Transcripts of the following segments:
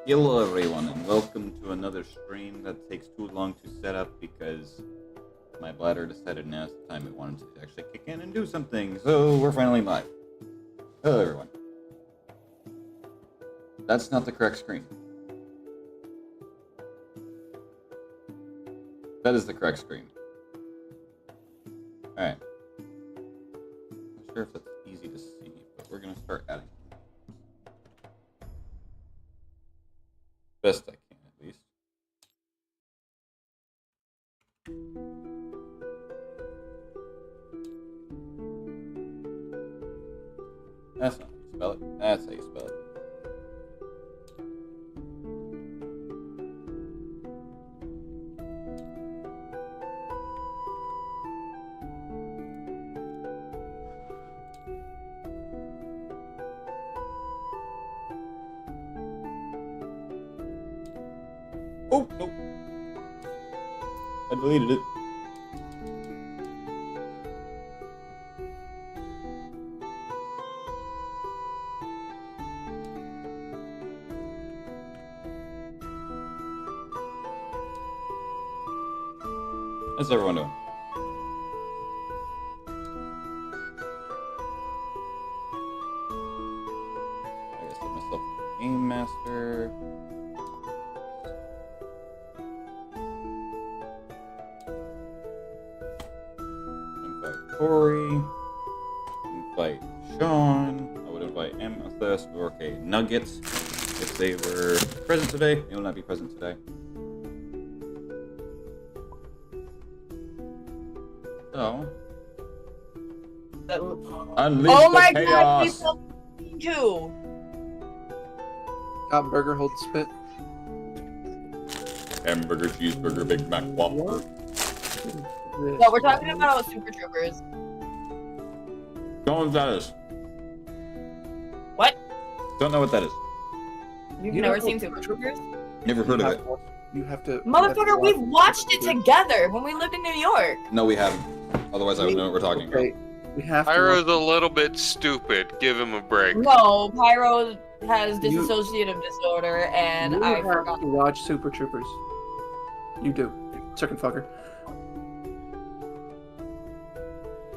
Hello everyone and welcome to another stream that takes too long to set up because my bladder decided now's the time it wanted to actually kick in and do something, so we're finally live. Hello everyone. That's not the correct screen. That is the correct screen. Alright. Not sure if that's easy to see, but we're gonna start adding. Best I can, at least. That's not how you spell it. That's how you spell it. Oh, nope. I deleted it. How's everyone doing? I gotta set myself a game master. Invite Corey. Invite Sean. I would invite Amethyst or Nuggets if they were present today. They will not be present today. So, unleash oh the my chaos. God, we too. Burger, hold the spit. Hamburger, cheeseburger, Big Mac, Whopper. No, we're talking about Super Troopers. Don't know what that is. What? Don't know what that is. You've You never know- seen Super Troopers? Never heard of it. You have to. Motherfucker, we've watched it together when we lived in New York. No, we haven't. Otherwise, I would know what we're talking about. Okay, we have to. Pyro's a little bit stupid. Give him a break. No, Pyro has dissociative disorder, and You I have forgot. to watch Super Troopers. You do, chicken fucker.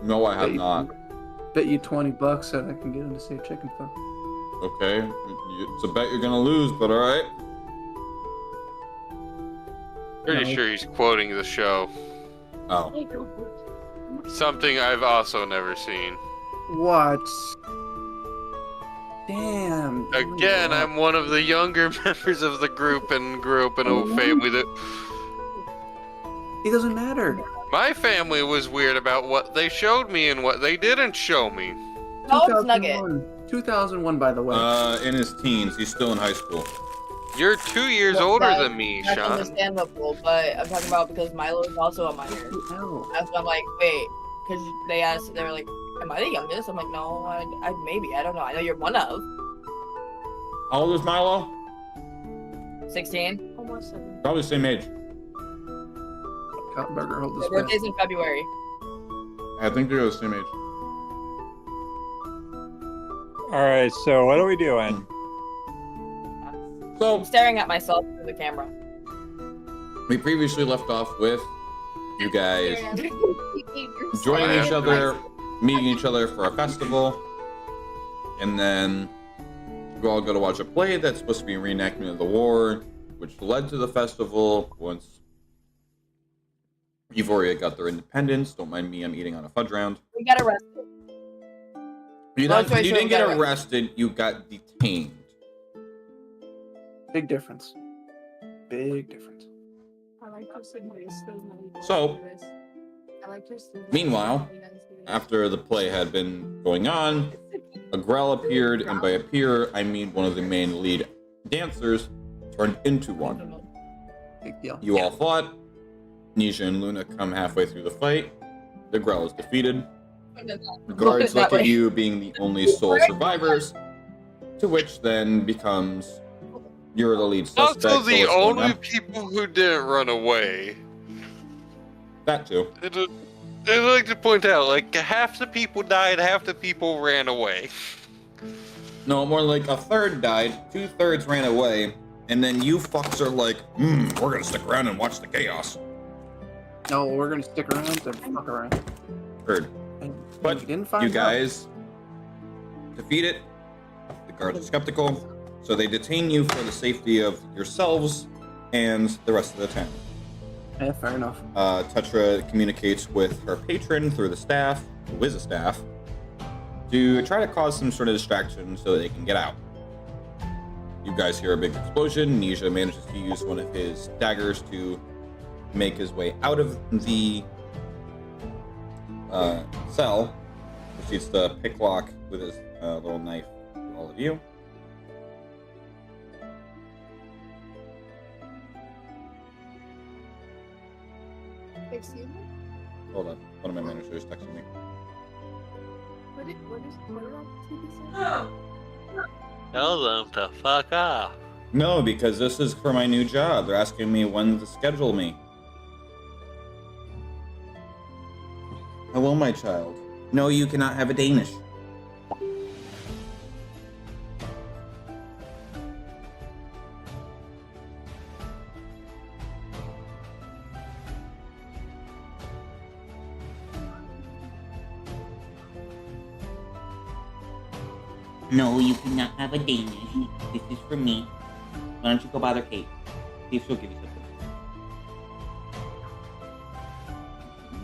No, I have not. Bet you $20 so I can get him to say chicken fucker. Okay, it's a bet you're gonna lose, but all right. Pretty No. sure he's quoting the show. Oh, Something I've also never seen. What? Damn. Again, I'm one of the younger members of the group and grew up in a family that... It doesn't matter. My family was weird about what they showed me and what they didn't show me. No, it's Nugget. 2001, by the way. in his teens, he's still in high school. You're 2 years Well, older that- than me, That's Sean. understandable, but I'm talking about because Milo is also a minor. No. That's why I'm like, wait, because they asked, they were like, am I the youngest? I'm like, no, I maybe, I don't know. I know you're one of. How old is Milo? 16. Probably the same age. Burger, hold the Their spit. birthday's in February. I think they're the same age. All right, so what are we doing? So, I'm staring at myself through the camera. we previously left off with you guys joining each other, meeting each other for a festival, and then we all go to watch a play that's supposed to be a reenactment of the war, which led to the festival once Euphoria got their independence. Don't mind me, I'm eating on a fudge round. We got arrested. You Long story didn't short, get we got arrested, you got detained. Big difference. Big difference. So, meanwhile, after the play had been going on, a Grell appeared, and by appear, I mean one of the main lead dancers turned into one. Big deal. You all fought. Nisha and Luna come halfway through the fight. The Grell is defeated. The guards look at you being the only sole survivors, to which then becomes you're the lead suspect. Also so the what's going only on? people who didn't run away. That too. I'd like to point out, like, half the people died, half the people ran away. No, more like a third died, 2/3 ran away, And then you fucks are like, we're gonna stick around and watch the chaos. No, we're gonna stick around and fuck around. Heard. And But we didn't find you out. guys defeat it. The guards are skeptical, so they detain you for the safety of yourselves and the rest of the town. Yeah, fair enough. Tetra communicates with her patron through the staff, who is a staff, to try to cause some sort of distraction so that they can get out. You guys hear a big explosion. Nisha manages to use one of his daggers to make his way out of the cell. Proceeds to picklock with his little knife to all of you. Excuse me? Hold on, one of my managers texting me. What did I say? Tell them to fuck off. No, because this is for my new job. They're asking me when to schedule me. Hello, my child. No, you cannot have a Danish. No, you cannot have a Danish. This is for me. Why don't you go bother Kate? See if she'll give you something.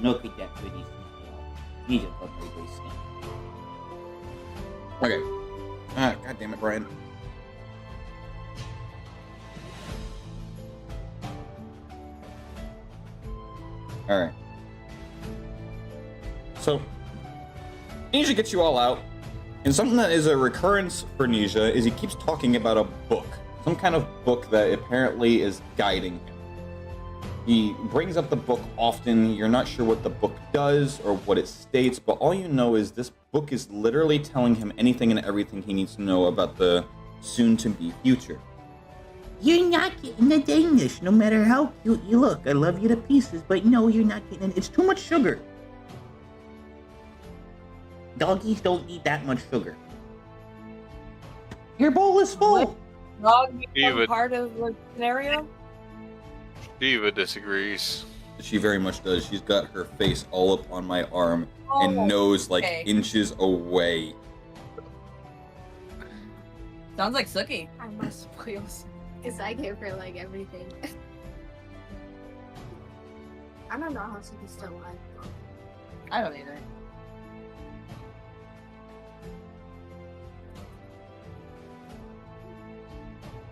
Look at that pretty smile. He's a very, very skin. Okay. Ah, God damn it, Brian. Alright. So, Nisha gets you all out. And something that is a recurrence for Nisha is he keeps talking about a book. Some kind of book that apparently is guiding him. He brings up the book often. You're not sure what the book does or what it states, but all you know is this book is literally telling him anything and everything he needs to know about the soon-to-be future. You're not getting the Danish, no matter how cute you look. I love you to pieces, but no, you're not getting it. It's too much sugar. Doggies don't need that much sugar. Your bowl is full. Dog become David. part of the scenario? Diva disagrees. She very much does. She's got her face all up on my arm and Oh, nose like okay. inches away. Sounds like Suki. I must spoil because I give her like everything. I don't know how Suki's still alive. I don't either.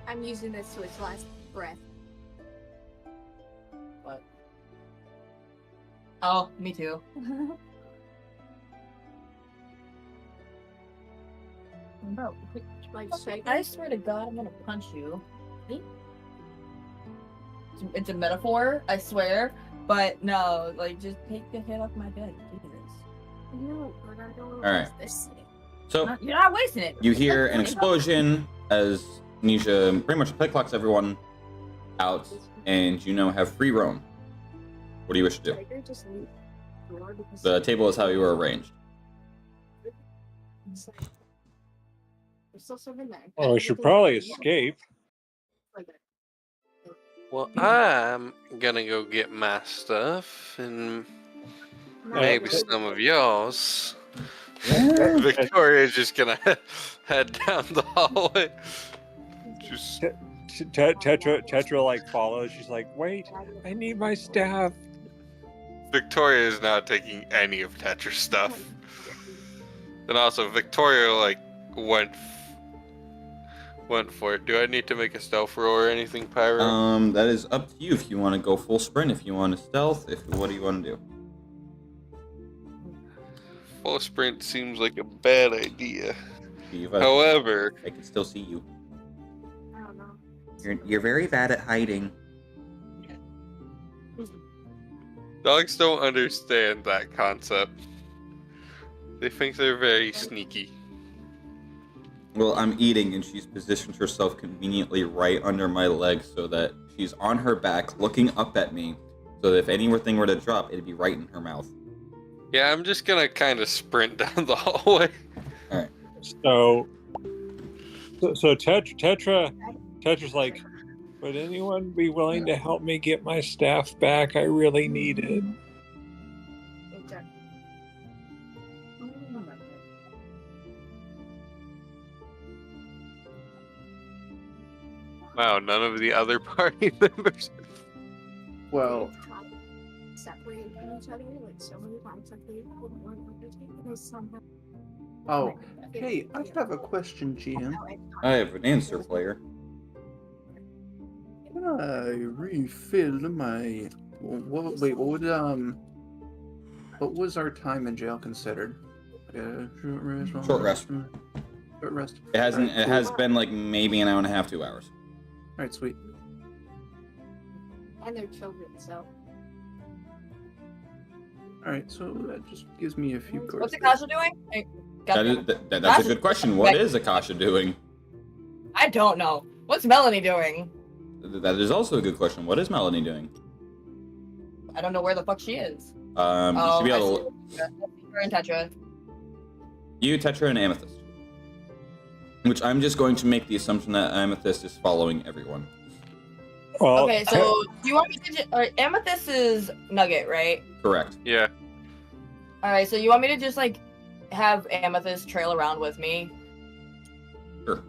I'm using this to its last breath. What? Oh, me too. Bro, Like, I swear to God, I'm gonna punch you. It's a metaphor, I swear. But no, like, just take the head off my bed. Jesus. no, we're not going to Alright. this. So You're not wasting it. you hear an explosion as Nisha pretty much picklocks everyone out, and you now have free roam. What do you wish to do? Tiger just leave the door because The table is how you were arranged. it's like, there's still something there. Oh, we should probably escape. Like that. Well, I'm gonna go get my stuff and maybe some of yours. Victoria's just gonna head down the hallway. Just Tetra like follows. She's like, wait, I need my staff. Victoria is not taking any of Tetra's stuff. And also, Victoria like went for it. Do I need to make a stealth roll or anything, Pyro? That is up to you if you want to go full sprint, if you want to stealth, what do you want to do? Full sprint seems like a bad idea. Steve, However, I can still see you. I don't know. You're very bad at hiding. dogs don't understand that concept. They think they're very sneaky. Well, I'm eating, and she's positioned herself conveniently right under my leg so that she's on her back, looking up at me, so that if anything were to drop, it'd be right in her mouth. Yeah, I'm just gonna kind of sprint down the hallway. So Tetra's like, Would anyone be willing to help me get my staff back? I really need it. Wow, none of the other party members. Well, Separate from each other, like so many times, like they wouldn't want to undertake, and they somehow. oh, hey, I have a question, GM. I have an answer, player. Can I refill my? Wait, what was our time in jail considered? Short rest. Short rest. Short rest. It hasn't. Alright, It has been like maybe an hour and a half, 2 hours. All right, sweet. And their children, so. All right, so that just gives me a few What's courses. Akasha doing? Hey, That's a good question. What is Akasha doing? I don't know. What's Melanie doing? That is also a good question. What is Melanie doing? I don't know where the fuck she is. You should be able to. Her and Tetra. You, Tetra, and Amethyst. Which I'm just going to make the assumption that Amethyst is following everyone. Well, Okay, so do you want me to Amethyst is Nugget, right? Correct. Yeah. Alright, so you want me to just like have Amethyst trail around with me? Sure.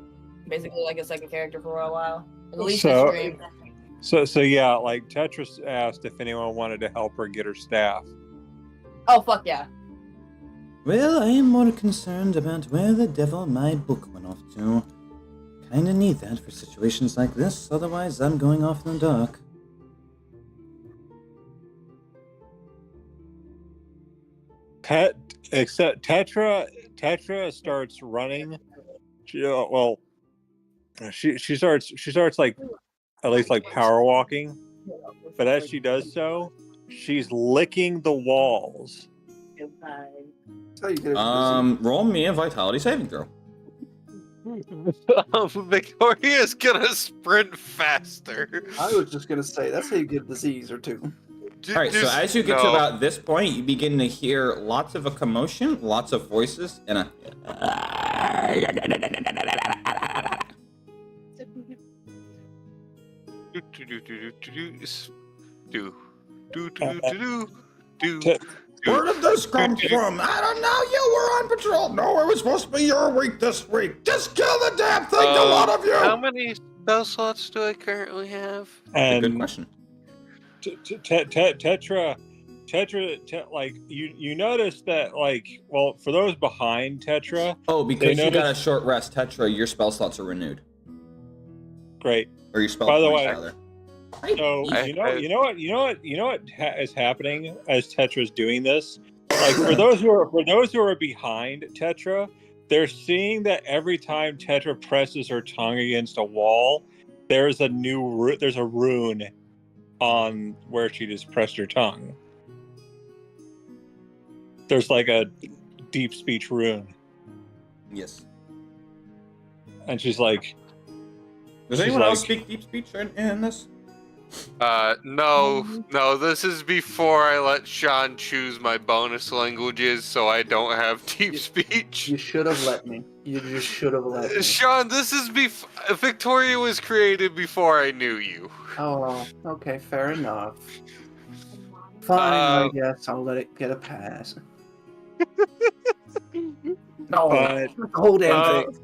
Basically like a second character for a while. At least So- stream. so yeah, like Tetris asked if anyone wanted to help her get her staff. Oh fuck yeah. Well, I am more concerned about where the devil my book went off to. Kinda need that for situations like this, otherwise I'm going off in the dark. Except Tetra starts running. She starts like at least like power walking. But as she does so, she's licking the walls. That's how you get a Roll me a vitality saving throw. Victoria's gonna sprint faster. I was just gonna say that's how you get a disease or two. All right, so as you get to about this point, you begin to hear lots of a commotion, lots of voices, and a. Where did this come from? I don't know. You were on patrol. No, it was supposed to be your week this week. Just kill the damn thing, a lot of you. How many spell slots do I currently have? That's a good And question. Tetra, like you notice that like for those behind Tetra, Oh, because They you got a noticed- short rest, Tetra, your spell slots are renewed, great. or your spell By the points, way- rather. So I- you know what is happening as Tetra's doing this. Like for those who are behind Tetra, they're seeing that every time Tetra presses her tongue against a wall, there's a rune on where she just pressed her tongue. There's like a deep speech rune, Yes. and she's like, Does She's anyone else like- speak deep speech in this? No, this is before I let Sean choose my bonus languages, so I don't have deep speech. You should have let me. You just should have let me. Sean, this is Victoria was created before I knew you. Oh, okay, fair enough. Fine, I guess I'll let it get a pass. No, but the whole damn thing.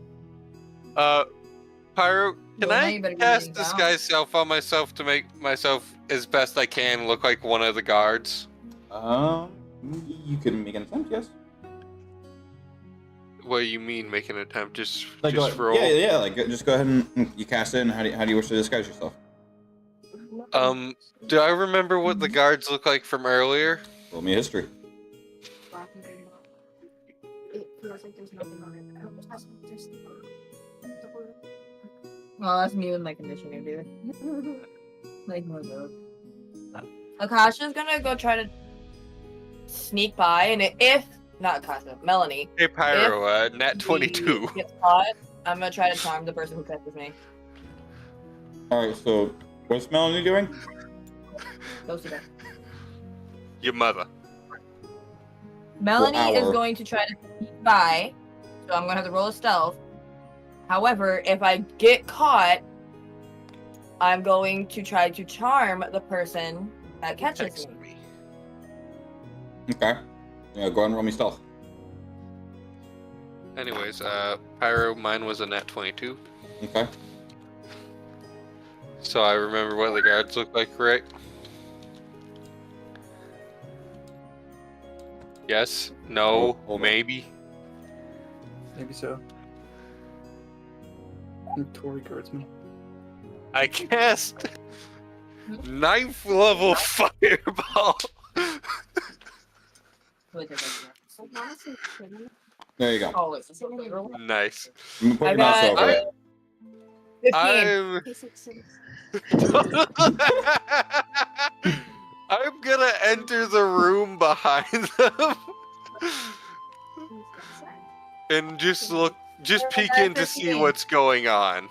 Pyro, can Well, now I you better get cast it down. disguise self on myself to make myself as best I can look like one of the guards? You can make an attempt, yes. What do you mean make an attempt? Just Like, roll? yeah. Like, just go ahead and you cast it. And how do you wish to disguise yourself? Do I remember what the guards look like from earlier? Roll me a history. It feels like there's nothing on it. I hope it has just Well, that's me with my conditioner, dude. Like more dope. Akasha's gonna go try to sneak by, and if not Akasha, Melanie. Hey Pyro, nat she 22. Gets caught, I'm gonna try to charm the person who catches me. All right. So, what's Melanie doing? Those two guys. Your mother. Melanie Well, is our- going to try to sneak by, so I'm gonna have to roll a stealth. However, if I get caught, I'm going to try to charm the person that catches Text me. me. Okay. Yeah, go ahead and roll me stealth. Anyways, Pyro, mine was a nat 22. Okay. So I remember what the guards look like, right? Yes? No? Hold on. Maybe? Maybe so. Tori guards me. I cast 9th level fireball. There you go. Oh, it's Nice. I'm gonna put I your mouse got- over it. 15. I'm gonna enter the room behind them and just peek in to see what's going on.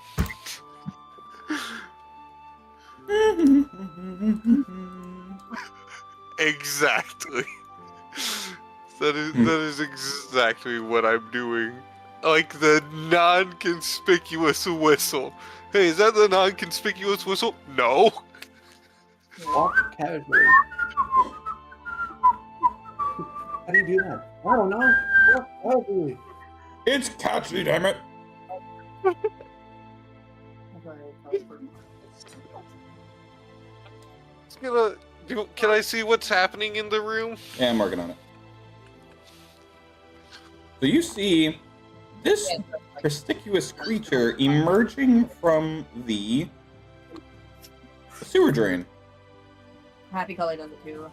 Exactly. That is exactly what I'm doing. Like the non-conspicuous whistle. Hey, is that the non-conspicuous whistle? No. Walk casually. How do you do that? I don't know. Walk casually. It's catchy, damn it. Can I see what's happening in the room? Yeah, I'm working on it. So you see this conspicuous creature emerging from the sewer drain. Happy Color does it too.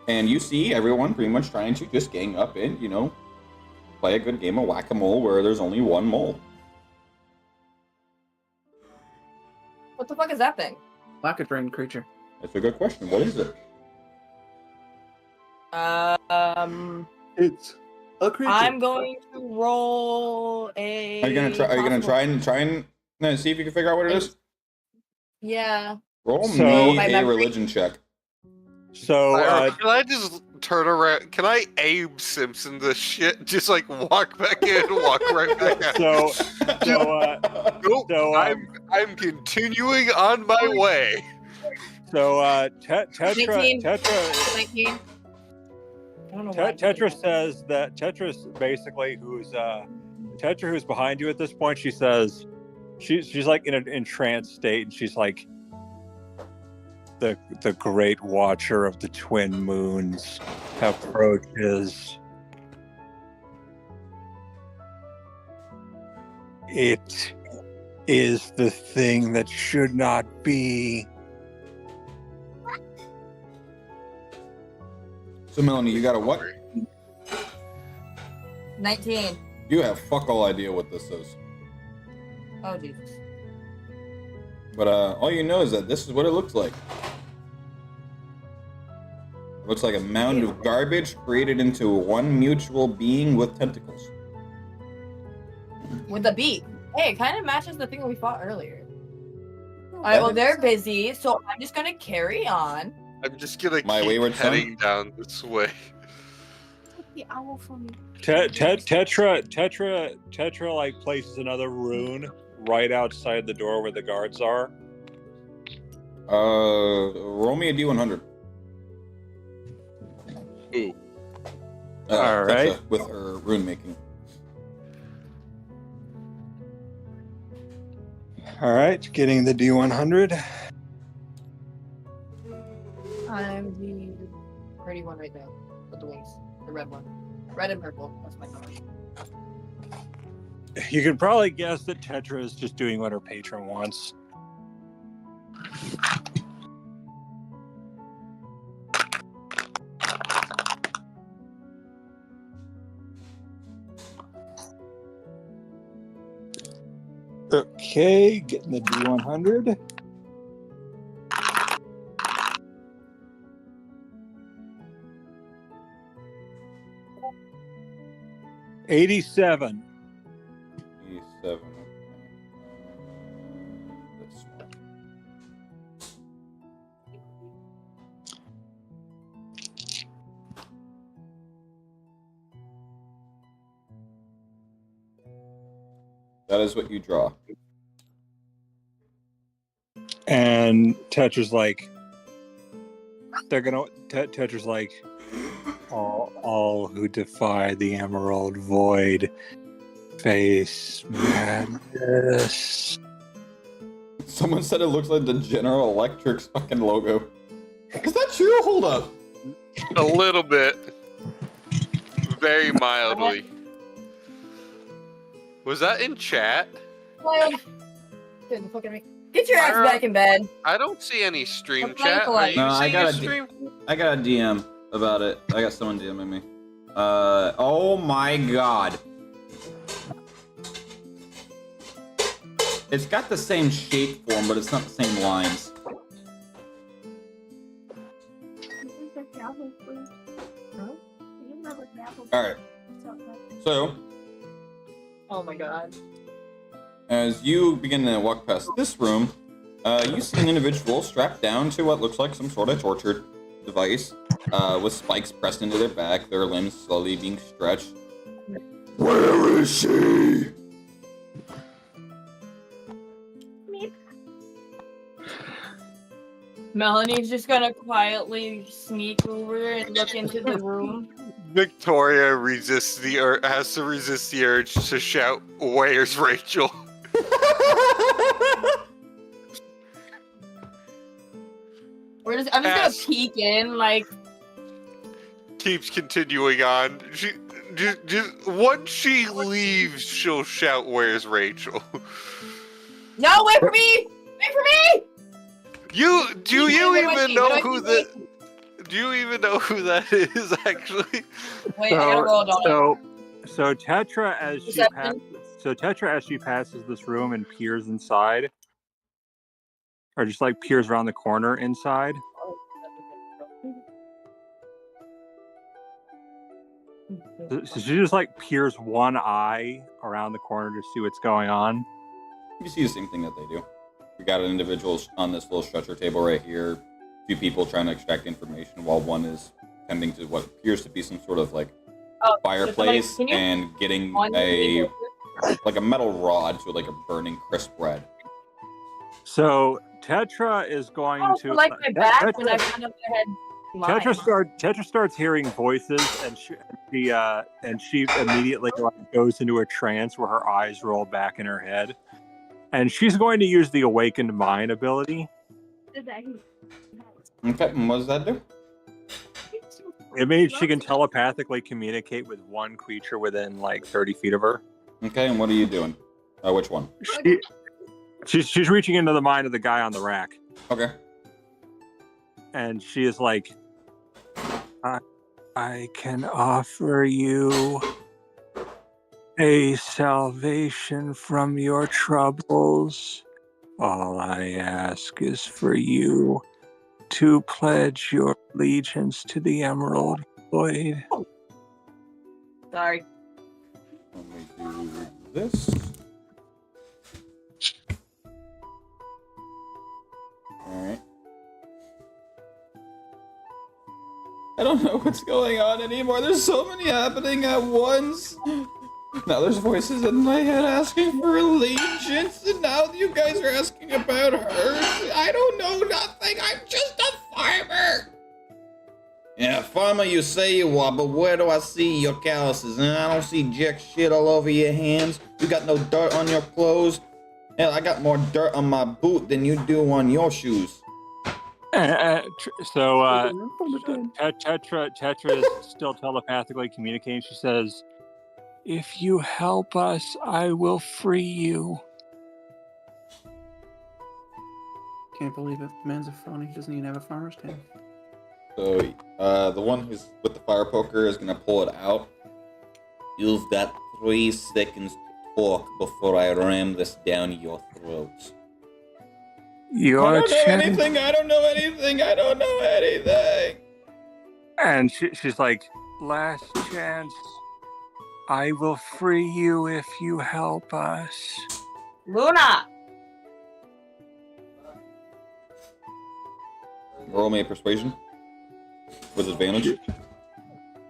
And you see everyone pretty much trying to just gang up and, play a good game of whack-a-mole where there's only one mole. What the fuck is that thing? Lack of drain creature. That's a good question. What is it? It's a creature. I'm going to roll a. Are you gonna try and see if you can figure out what it is? Yeah. Roll So- me My a memory. religion check. So, Can I just turn around? Can I Abe Simpson this shit? Just like walk back in, walk right back out. so, Nope, so, I'm continuing on my way. Tetra 19. Tetra 19. I don't know why. Tetra says that Tetra's basically who's behind you at this point. She says she's like in an entranced state, and she's like the great watcher of the twin moons approaches. It is the thing that should not be. So Melanie, you got a what? 19. You have fuck all idea what this is. Oh, Jesus. But all you know is that this is what it looks like. It looks like a mound of garbage created into one mutual being with tentacles. With a beak. Hey, it kind of matches the thing we fought earlier. Alright, well, they're busy, so I'm just gonna carry on. I'm just gonna My keep wayward son? heading down this way. The owl from Tetra like places another rune right outside the door where the guards are. Roll me a D100. Ooh. All right. Tetra with her rune making. All right, getting the D100. I'm the pretty one right now. With the wings. The red one. Red and purple. That's my color. You can probably guess that Tetra is just doing what her patron wants. Okay, getting the D100. $87. 87. Okay. This one. That is what you draw. And Tetra's like, Tetra's like, all who defy the Emerald Void face madness. Someone said it looks like the General Electric's fucking logo. Is that true? Hold up. A little bit. Very mildly. Was that in chat? Well, get your ass back in bed. I don't see any stream I'm playing chat. Are polite. you No, I seeing got a a stream? I got a DM about it. I got someone DMing me. Oh my god. It's got the same shape form, but it's not the same lines. Alright. So, Oh my god. as you begin to walk past this room, you see an individual strapped down to what looks like some sort of torture device, with spikes pressed into their back, their limbs slowly being stretched. Where is she? Melanie's just gonna quietly sneak over and look into the room. Victoria has to resist the urge to shout, "Where's Rachel?" I'm just gonna peek in, like, Keeps continuing on. She just once she leaves, she'll shout, "Where's Rachel?" no, wait for me! Wait for me! Do you Wait, even wait, know wait, who wait, that? Do you even know who that is? Actually, Wait, I gotta roll a donut. So Tetra as she passes this room and peers inside, or just like peers around the corner inside. So she just like peers one eye around the corner to see what's going on. You see the same thing that they do. We got an individual on this little stretcher table right here. Two people trying to extract information while one is tending to what appears to be some sort of like fireplace and getting a metal rod to like a burning crisp bread. So Tetra is going to like my back when I found out I had lime. Tetra starts hearing voices, and she immediately like, goes into a trance where her eyes roll back in her head, and she's going to use the Awakened Mind ability. Okay, and what does that do? It means she can telepathically communicate with one creature within like 30 feet of her. Okay, and what are you doing? Which one? She's reaching into the mind of the guy on the rack. Okay. And she is like, I can offer you a salvation from your troubles. All I ask is for you to pledge your allegiance to the Emerald Void. Sorry. Let me do this. Alright. I don't know what's going on anymore. There's so many happening at once. Now there's voices in my head asking for allegiance, and now you guys are asking about her. I don't know nothing. I'm just a farmer. Yeah, farmer you say you are, but where do I see your calluses? And I don't see jack shit all over your hands. You got no dirt on your clothes. Hell, I got more dirt on my boot than you do on your shoes. Tetra is still telepathically communicating. She says, "If you help us, I will free you." Can't believe it. The man's a phony. He doesn't even have a farmer's tan. So, the one who's with the fire poker is gonna pull it out. You've got 3 seconds to talk before I ram this down your throats. I don't know anything. And she's like, "Last chance. I will free you if you help us." Luna! Roll me a persuasion with advantage.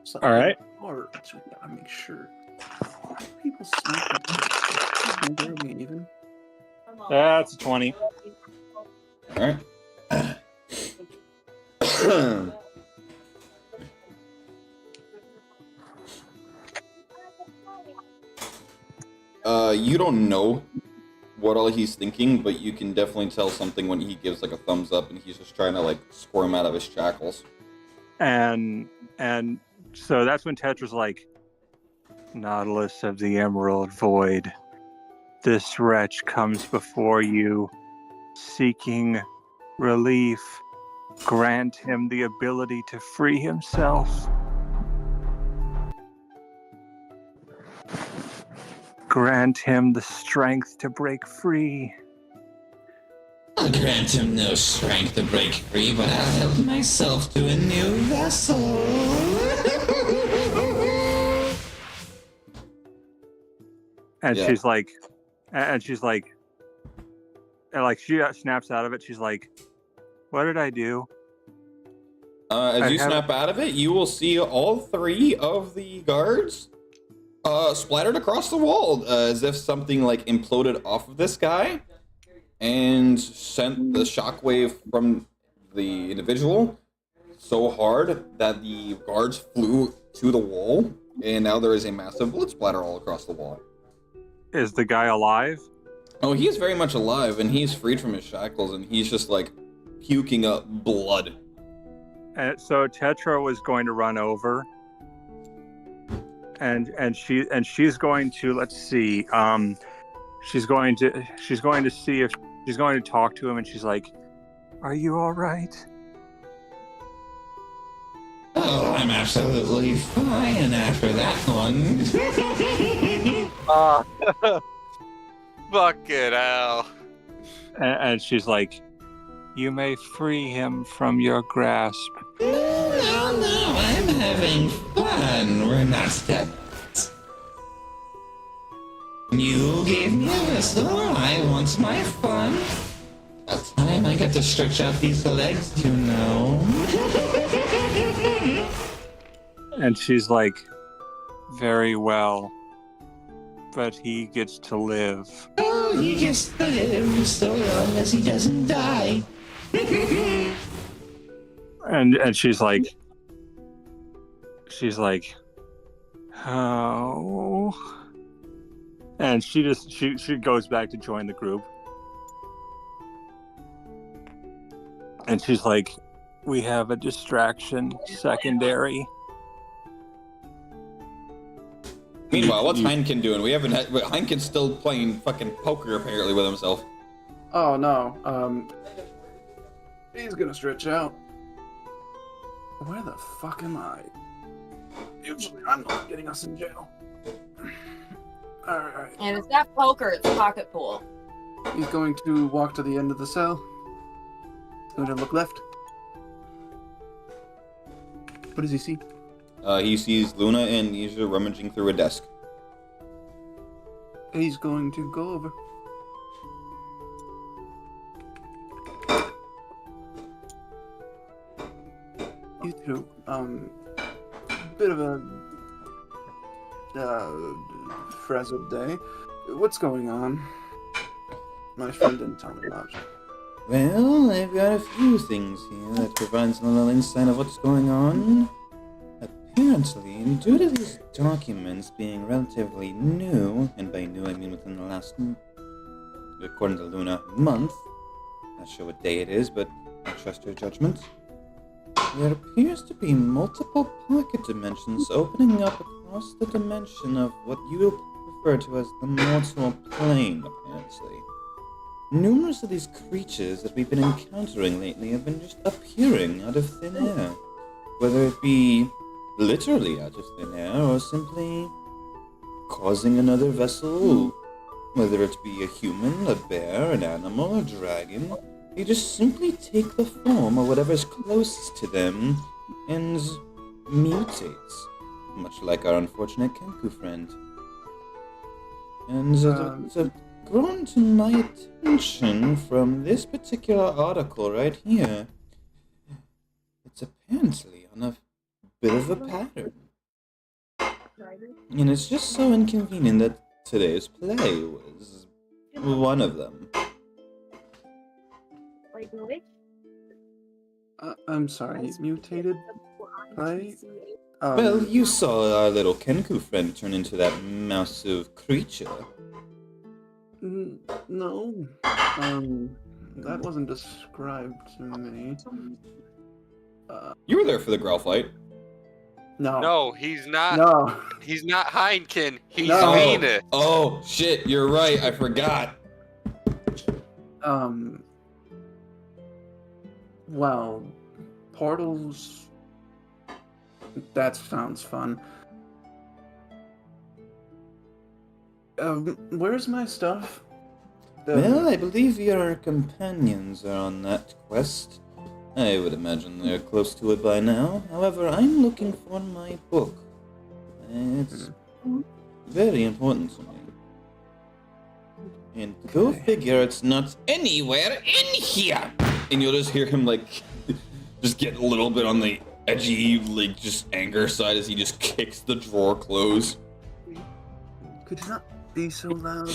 So, All right. Or so we gotta make sure. Why do people sneak? Even. That's a 20. Alright. You don't know what all he's thinking, but you can definitely tell something when he gives like a thumbs up and he's just trying to like squirm out of his shackles. And so that's when Tetra's like, Nautilus of the Emerald Void, this wretch comes before you, seeking relief. Grant him the ability to free himself. Grant him the strength to break free. I'll grant him no strength to break free, but I'll help myself to a new vessel. And Yeah. she's like, she snaps out of it. She's like, what did I do? As you snap out of it, you will see all 3 of the guards splattered across the wall, as if something like imploded off of this guy and sent the shockwave from the individual so hard that the guards flew to the wall, and now there is a massive blood splatter all across the wall. Is the guy alive? Oh, he is very much alive, and he's freed from his shackles, and he's just like puking up blood. And so Tetra was going to run over, and she's going to, let's see, she's going to see if she's going to talk to him, and she's like, "Are you all right?" Oh, I'm absolutely fine after that one. Fucking hell. And she's like, "You may free him from your grasp." No, I'm having fun. We're not stepped. You gave me a whistle. I want my fun. About time I get to stretch out these legs, you know. And she's like, "Very well, but he gets to live." Oh, he gets to live so long as he doesn't die. And she's like, "Oh," and she goes back to join the group, and she's like, "We have a distraction secondary." Meanwhile, what's Heineken doing? We haven't had... Heineken's still playing fucking poker, apparently, with himself. Oh no. He's gonna stretch out. Where the fuck am I? Usually I'm not getting us in jail. Alright. And it's not poker, it's pocket pool. He's going to walk to the end of the cell. He's going to look left. What does he see? He sees Luna and Nisha rummaging through a desk. He's going to go over. You two, bit of a frazzled day. What's going on? My friend didn't tell me much. Well, I've got a few things here that provides a little insight of what's going on. Apparently, due to these documents being relatively new, and by new I mean within the last, according to Luna, month, not sure what day it is, but I trust her judgment, there appears to be multiple pocket dimensions opening up across the dimension of what you will refer to as the mortal plane, apparently. Numerous of these creatures that we've been encountering lately have been just appearing out of thin air, whether it be literally out of thin air, or simply causing another vessel, whether it be a human, a bear, an animal, a dragon. They just simply take the form of whatever's closest to them and mutates, much like our unfortunate Kenku friend. And it's grown to my attention from this particular article right here. It's apparently on a bit of a pattern. And it's just so inconvenient that today's play was one of them. Like which? I'm sorry, mutated? Right? Well, you saw our little Kenku friend turn into that massive creature. No. That wasn't described to me. You were there for the Growl fight. No. No, he's not. No. He's not Heineken. He's No. Venus. Oh, shit, you're right. I forgot. Well, portals. That sounds fun. Where's my stuff? Well, I believe your companions are on that quest. I would imagine they're close to it by now. However, I'm looking for my book. It's very important to me. And go figure it's not anywhere in here. And you'll just hear him, like, just get a little bit on the edgy, like, just anger side as he just kicks the drawer closed. Could you not be so loud,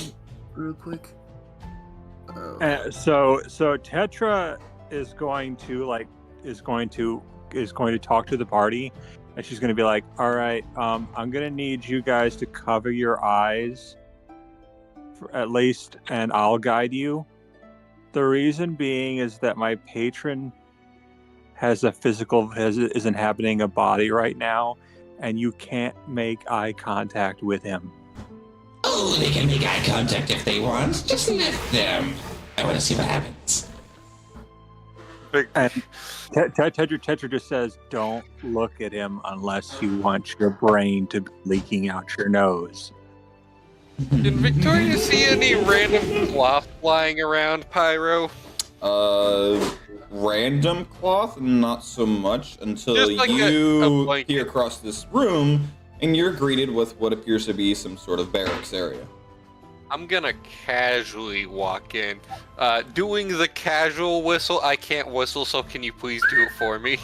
real quick? So Tetra is going to talk to the party, and she's going to be like, all right, I'm going to need you guys to cover your eyes for at least, and I'll guide you. The reason being is that my patron is inhabiting a body right now, and you can't make eye contact with him. Oh, they can make eye contact if they want. Just let them. I want to see what happens. And Tetra just says, don't look at him unless you want your brain to be leaking out your nose. Did Victoria see any random cloth flying around, Pyro? Random cloth? Not so much until Just like you a blanket. peer across this room and you're greeted with what appears to be some sort of barracks area. I'm gonna casually walk in. Doing the casual whistle. I can't whistle, so can you please do it for me?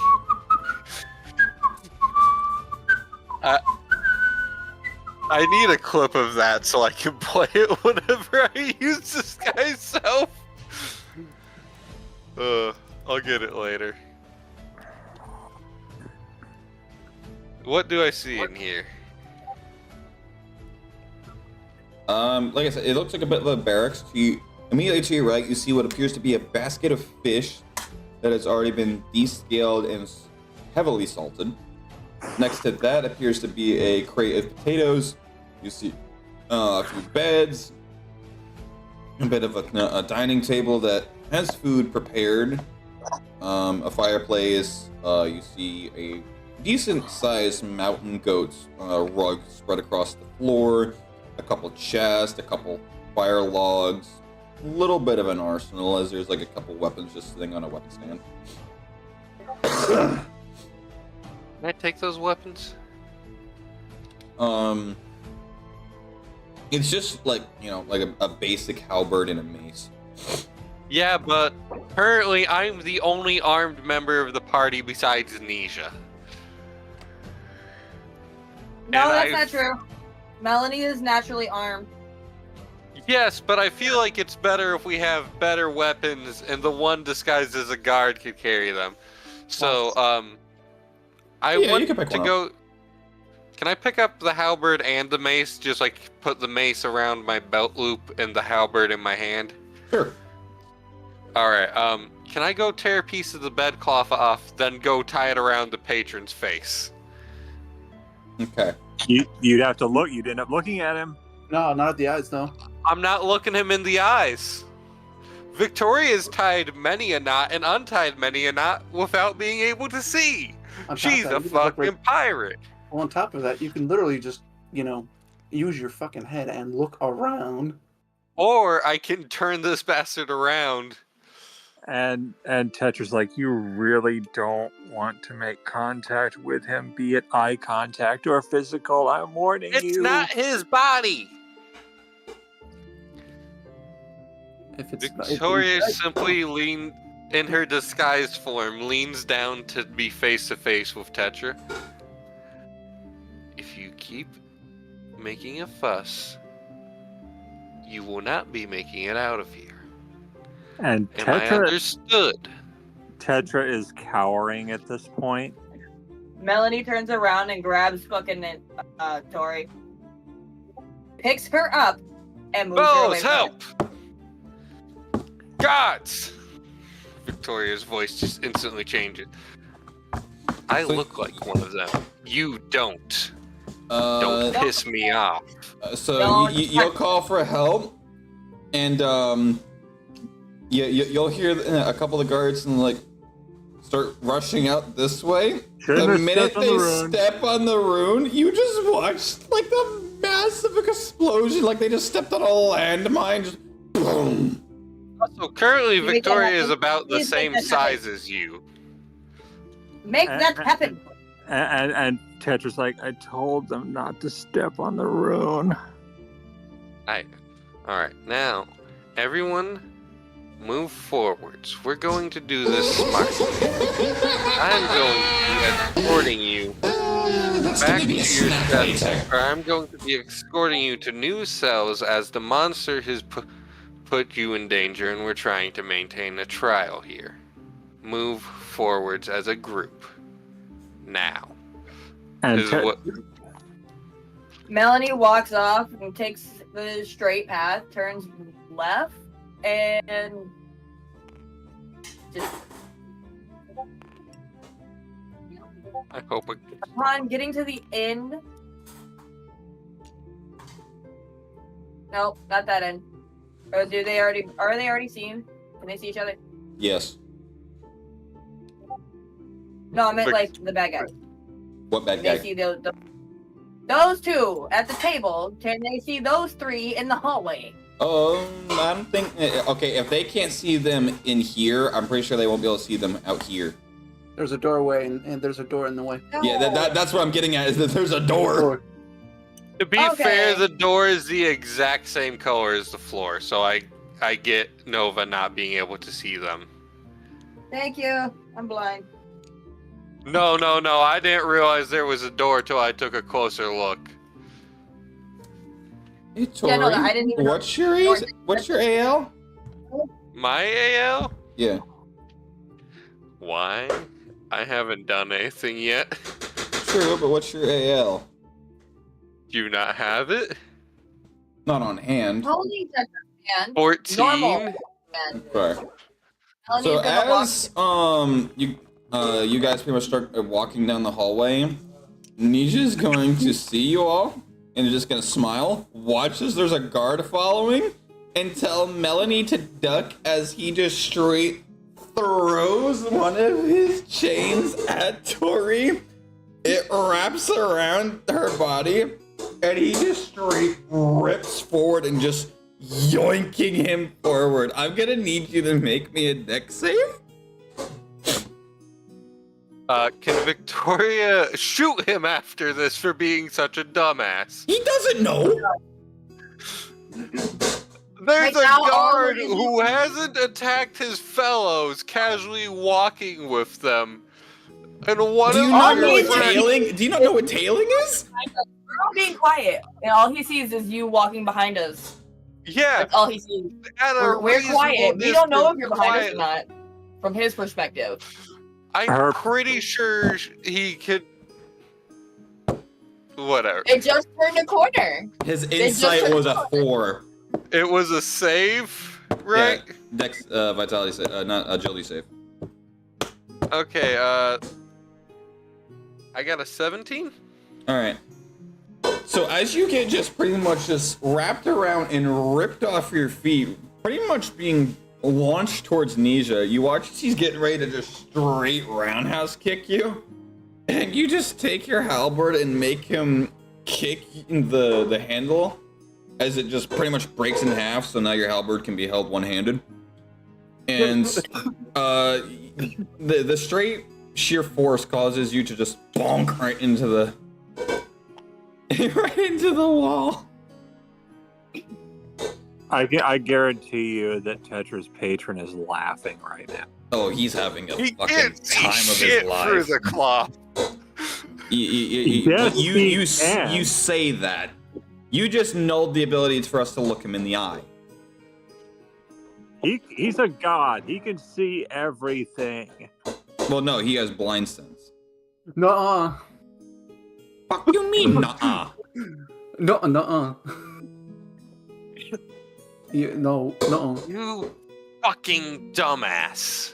I need a clip of that so I can play it whenever I use this guy's self. I'll get it later. What do I see in here? Like I said, it looks like a bit of a barracks. Immediately to your right, you see what appears to be a basket of fish that has already been descaled and heavily salted. Next to that appears to be a crate of potatoes. You see a few beds, a bit of a dining table that has food prepared, a fireplace. You see a decent-sized mountain goat's rug spread across the floor, a couple chests, a couple fire logs, a little bit of an arsenal as there's like a couple weapons just sitting on a weapon stand. Can I take those weapons? It's just like, like a basic halberd and a mace. Yeah, but currently I'm the only armed member of the party besides Nisha. No, And that's I- not true. Melanie is naturally armed. Yes, but I feel like it's better if we have better weapons and the one disguised as a guard could carry them. So, I Yeah, you want can pick to one go... Can I pick up the halberd and the mace? Just like put the mace around my belt loop and the halberd in my hand? Sure. Alright, can I go tear a piece of the bedcloth off, then go tie it around the patron's face? Okay. You'd have to look. You'd end up looking at him. No, not at the eyes, no. I'm not looking him in the eyes. Victoria's tied many a knot and untied many a knot without being able to see. On top She's of a that, you can look fucking pirate. Well, on top of that, you can literally just, use your fucking head and look around. Or I can turn this bastard around. And Tetra's like, you really don't want to make contact with him, be it eye contact or physical. I'm warning you. It's not his body. If it's Victoria simply in her disguised form, leans down to be face to face with Tetra. If you keep making a fuss, you will not be making it out of here. And Am I understood? Tetra is cowering at this point. Melanie turns around and grabs fucking Tori, picks her up, and moves her away Bows, from help! Gods! Victoria's voice just instantly changes. I look like one of them. You don't. Don't piss me off. So you'll call for help, and you'll hear a couple of guards and like start rushing out this way. The minute they step on the rune, you just watch like the massive explosion, like they just stepped on a landmine. Just boom. So currently, Victoria is about the same size as you. Make that happen. And Tetra's like, I told them not to step on the rune. Alright, now, everyone move forwards. We're going to do this smartly. I'm going to be escorting you back to your cell, or I'm going to be escorting you to new cells as the monster has put you in danger and we're trying to maintain a trial here. Move forwards as a group. Now. And Melanie walks off and takes the straight path, turns left, and just I hope upon getting to the end. Nope, not that end. Or are they already seen? Can they see each other? Yes. No, I meant like the bad guy. What bad Can guy? they see those two at the table? Can they see those three in the hallway? I don't think. Okay, if they can't see them in here, I'm pretty sure they won't be able to see them out here. There's a doorway, and there's a door in the way. No. Yeah, that's what I'm getting at. Is that there's a door. To be fair, the door is the exact same color as the floor, so I get Nova not being able to see them. Thank you. I'm blind. No, I didn't realize there was a door till I took a closer look. Hey, Tori, Yeah, no, I didn't even. what's your AL? My AL? Yeah. Why? I haven't done anything yet. True, but what's your AL? Do you not have it? Not on hand. Holding Tetra's hand. 14? Normal. hand. Sorry. Melanie's So gonna walk- as you guys pretty much start walking down the hallway, Nisha's going to see you all and is just gonna smile, watch as there's a guard following, and tell Melanie to duck as he just straight throws one of his chains at Tori. It wraps around her body, and he just straight rips forward and just yoinking him forward. I'm gonna need you to make me a dex save. Can Victoria shoot him after this for being such a dumbass? He doesn't know. There's Right a now, all guard we're who hasn't attacked his fellows, casually walking with them. And one Do of you not my know what friends- tailing? Do you not know what tailing is? We're all being quiet, and all he sees is you walking behind us. Yeah, That's all he sees. at a We're quiet. We don't know if you're behind us quiet. or not. From his perspective. I'm pretty sure he could. Whatever. It just turned a corner. His just insight took was a 4. It was a save, right? Yeah, dex, vitality save, not agility save. Okay, I got a 17? Alright. So as you get just pretty much just wrapped around and ripped off your feet, pretty much being launched towards Nisha, you watch as he's getting ready to just straight roundhouse kick you, and you just take your halberd and make him kick the handle as it just pretty much breaks in half, so now your halberd can be held one-handed. And the straight sheer force causes you to just bonk right into the wall. I guarantee you that Tetra's patron is laughing right now. Oh, he's having a He fucking can't see time of his shit life. through the cloth. Yes, he can. You say that. You just nulled the ability for us to look him in the eye. He's a god. He can see everything. Well, no, he has blind sense. Nuh-uh. Fuck you mean, nuh-uh? Nuh-uh. No. You fucking dumbass,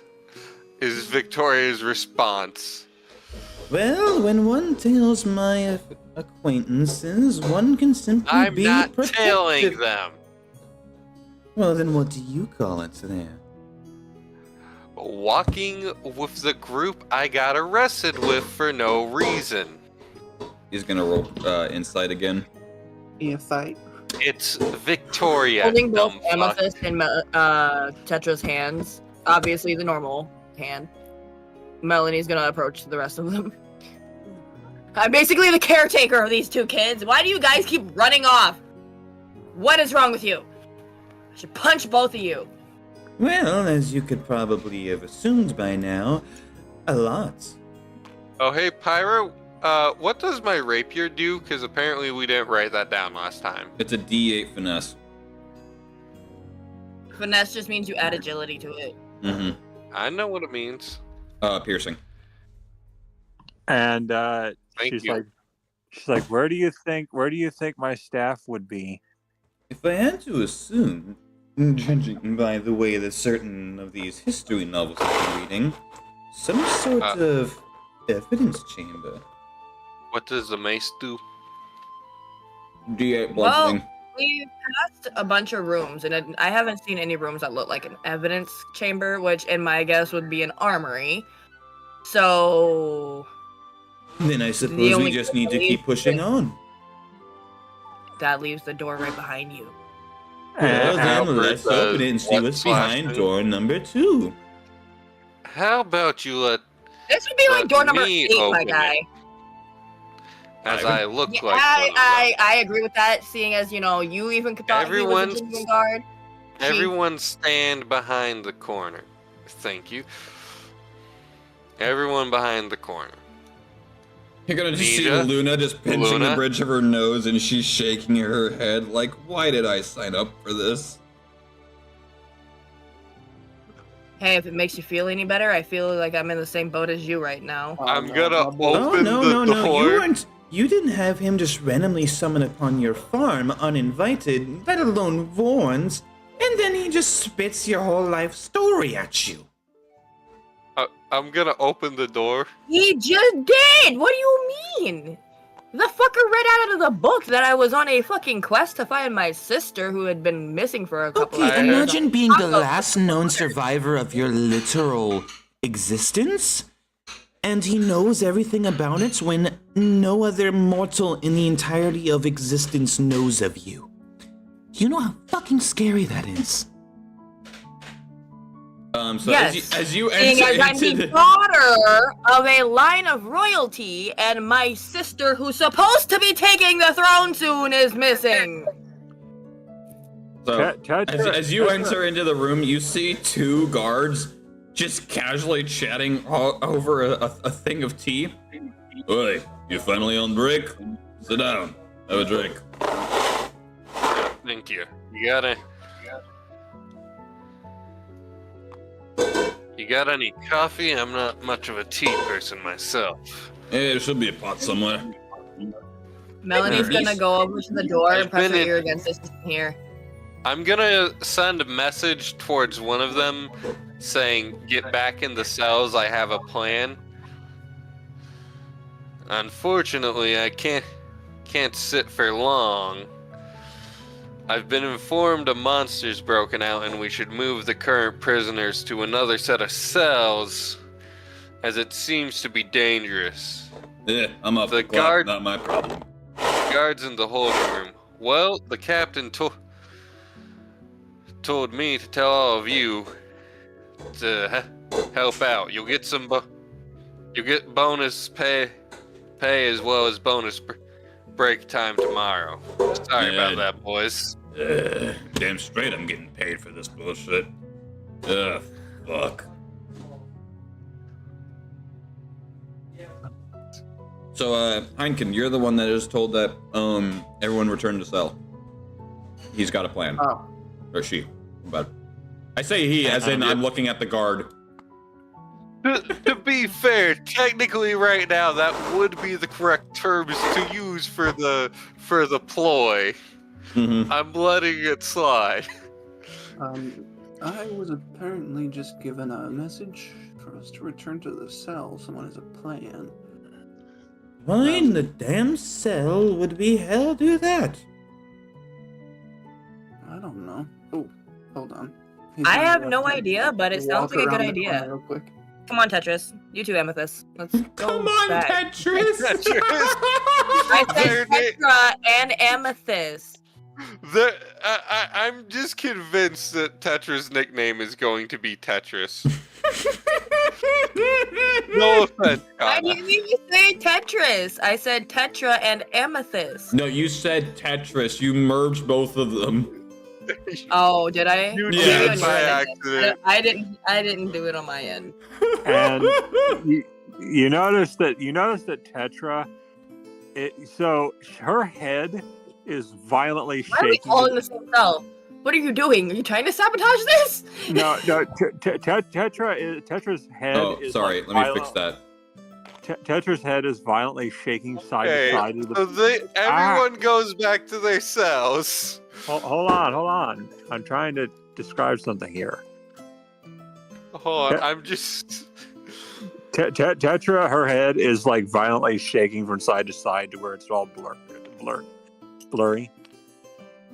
is Victoria's response. Well, when one tails my acquaintances, one can simply I'm be not protective. tailing them. Well, then what do you call it there? Walking with the group I got arrested with for no reason. He's gonna roll insight again. Insight. It's Victoria. Holding both dumb fuck. Amethyst in Tetra's hands. Obviously the normal hand. Melanie's gonna approach the rest of them. I'm basically the caretaker of these two kids. Why do you guys keep running off? What is wrong with you? I should punch both of you. Well, as you could probably have assumed by now, a lot. Oh, hey, Pyro. What does my rapier do? Because apparently we didn't write that down last time. It's a D8 finesse. Finesse just means you add agility to it. Mm-hmm. I know what it means. Piercing. And Thank she's you. like, where do you think my staff would be? If I had to assume, judging by the way that certain of these history novels I've been reading, some sort of evidence chamber. What does the mace do? D8 Well, bludgeoning. we passed a bunch of rooms, and I haven't seen any rooms that look like an evidence chamber, which in my guess would be an armory. So Then I suppose The we only just need to way keep pushing to- on. that leaves the door right behind you. Well, then Albert let's does open it and see what what's slash behind two? door number 2. How about you let This would be like Let door number me 8, my open it. guy. as I I look Yeah, like one of them. I agree with that, seeing as, you know, you even thought he was a Everyone's- genuine guard. Everyone stand behind the corner. Thank you. Everyone behind the corner. You're gonna just see Nisha? Luna just pinching the Luna? bridge of her nose and she's shaking her head like, why did I sign up for this? Hey, if it makes you feel any better, I feel like I'm in the same boat as you right now. I'm gonna Oh, open no, the no, door. you weren't. You didn't have him just randomly summon upon your farm uninvited, let alone warned, and then he just spits your whole life story at you. I'm gonna open the door. He just did! What do you mean? The fucker read out of the book that I was on a fucking quest to find my sister who had been missing for a couple of Okay, years. imagine being the last known survivor of your literal existence, and he knows everything about it when no other mortal in the entirety of existence knows of you. Do you know how fucking scary that is? So Yes, as you seeing enter as I'm into the the... daughter of a line of royalty, and my sister, who's supposed to be taking the throne soon, is missing. So, Tetra- as you enter into the room, you see 2 guards just casually chatting over a thing of tea. Oi, you finally on break? Sit down, have a drink. Thank you. You got any coffee? I'm not much of a tea person myself. Hey, there should be a pot somewhere. Melanie's gonna go over to the door and press her been in- ear against this here. I'm gonna send a message towards one of them saying, get back in the cells, I have a plan. Unfortunately, I can't sit for long. I've been informed a monster's broken out and we should move the current prisoners to another set of cells, as it seems to be dangerous. Yeah, I'm off The the clock, guard- not my problem. Guards in the holding room. Well, the captain told me to tell all of you to help out. You'll get you'll get bonus pay as well as bonus break time tomorrow. Sorry Yeah. about that, boys. Damn straight I'm getting paid for this bullshit. Ugh, fuck. So, Heineken, you're the one that is told that, everyone return to cell. He's got a plan. Oh. Or she. But, I say he, as in I'm looking at the guard. To be fair, technically right now that would be the correct terms to use for the ploy. Mm-hmm. I'm letting it slide. I was apparently just given a message for us to return to the cell. Someone has a plan. Why in the damn cell would we hell do that? I don't know. Oh, hold on. I have no idea, but it sounds like a good idea. Real quick. Come on, Tetris. You too, Amethyst. Let's go. Come on, back. Tetris! I said Tetra and Amethyst. I'm just convinced that Tetra's nickname is going to be Tetris. No offense, I Kana. didn't even say Tetris. I said Tetra and Amethyst. No, you said Tetris. You merged both of them. Oh, did I? You Yeah, did it's by I accident. I didn't do it on my end. And you notice that Tetra, so her head is violently Why are we shaking. all in the same cell? What are you doing? Are you trying to sabotage this? No, Tetra's head Oh, is sorry. like Let me fix that. Tetra's head is violently shaking side Okay, to side. so everyone goes back to their cells. Hold on. I'm trying to describe something here. Hold on, I'm just... Tetra, her head is like violently shaking from side to side to where it's all blurry.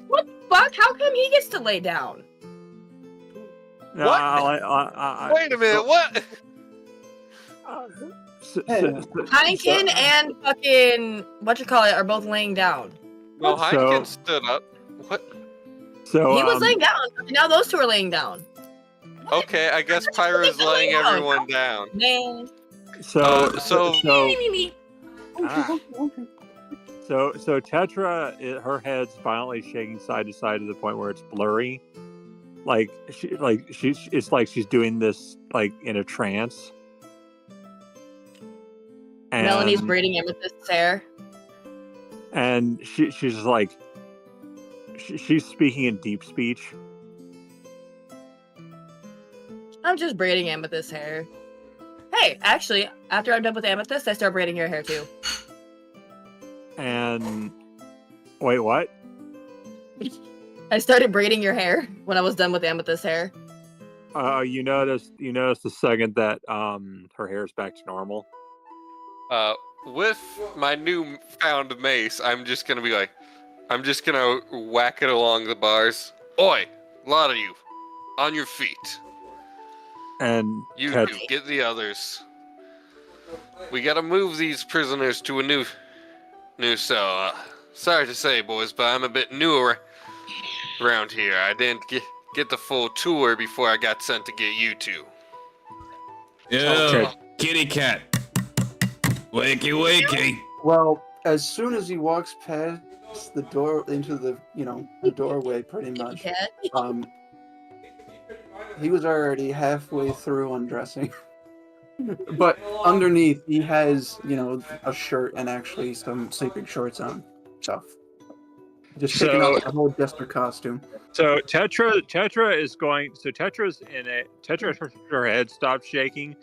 What the fuck? How come he gets to lay down? No, What? Wait a minute, what? Heineken and fucking whatchamacallit are both laying down. No, So- Heineken stood up. What? So He was laying down. Now those two are laying down. Okay, I guess Pyra's laying everyone down. Man. So Tetra, her head's violently shaking side to side to the point where it's blurry. It's like she's doing this like in a trance. And, Melanie's braiding Amethyst's hair. and she's like, she's speaking in deep speech. I'm just braiding Amethyst's hair. Hey, actually, after I'm done with Amethyst, I start braiding your hair too. And wait, what? I started braiding your hair when I was done with Amethyst's hair. You noticed the second that her hair's back to normal. With my new found mace, I'm just gonna whack it along the bars. Oi, a lot of you, on your feet. And You Tet- two, get the others. We gotta move these prisoners to a new cell. Sorry to say, boys, but I'm a bit newer around here. I didn't get the full tour before I got sent to get you two. Yeah, kitty cat. Wakey, wakey. Well, as soon as he walks past the door into the doorway, pretty much, Cat. he was already halfway through undressing. But underneath, he has, a shirt and actually some sleeping shorts on. Stuff. Just taking off the whole jester costume. So Tetra is going. So Tetra's in it. Her head stops shaking,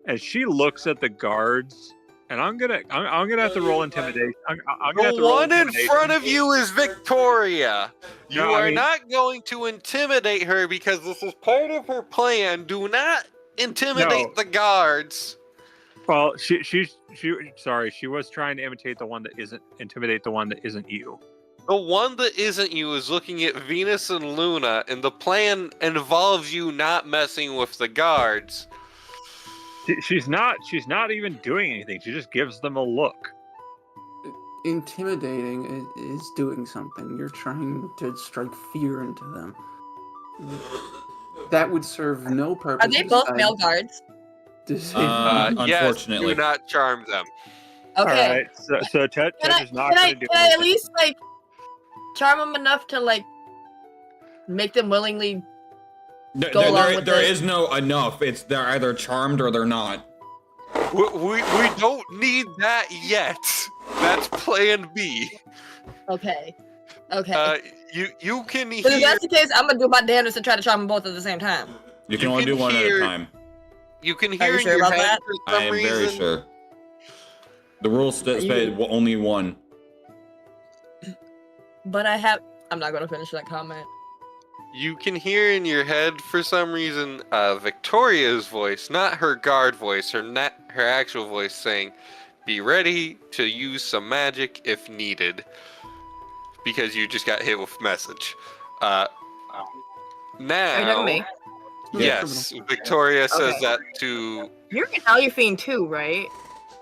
and she looks at the guards. And I'm gonna have to roll intimidation. I'm gonna have The to roll one in intimidation. front of you is Victoria. You No, I are mean- not going to intimidate her because this is part of her plan. Do not intimidate No. the guards. Well, she was trying to intimidate the one that isn't you. The one that isn't you is looking at Venus and Luna, and the plan involves you not messing with the guards. She's not even doing anything. She just gives them a look. Intimidating is doing something. You're trying to strike fear into them. That would serve no purpose. Are they both besides male guards? to say- Yes, Unfortunately. do not charm them. All Okay. right. So Tetra's not Can I going to do at anything. least charm them enough to make them willingly? Go along with There this. is no enough. It's they're either charmed or they're not. We don't need that yet. That's plan B. Okay. Okay. You can But if hear. that's the case, I'm gonna do my damnedest to try to chop them both at the same time. You can only do one at a time. You can Are hear you in sure your about head that? for I some am reason. very sure. The rules say only one. But I'm not gonna finish that comment. You can hear in your head for some reason Victoria's voice, not her guard voice, her actual voice saying, "Be ready to use some magic if needed," because you just got hit with message. Are you talking to me? Yes, Victoria says Okay. that to. You're an Alufine too, right?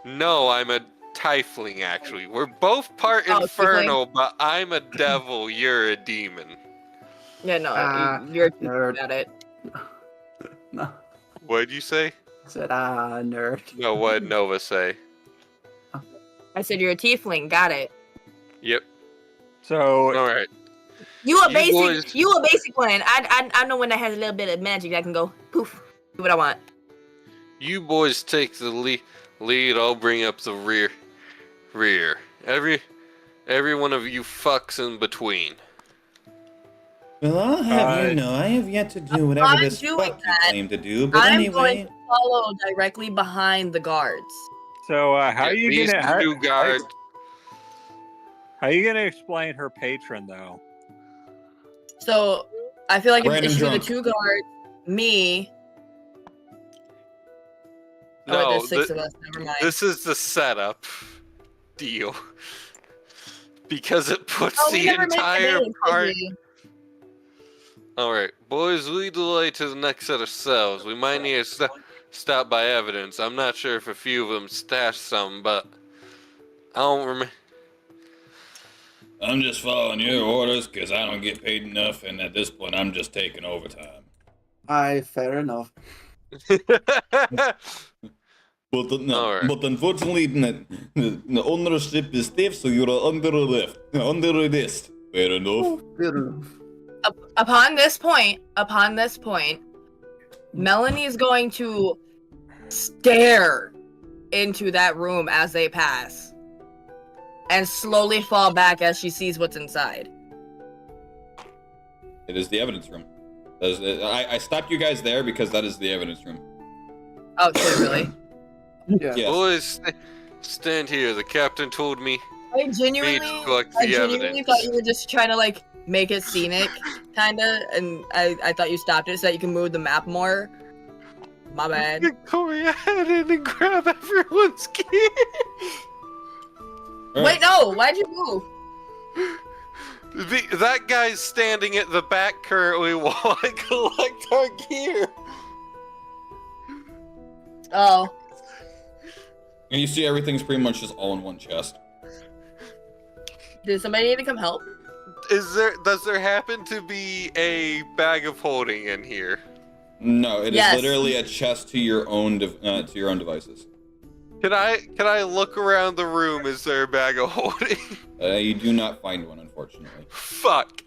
No, I'm a tiefling actually. We're both part Oh, infernal, but I'm a devil. You're a demon. Yeah, no, you're nerd. at it. No. What'd you say? I said, nerd. No, what'd Nova say? I said you're a tiefling. Got it. Yep. So All right. You a You basic. boys- You a basic one. I know one that has a little bit of magic that can go poof. Do what I want. You boys take the lead. I'll bring up the rear. Every one of you fucks in between. Well, I'll have you know, I have yet to do whatever I'm this doing fuck you that. claim to do, but I'm anyway... going to follow directly behind the guards. So how are you These gonna two guards. how are you gonna explain her patron though? So I feel like Random it should be the drunk. two guards, me. Oh, wait, No, there's six of us. Never mind. this is the setup deal. Because it puts Oh, we the never made the entire names, did part. we? Alright, boys, lead the way to the next set of cells. We might need to stop by evidence. I'm not sure if a few of them stashed some, but I don't remember. I'm just following your orders because I don't get paid enough, and at this point, I'm just taking overtime. Fair enough. But Alright. but unfortunately, the ownership is stiff, so you're under arrest. Fair enough. Fair enough. Upon this point, Melanie is going to stare into that room as they pass and slowly fall back as she sees what's inside. It is the evidence room. I stopped you guys there because that is the evidence room. Oh, shit, really? Yeah. Yes. Boys, stand here. The captain told me. I genuinely collect the evidence. thought you were just trying to, like, make it scenic, kinda, and I thought you stopped it so that you can move the map more. My bad. Go ahead and grab everyone's gear. Wait, no! Why'd you move? That guy's standing at the back currently while I collect our gear. Oh. And you see everything's pretty much just all in one chest. Did somebody need to come help? Does there happen to be a bag of holding in here? No, it is Yes. literally a chest to your own devices. Can I look around the room? Is there a bag of holding? You do not find one, unfortunately. Fuck.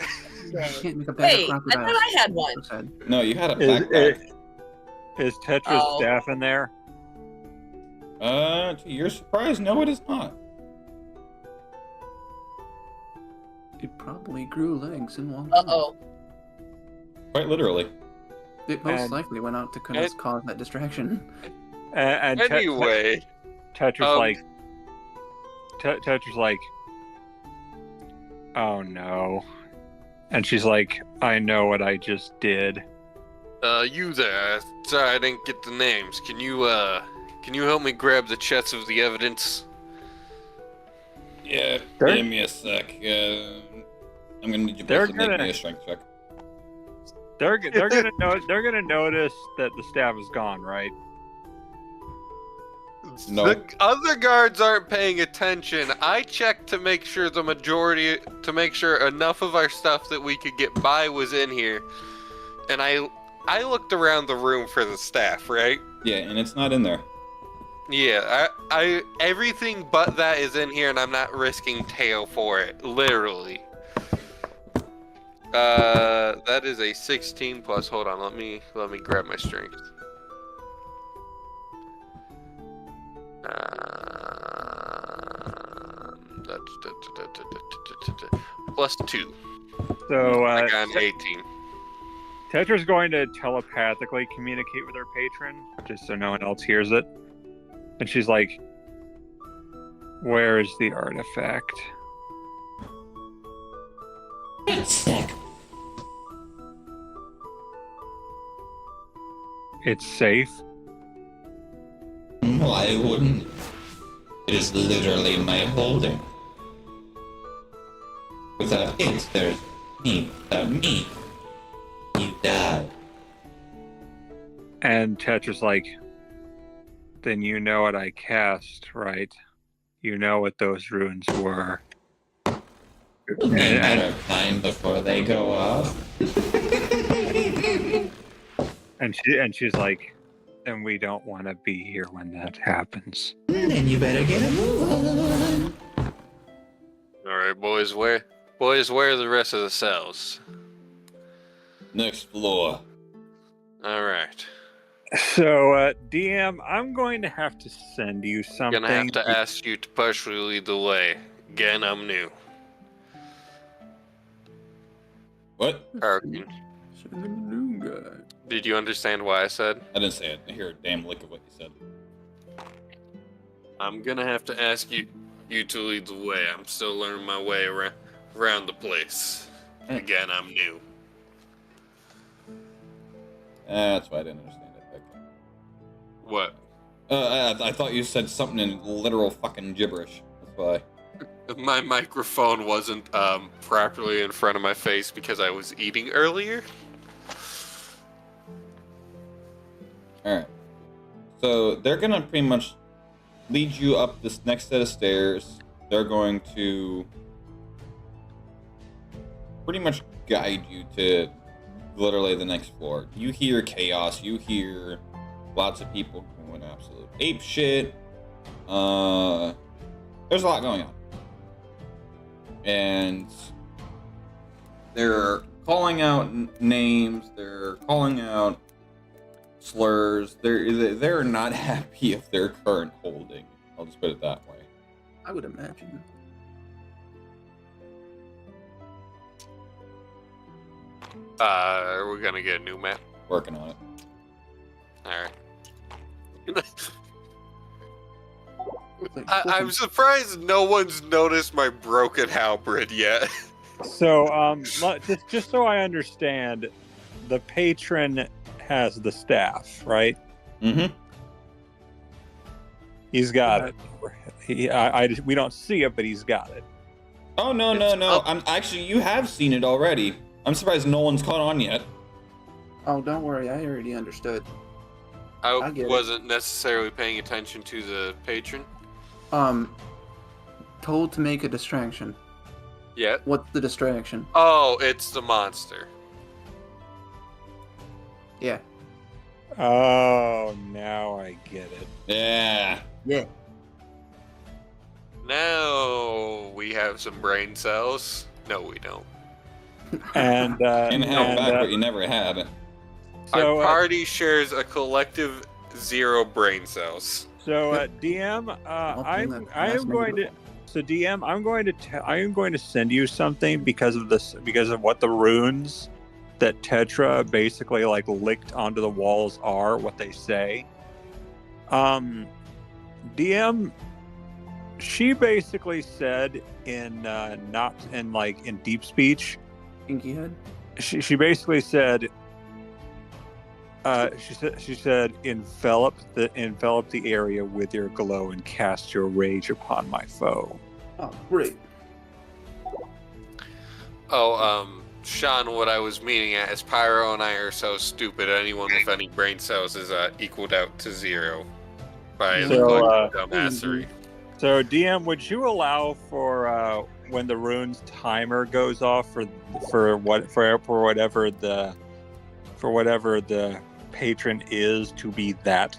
You can't make a bag Wait, of I crocodiles. thought I had one. Said. No, you had a Is, backpack. is Tetra's Oh. staff in there? To your surprise, no, it is not. It probably grew legs in one. Uh-oh. Quite literally. It most And- likely went out to cause that distraction. And Anyway, Tetra's like, Tetra's like, oh no, and she's like, I know what I just did. you there. Sorry, I didn't get the names. Can you help me grab the chests of the evidence? Yeah, Sure. give me a sec. I'm gonna need you They're both to make gonna- me a strength check. They're gonna notice that the staff is gone, right? No. The other guards aren't paying attention. I checked to make sure enough of our stuff that we could get by was in here. And I looked around the room for the staff, right? Yeah, and it's not in there. Yeah, I everything but that is in here and I'm not risking tail for it. Literally. That is a 16 plus. Hold on, let me grab my strength. Plus 2. So I got an 18. Tetra's going to telepathically communicate with her patron, just so no one else hears it. And she's like, "Where is the artifact?" Sick. It's safe. Why wouldn't? It is literally my holding. Without it, there's me. Without me, you die. And Tetra's like, "Then you know what I cast, right? You know what those runes were." It'll be a matter of time before they go off. And she's like, "Then we don't want to be here when that happens." Then you better get a move on. All right, boys. Where are the rest of the cells? Next floor. All right. So, DM, I'm going to have to send you something. Gonna have to ask you to partially lead the way. Again, I'm new. What? Harkin, Send the new guy. did you understand what I said? I didn't say it. I hear a damn lick of what you said. I'm gonna have to ask you to lead the way. I'm still learning my way around the place. Again, I'm new. That's why I didn't understand it. Okay. What? I thought you said something in literal fucking gibberish. That's why. My microphone wasn't properly in front of my face because I was eating earlier. Alright. So they're gonna pretty much lead you up this next set of stairs. They're going to pretty much guide you to literally the next floor. You hear chaos, you hear lots of people going absolute ape shit. There's a lot going on. And they're calling out names, they're calling out slurs. They're not happy with their current holding. I'll just put it that way. I would imagine. We're gonna get a new map. Working on it. Alright. I'm surprised no one's noticed my broken halberd yet. So, just so I understand, the patron has the staff, right? Mm-hmm. He's got it. We don't see it, but he's got it. Oh no. I'm actually, you have seen it already. I'm surprised no one's caught on yet. Oh, don't worry. I already understood. I get it. wasn't necessarily paying attention to the patron. Told to make a distraction. Yet. What's the distraction? Oh, it's the monster. Yeah. Oh, now I get it. Yeah. Yeah. Now we have some brain cells. No, we don't. And And held back, but you never had. so, Our party shares a collective 0 brain cells. So, DM, I am going to. So, DM, I am going to send you something because of what the runes that Tetra basically like licked onto the walls are, what they say. DM, she basically said in not in like in deep speech. Inky head. She basically said. She said, envelop the area with your glow and cast your rage upon my foe. Oh, great. Oh, Sean, what I was meaning at is Pyro and I are so stupid. Anyone with any brain cells is equaled out to 0 by the collective dumbassery. So, DM, would you allow for when the rune's timer goes off for whatever the patron is to be that?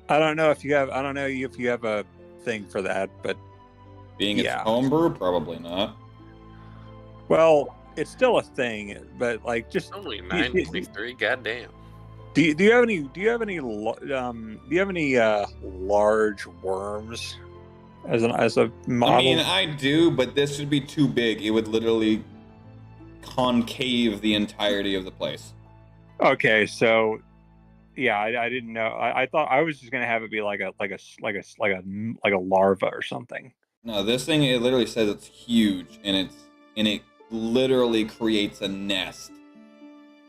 I don't know if you have a thing for that, but Being its yeah. homebrew, probably not. Well, it's still a thing, but like just Only 953, goddamn. Do you have any large worms as a model? I mean, I do, but this would be too big. It would literally concave the entirety of the place. Okay, so yeah, I didn't know. I thought I was just gonna have it be like a larva or something. No, this thing, it literally says it's huge, and it literally creates a nest.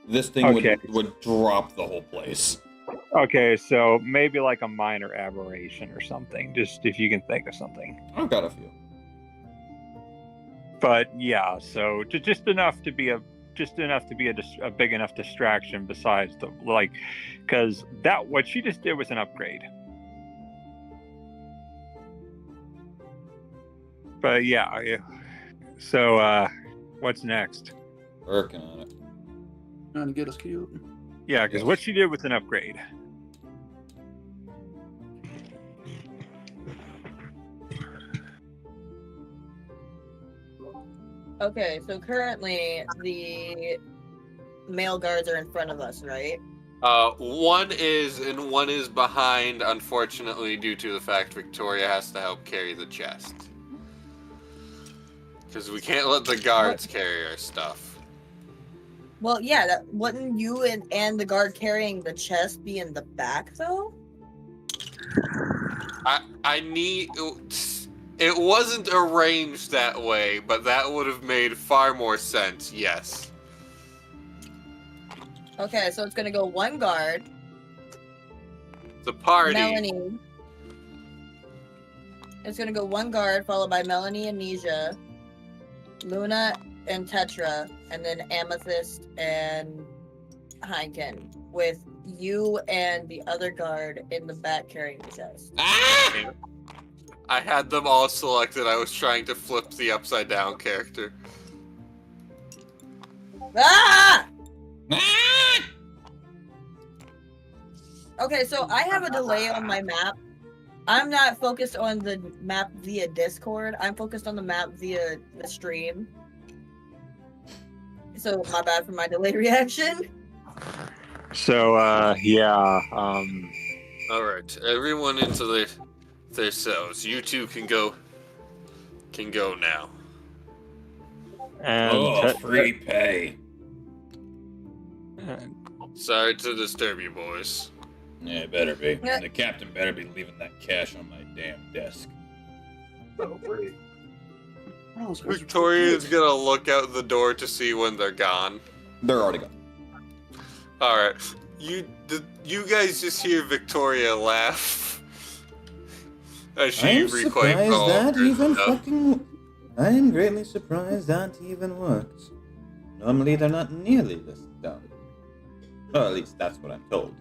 This thing Okay. would drop the whole place. Okay, so maybe like a minor aberration or something. Just if you can think of something. I've got a few. But yeah, so just enough to be a big enough distraction. Besides the because that what she just did was an upgrade. But yeah. So what's next? Working on it. Trying to get us killed. Yeah, because what she did was an upgrade. Okay, so currently the male guards are in front of us, right? One is and one is behind, unfortunately, due to the fact Victoria has to help carry the chest. Because we can't let the guards carry our stuff. Well, yeah, wouldn't you and the guard carrying the chest be in the back, though? It wasn't arranged that way, but that would have made far more sense, yes. Okay, so it's gonna go one guard. The party. Melanie. It's gonna go one guard, followed by Melanie and Nisha, Luna and Tetra, and then Amethyst and Heineken, with you and the other guard in the back carrying the chest. Ah! I had them all selected. I was trying to flip the upside down character. Ah! Okay, so I have a delay on my map. I'm not focused on the map via Discord. I'm focused on the map via the stream. So my bad for my delayed reaction. So yeah. All right, everyone into their cells. You two can go now. And Free pay. Sorry to disturb you, boys. Yeah, it better be. Yeah. The captain better be leaving that cash on my damn desk. Victoria's gonna look out the door to see when they're gone. They're already gone. All right, you guys just hear Victoria laugh as she I'm reclaims surprised all that of her even stuff. fucking... I'm greatly surprised that even worked. Normally they're not nearly this dumb. Or at least that's what I'm told.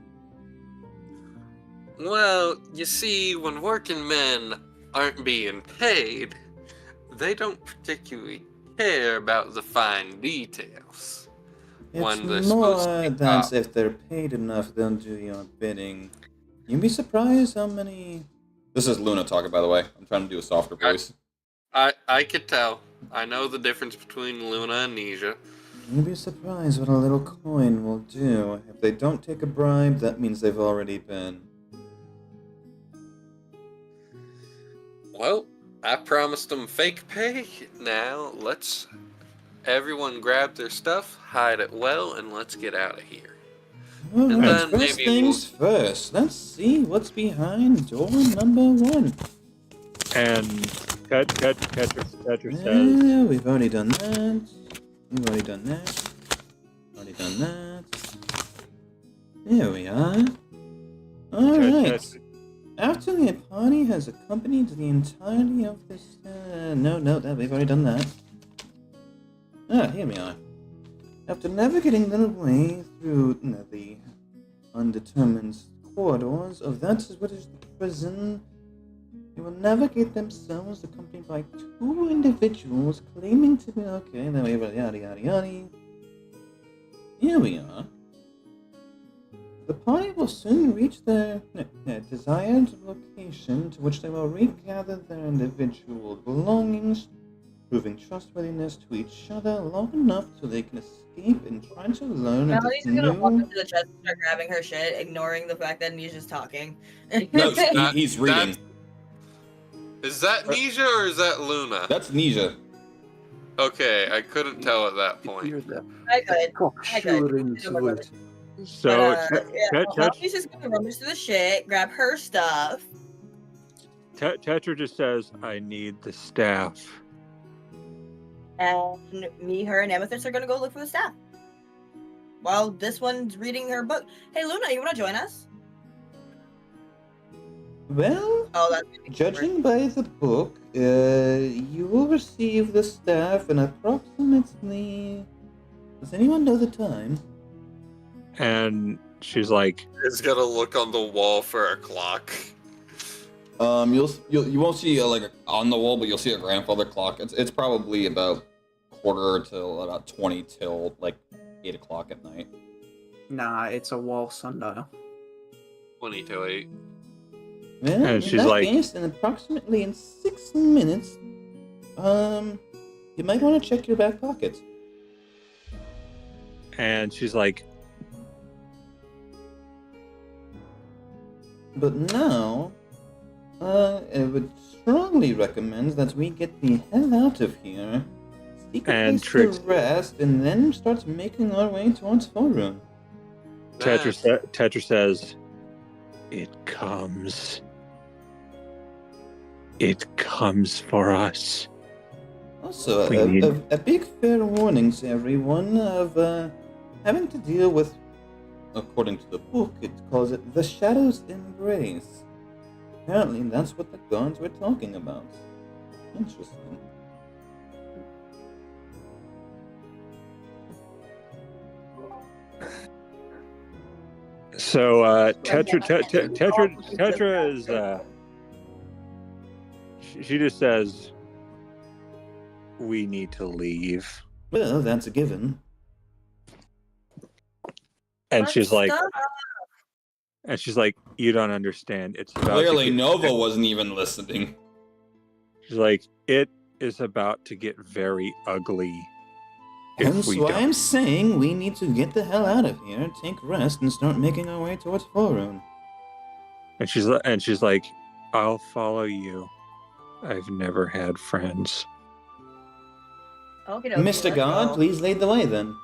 Well, you see, when working men aren't being paid, they don't particularly care about the fine details. When they're It's supposed more to be that top. if they're paid enough, they'll do your bidding. You'd be surprised how many... This is Luna talking, by the way. I'm trying to do a softer voice. I could tell. I know the difference between Luna and Nisha. You'd be surprised what a little coin will do. If they don't take a bribe, that means they've already been. Well, I promised them fake pay. Now, let's everyone grab their stuff, hide it well, and let's get out of here. And Alright, then first maybe things first. Let's see what's behind door number 1. And Tetra says, Yeah, we've already done that. We've already done that. Already done that. There we are. Alright. After the party has accompanied the entirety of this... no, that we've already done that. Here we are. After navigating their way through the undetermined corridors of that is what is the prison, they will navigate themselves accompanied by 2 individuals claiming to be... Okay, then we have yada yada yada. Here we are. The party will soon reach their desired location, to which they will regather their individual belongings proving trustworthiness to each other long enough so they can escape and try to learn at Melody's this gonna walk new... up to the chest and start grabbing her shit, ignoring the fact that Nisha's talking. No, That- he's reading. Is that Nisha or is that Luna? That's Nisha. Okay, I couldn't tell at that point. Hear the I could. cocksuring I got it. salute. So Yeah, Melody's just gonna rummage through the shit, grab her stuff. Tetra just says, "I need the staff." And me, her, and Amethyst are gonna go look for the staff. While this one's reading her book. Hey, Luna, you wanna join us? Well, Oh, that's gonna be judging by the book, you will receive the staff in approximately... Does anyone know the time? And she's like, It's gonna look on the wall for a clock. You won't see like on the wall, but you'll see a grandfather clock. It's probably about quarter till about 20 till like 8 o'clock at night. Nah, it's a wall sundial. 20 to 8. Well, And in she's that like- case, in approximately in 6 minutes, you might want to check your back pocket. and she's like, But now, I would strongly recommend that we get the hell out of here, seek a And place Trix- to rest, and then start making our way towards Foruna. Tetra says, "It comes. It comes for us." Also, We need- a big fair warning to everyone of having to deal with, according to the book, it calls it the Shadow's Embrace. Apparently, that's what the gods were talking about. Interesting. So Tetra is she just says, "We need to leave," Well, that's a given. and Let's she's like, stop. "You don't understand. It's about to Clearly, get- Nova wasn't even listening. She's like, it is about to get very ugly if Hence we why don't." I'm saying we need to get the hell out of here, take rest, and start making our way towards Foruna. And she's like, "I'll follow you. I've never had friends." Okey-dokey, Mr. let's God, go. please lead the way then.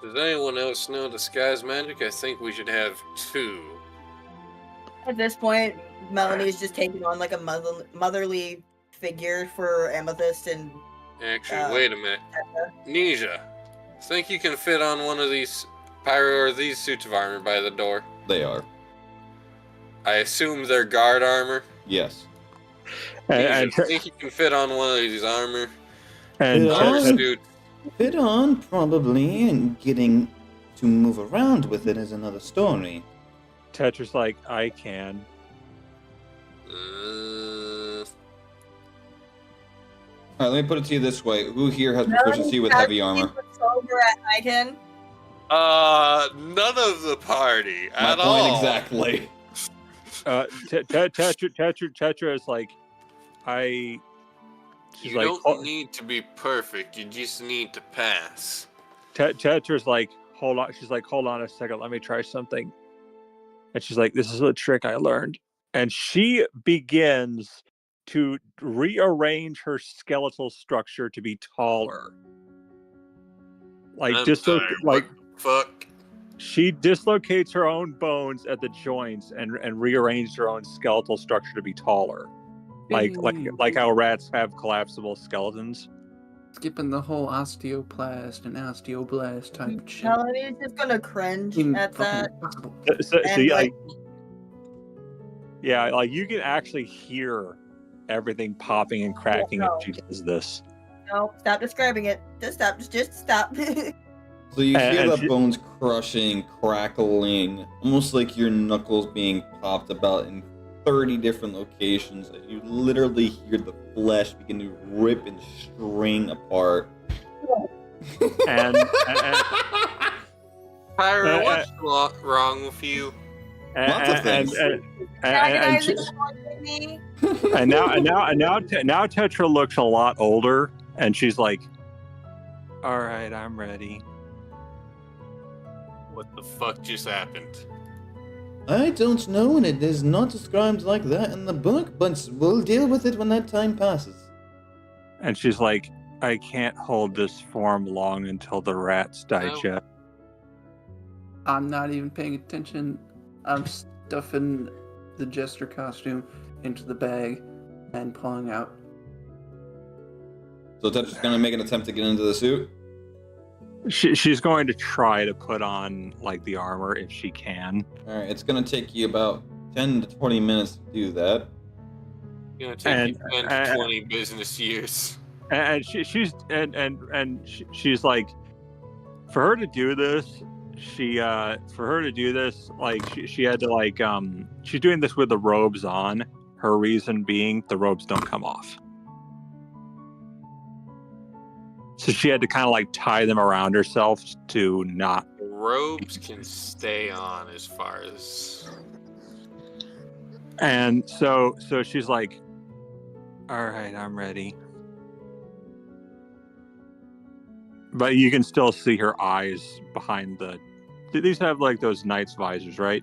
Does anyone else know disguise magic? I think we should have 2. At this point, Melanie's just taking on like a motherly figure for Amethyst and Actually, wait a minute. Nisha, think you can fit on one of these these suits of armor by the door? They are. I assume they're guard armor. Yes. And Nisha, think you can fit on one of these armor and Yeah. suits? Fit on, probably, and getting to move around with it is another story. Tetra's like, "I can." All right, let me put it to you this way: who here has proficiency with heavy armor? Sober at Niken. None of the party My at point all. exactly. Tetra is like, she's You like, don't need to be perfect. You just need to pass. Tetra's like, hold on. She's like, hold on a second. Let me try something. And she's like, this is a trick I learned. And she begins to rearrange her skeletal structure to be taller. Like, I'm sorry, what the fuck? she dislocates her own bones at the joints and rearranges her own skeletal structure to be taller. Like how rats have collapsible skeletons. Skipping the whole osteoplast and osteoblast type shit. Melanie's just gonna cringe at that. Impossible. So And, you, like- yeah, like you can actually hear everything popping and cracking no. as she does this. No, stop describing it. Just stop. Just stop. So you hear And the she- bones crushing, crackling, almost like your knuckles being popped about in 30 different locations, and you literally hear the flesh begin to rip and string apart. And Pyro, what's wrong with you? Lots of things. And now Tetra looks a lot older, and she's like, "All right, I'm ready." What the fuck just happened? I don't know, and it is not described like that in the book, but we'll deal with it when that time passes. And she's like, "I can't hold this form long until the rats digest." I'm not even paying attention. I'm stuffing the jester costume into the bag and pulling out. So Tetra's gonna make an attempt to get into the suit. She's going to try to put on like the armor if she can. All right, it's gonna take you about 10 to 20 minutes to do that. It's gonna take you 10 to 20 business years. And she's like, for her to do this, she had to like she's doing this with the robes on. Her reason being the robes don't come off. So she had to kind of like tie them around herself to not. Robes can stay on as far as. And so she's like, "All right, I'm ready." But you can still see her eyes behind the. These have like those knight's visors, right?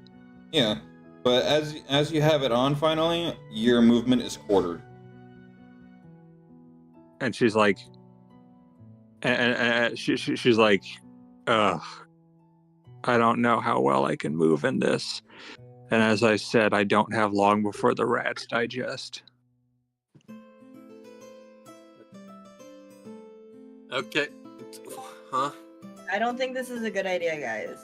Yeah, but as you have it on, finally, your movement is quartered. And she's like, she's like, "Ugh, I don't know how well I can move in this. And as I said, I don't have long before the rats digest." Okay. Huh? I don't think this is a good idea, guys.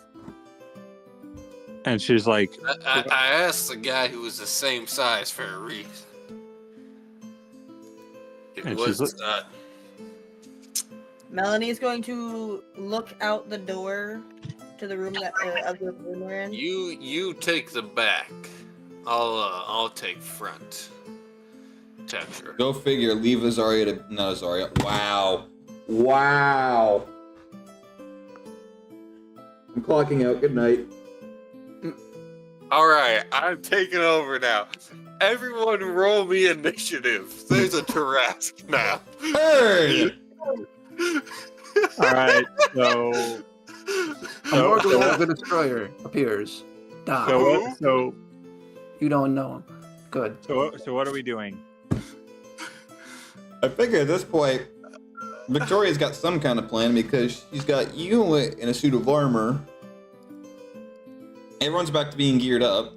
And she's like, I asked the guy who was the same size for a reason. It And was she's Melanie's going to look out the door to the room that of the room we're in. You take the back. I'll take front. Tetra. Go figure. Leave Azaria to not Azaria. Wow. I'm clocking out. Good night. All right, I'm taking over now. Everyone, roll me initiative. There's a Tarask now. Hey! all right, so Morgul the Destroyer appears. Die. so You don't know him. Good. what are we doing? I figure at this point, Victoria's got some kind of plan because she's got you in a suit of armor. Everyone's back to being geared up.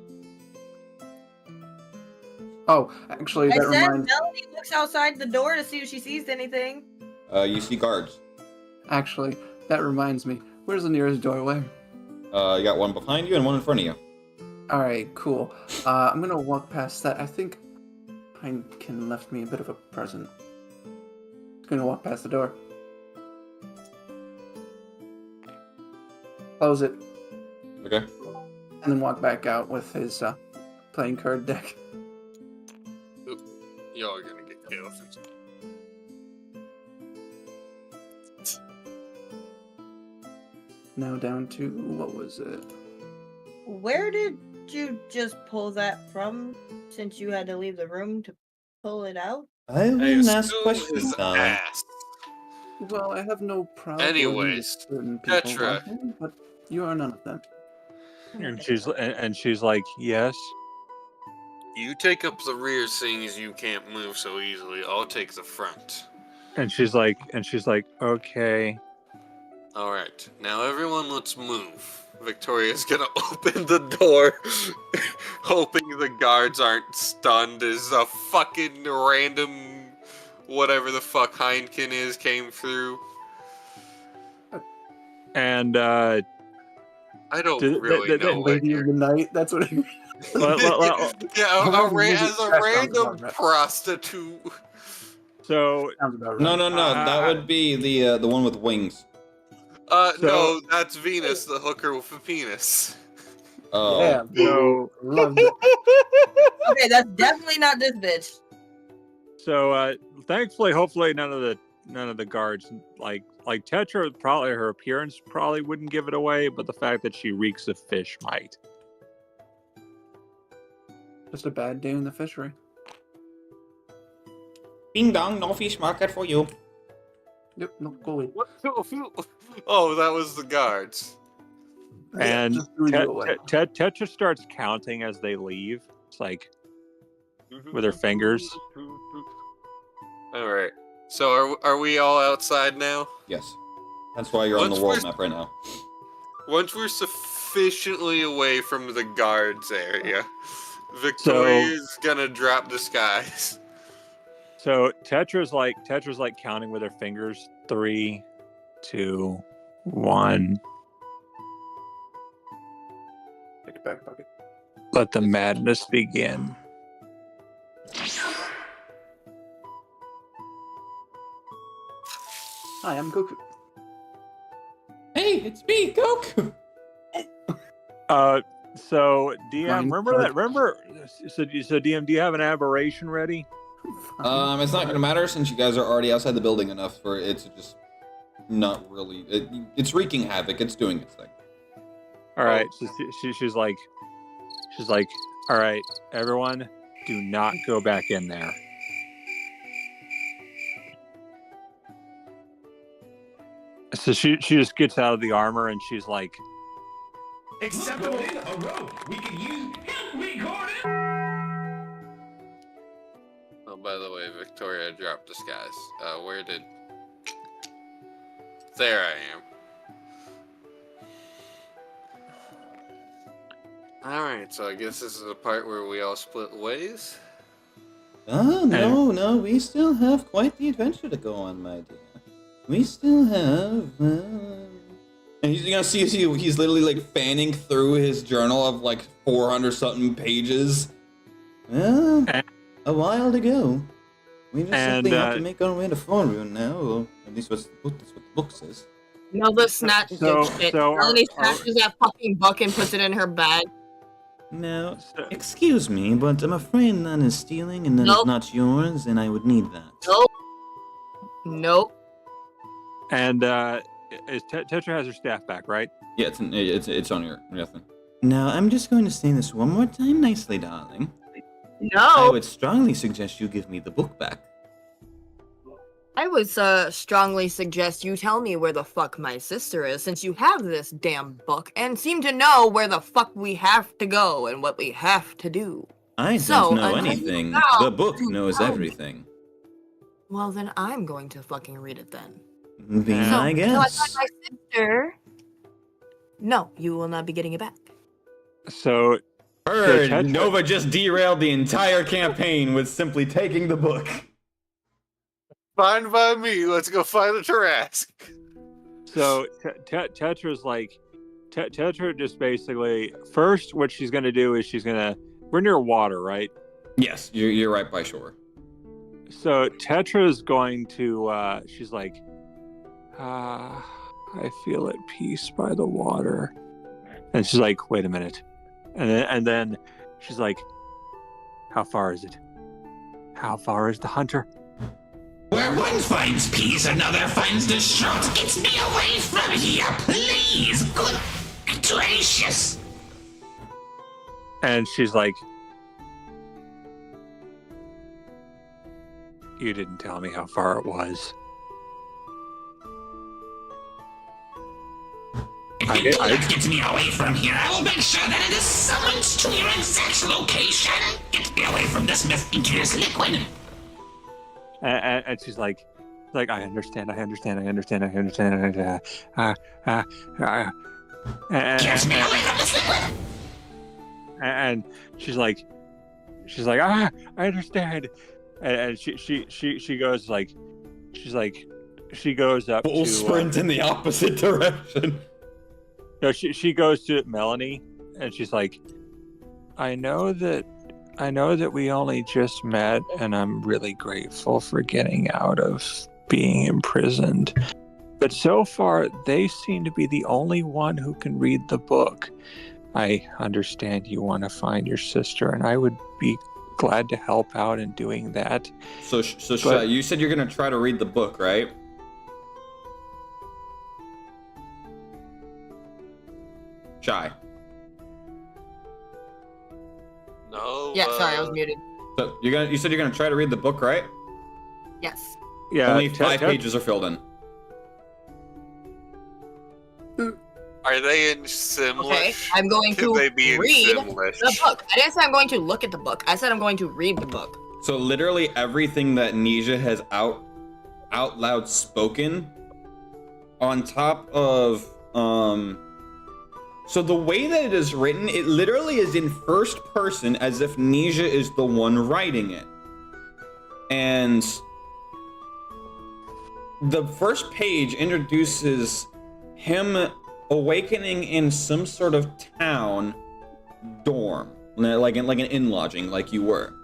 Oh, actually, I that said reminds. Melanie looks outside the door to see if she sees anything. You see guards. Actually, that reminds me. Where's the nearest doorway? You got one behind you and one in front of you. All right, cool. I'm gonna walk past that. I think Heineken left me a bit of a present. Just gonna walk past the door. Close it, Okay. and then walk back out with his playing card deck. Y'all are gonna get killed. Now down to, what was it? Where did you just pull that from? Since you had to leave the room to pull it out. I I wouldn't ask assume questions, his darling. ass. Well, I have no problem Anyways, with certain people Tetra. walking, but you are none of them. And she's like, "Yes." You take up the rear, seeing as you can't move so easily. I'll take the front. And she's like, "Okay." All right, now everyone, let's move. Victoria's gonna open the door, hoping the guards aren't stunned as a fucking random, whatever the fuck Heineken is, came through. And I don't really know what Lady of the Night, that's what I mean. yeah, as a That sounds random about right. prostitute. so Sounds about right. No. That would be the one with wings. No, that's Venus, the hooker with a penis. Oh. Yeah, So- love it. Okay, that's definitely not this bitch. So thankfully, hopefully, none of the guards like Tetra. Probably her appearance probably wouldn't give it away, but the fact that she reeks of fish might. Just a bad day in the fishery. Ding dong, no fish market for you. Yep, no, go away. What? Oh, that was the guards. Yeah, And just threw you away. Tetra starts counting as they leave. It's like with her fingers. All right. So are we all outside now? Yes. That's why you're on the Once world we're- map right now. Once we're sufficiently away from the guards area, Victoria's gonna drop disguise. So Tetra's like counting with her fingers. 3, 2, 1. Take it back, bucket. Let the madness begin. Hi, I'm Goku. Hey, it's me, Goku. So DM, Fine, remember but- that? Remember? So DM, do you have an aberration ready? It's not gonna matter since you guys are already outside the building enough for it to just not really. It's wreaking havoc. It's doing its thing. All right. So she's like, all right, everyone, do not go back in there. So she just gets out of the armor and she's like, Acceptable. A rope. We can use. We got it. Oh, by the way, Victoria dropped disguise. Where did? There I am. All right. So I guess this is the part where we all split ways. Oh, no, we still have quite the adventure to go on, my dear. We still have... And he's gonna see he's literally like fanning through his journal of like 400 something pages. Well, a while to go. We just And, simply have to make our way to Foruna now, or at least that's what the book says. Melva snatches So- shit. so Melanie are- snatches that fucking book and puts it in her bag. Now, So- excuse me, but I'm afraid none is stealing and none is Nope. not yours, and I would need that. Nope. Nope. and Tetra has her staff back, right? Yeah, it's on your thing. Now, I'm just going to say this one more time nicely, darling. I No. would strongly suggest you give me the book back. I would strongly suggest you tell me where the fuck my sister is, since you have this damn book and seem to know where the fuck we have to go and what we have to do. I So, don't know until anything. now, The book you knows tell me. everything. Well, then I'm going to fucking read it then. Be So, my until I guess. find my sister. No, you will not be getting it back. So Heard, Tetra- Nova just derailed the entire campaign with simply taking the book. Fine by me. Let's go find the Tarask. So Tetra's like, Tetra just basically, first what she's going to do is we're near water, right? Yes, you're right by shore. So Tetra's going to, she's like, I feel at peace by the water. And she's like, wait a minute. And then she's like, how far is it? How far is the hunter? Where one finds peace, another finds destruction. Get me away from here, please. Good gracious. And she's like, you didn't tell me how far it was. If you do not get me away from here, I will make sure that it is summoned to your exact location. Get me away from this mysterious liquid. And she's like, I understand. Get me away from this liquid. And she's like, I understand. And she goes like, she goes up Full to sprint in the opposite direction. no, she goes to Melanie and she's like, I know that we only just met and I'm really grateful for getting out of being imprisoned. But so far they seem to be the only one who can read the book. I understand you want to find your sister and I would be glad to help out in doing that. So Shai, you said you're gonna try to read the book, right? Shai. No. Yeah, sorry, I was muted. So you said you're gonna try to read the book, right? Yes. Yeah. Only 5 pages are filled in. Are they in Simlish? Okay, I'm going Could to they be in read Simlish? the book. I didn't say I'm going to look at the book. I said I'm going to read the book. So literally everything that Nisha has out loud spoken, on top of so the way that it is written, it literally is in first person, as if Nisha is the one writing it. And the first page introduces him awakening in some sort of town dorm, like an inn lodging, like you were,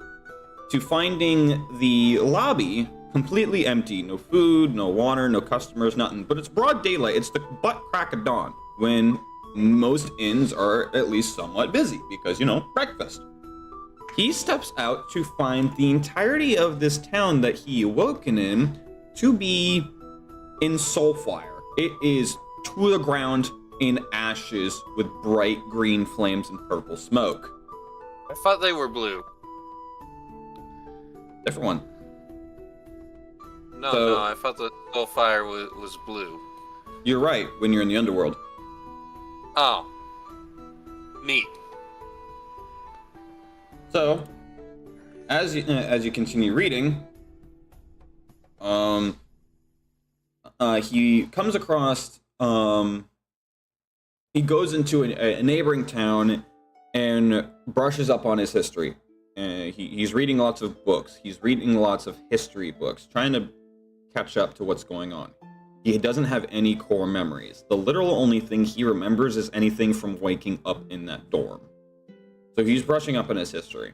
to finding the lobby completely empty, no food, no water, no customers, nothing. But it's broad daylight. It's the butt crack of dawn, when most inns are at least somewhat busy because, you know, breakfast. He steps out to find the entirety of this town that he awoken in to be in soulfire. It is to the ground in ashes with bright green flames and purple smoke. I thought they were blue. Different one. No, I thought the Soulfire was blue. You're right, when you're in the underworld. Oh. Neat. So, as you continue reading, he comes across, he goes into a neighboring town and brushes up on his history. He's reading lots of books. He's reading lots of history books, trying to catch up to what's going on. He doesn't have any core memories. The literal only thing he remembers is anything from waking up in that dorm. So he's brushing up on his history.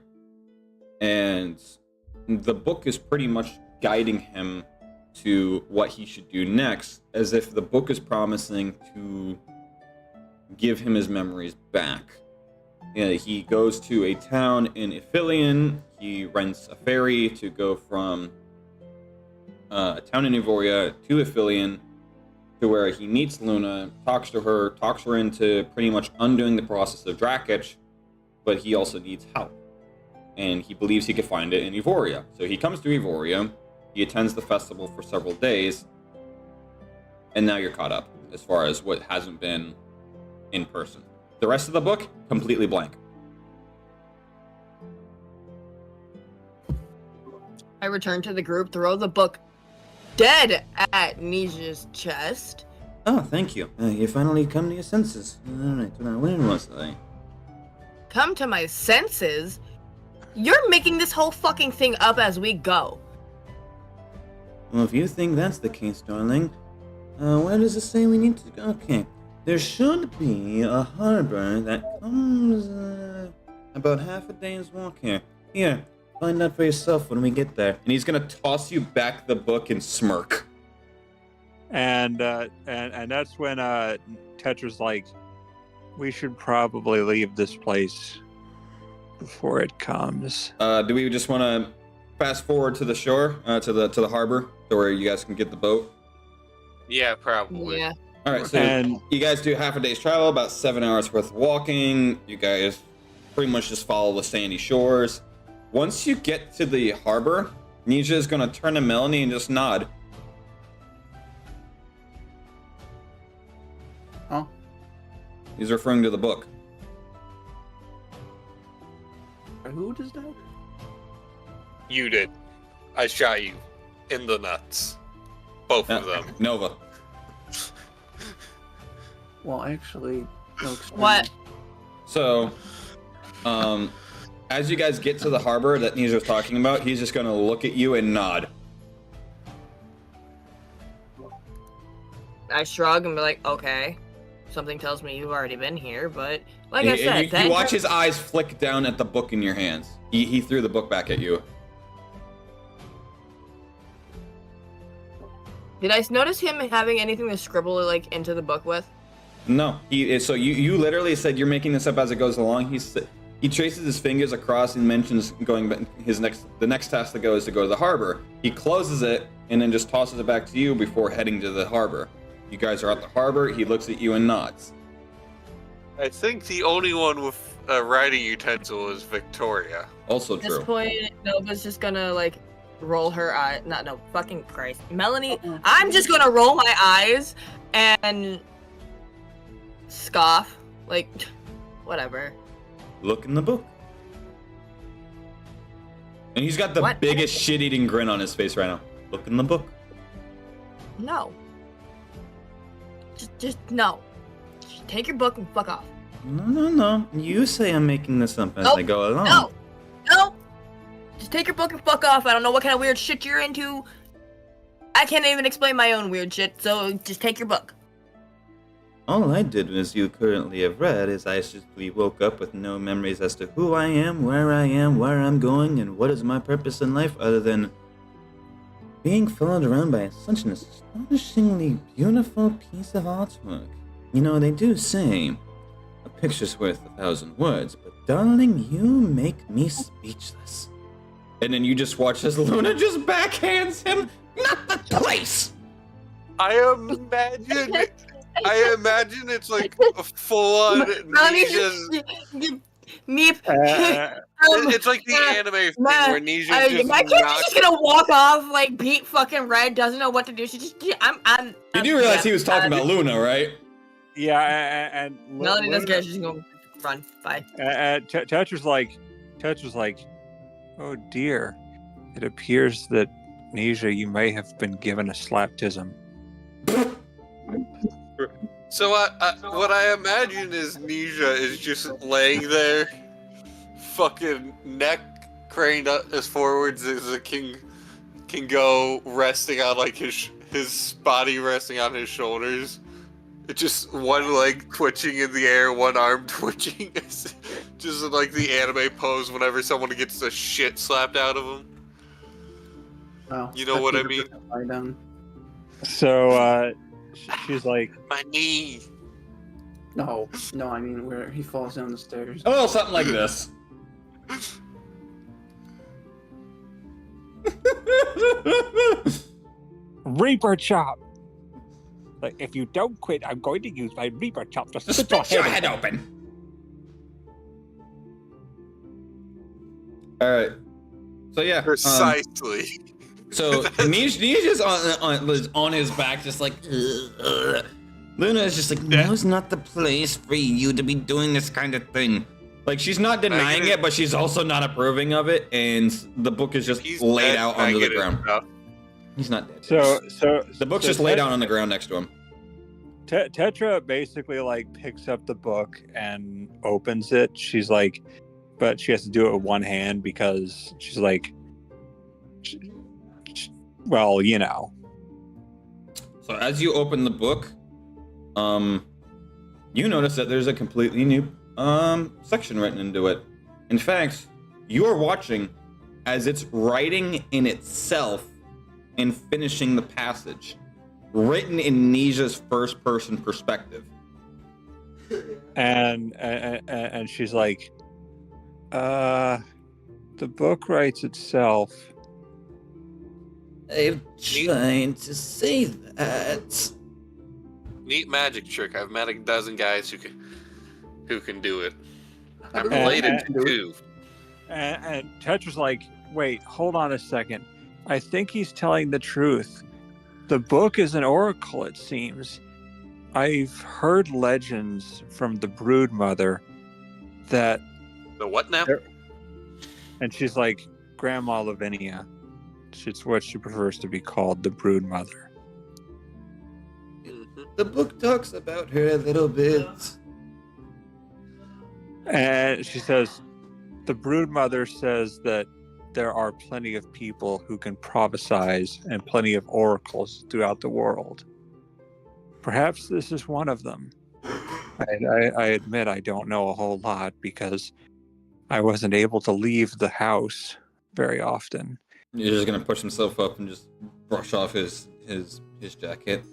And the book is pretty much guiding him to what he should do next, as if the book is promising to give him his memories back. He goes to a town in Ithilien. He rents a ferry to go from a town in Evoria to Ithilien, to where he meets Luna, talks her into pretty much undoing the process of Drakich, but he also needs help. And he believes he could find it in Evoria. So he comes to Evoria, he attends the festival for several days, and now you're caught up as far as what hasn't been in person. The rest of the book, completely blank. I return to the group, throw the book dead at Nisha's chest. Oh, thank you. You finally come to your senses. Alright, now when was I? Come to my senses? You're making this whole fucking thing up as we go. Well, if you think that's the case, darling, where does it say we need to go? Okay. There should be a harbor that comes about half a day's walk here. Here, find out for yourself when we get there. And he's gonna toss you back the book and smirk. And that's when Tetra's like, we should probably leave this place before it comes. Do we just want to fast forward to the shore, to the harbor, to where you guys can get the boat? Yeah, probably. Yeah. All right, so And- you guys do half a day's travel, about 7 hours worth of walking. You guys pretty much just follow the sandy shores. Once you get to the harbor, Nisha is going to turn to Melanie and just nod. Huh? He's referring to the book. Who does that? You did. I shot you in the nuts. Both of them. Nova. Well, actually, no. What? So, as you guys get to the harbor that Nisha was talking about, he's just going to look at you and nod. I shrug and be like, okay. Something tells me you've already been here, but like I said, You watch his eyes flick down at the book in your hands. He threw the book back at you. Did I notice him having anything to scribble like into the book with? No, so you literally said you're making this up as it goes along. He traces his fingers across and mentions going back. The next task to go is to go to the harbor. He closes it and then just tosses it back to you before heading to the harbor. You guys are at the harbor. He looks at you and nods. I think the only one with riding utensil is Victoria. Also At this true. point, Nova's just gonna like roll her eye. No, fucking Christ, Melanie. I'm just gonna roll my eyes and scoff, like, whatever. Look in the book. And he's got the What? biggest shit-eating grin on his face right now. Look in the book. No. Just no. Just take your book and fuck off. No. You say I'm making this up as Nope. I go along. No. Just take your book and fuck off. I don't know what kind of weird shit you're into. I can't even explain my own weird shit, so just take your book. All I did, as you currently have read, is I simply woke up with no memories as to who I am, where I'm going, and what is my purpose in life other than being followed around by such an astonishingly beautiful piece of artwork. You know, they do say, a picture's worth 1,000 words, but darling, you make me speechless. And then you just watch as Luna just backhands him. Not the place! I imagine it's like a full-on Melanie, Nisha's... Meep. It's like the anime thing where Nisha just my kid's just gonna walk off like beat fucking red, doesn't know what to do. She just I'm You do realize he was talking about Luna, right? Yeah, and Melanie doesn't care, she's gonna run. Bye. Tetra's like, oh dear, it appears that Nisha, you may have been given a slaptism. So what I imagine is Nisha is just laying there, fucking neck craned up as forwards as a king can go, resting on like his body resting on his shoulders. It's just one leg twitching in the air, one arm twitching, just like the anime pose whenever someone gets the shit slapped out of them. Oh, You know what I mean? Lie down. So she's like, My knee. No, I mean where he falls down the stairs. Oh, something like this. Reaper chop. Like, if you don't quit, I'm going to use my Reaper chop to Spit your head open. All right. So yeah. Precisely. So Nisha's on his back, just like. Luna is just like, now's not the place for you to be doing this kind of thing. Like, she's not denying it, but she's also not approving of it, and the book is just laid out onto the ground. He's not dead. So The book's just laid out on the ground next to him. Tetra basically like picks up the book and opens it. She's like, but she has to do it with one hand because she's like, well, you know. So as you open the book, you notice that there's a completely new section written into it. In fact, you are watching as it's writing in itself and finishing the passage, written in Nisha's first-person perspective. And she's like, the book writes itself. I'm trying to say that. Neat magic trick. I've met a dozen guys who can do it. I'm related to two. And Tetra's like, wait, hold on a second. I think he's telling the truth. The book is an oracle, it seems. I've heard legends from the brood mother that... The what now? And she's like, Grandma Lavinia. It's what she prefers to be called, the brood mother. The book talks about her a little bit. And she says, the brood mother says that there are plenty of people who can prophesize and plenty of oracles throughout the world. Perhaps this is one of them. I admit I don't know a whole lot because I wasn't able to leave the house very often. He's just gonna push himself up and just brush off his jacket.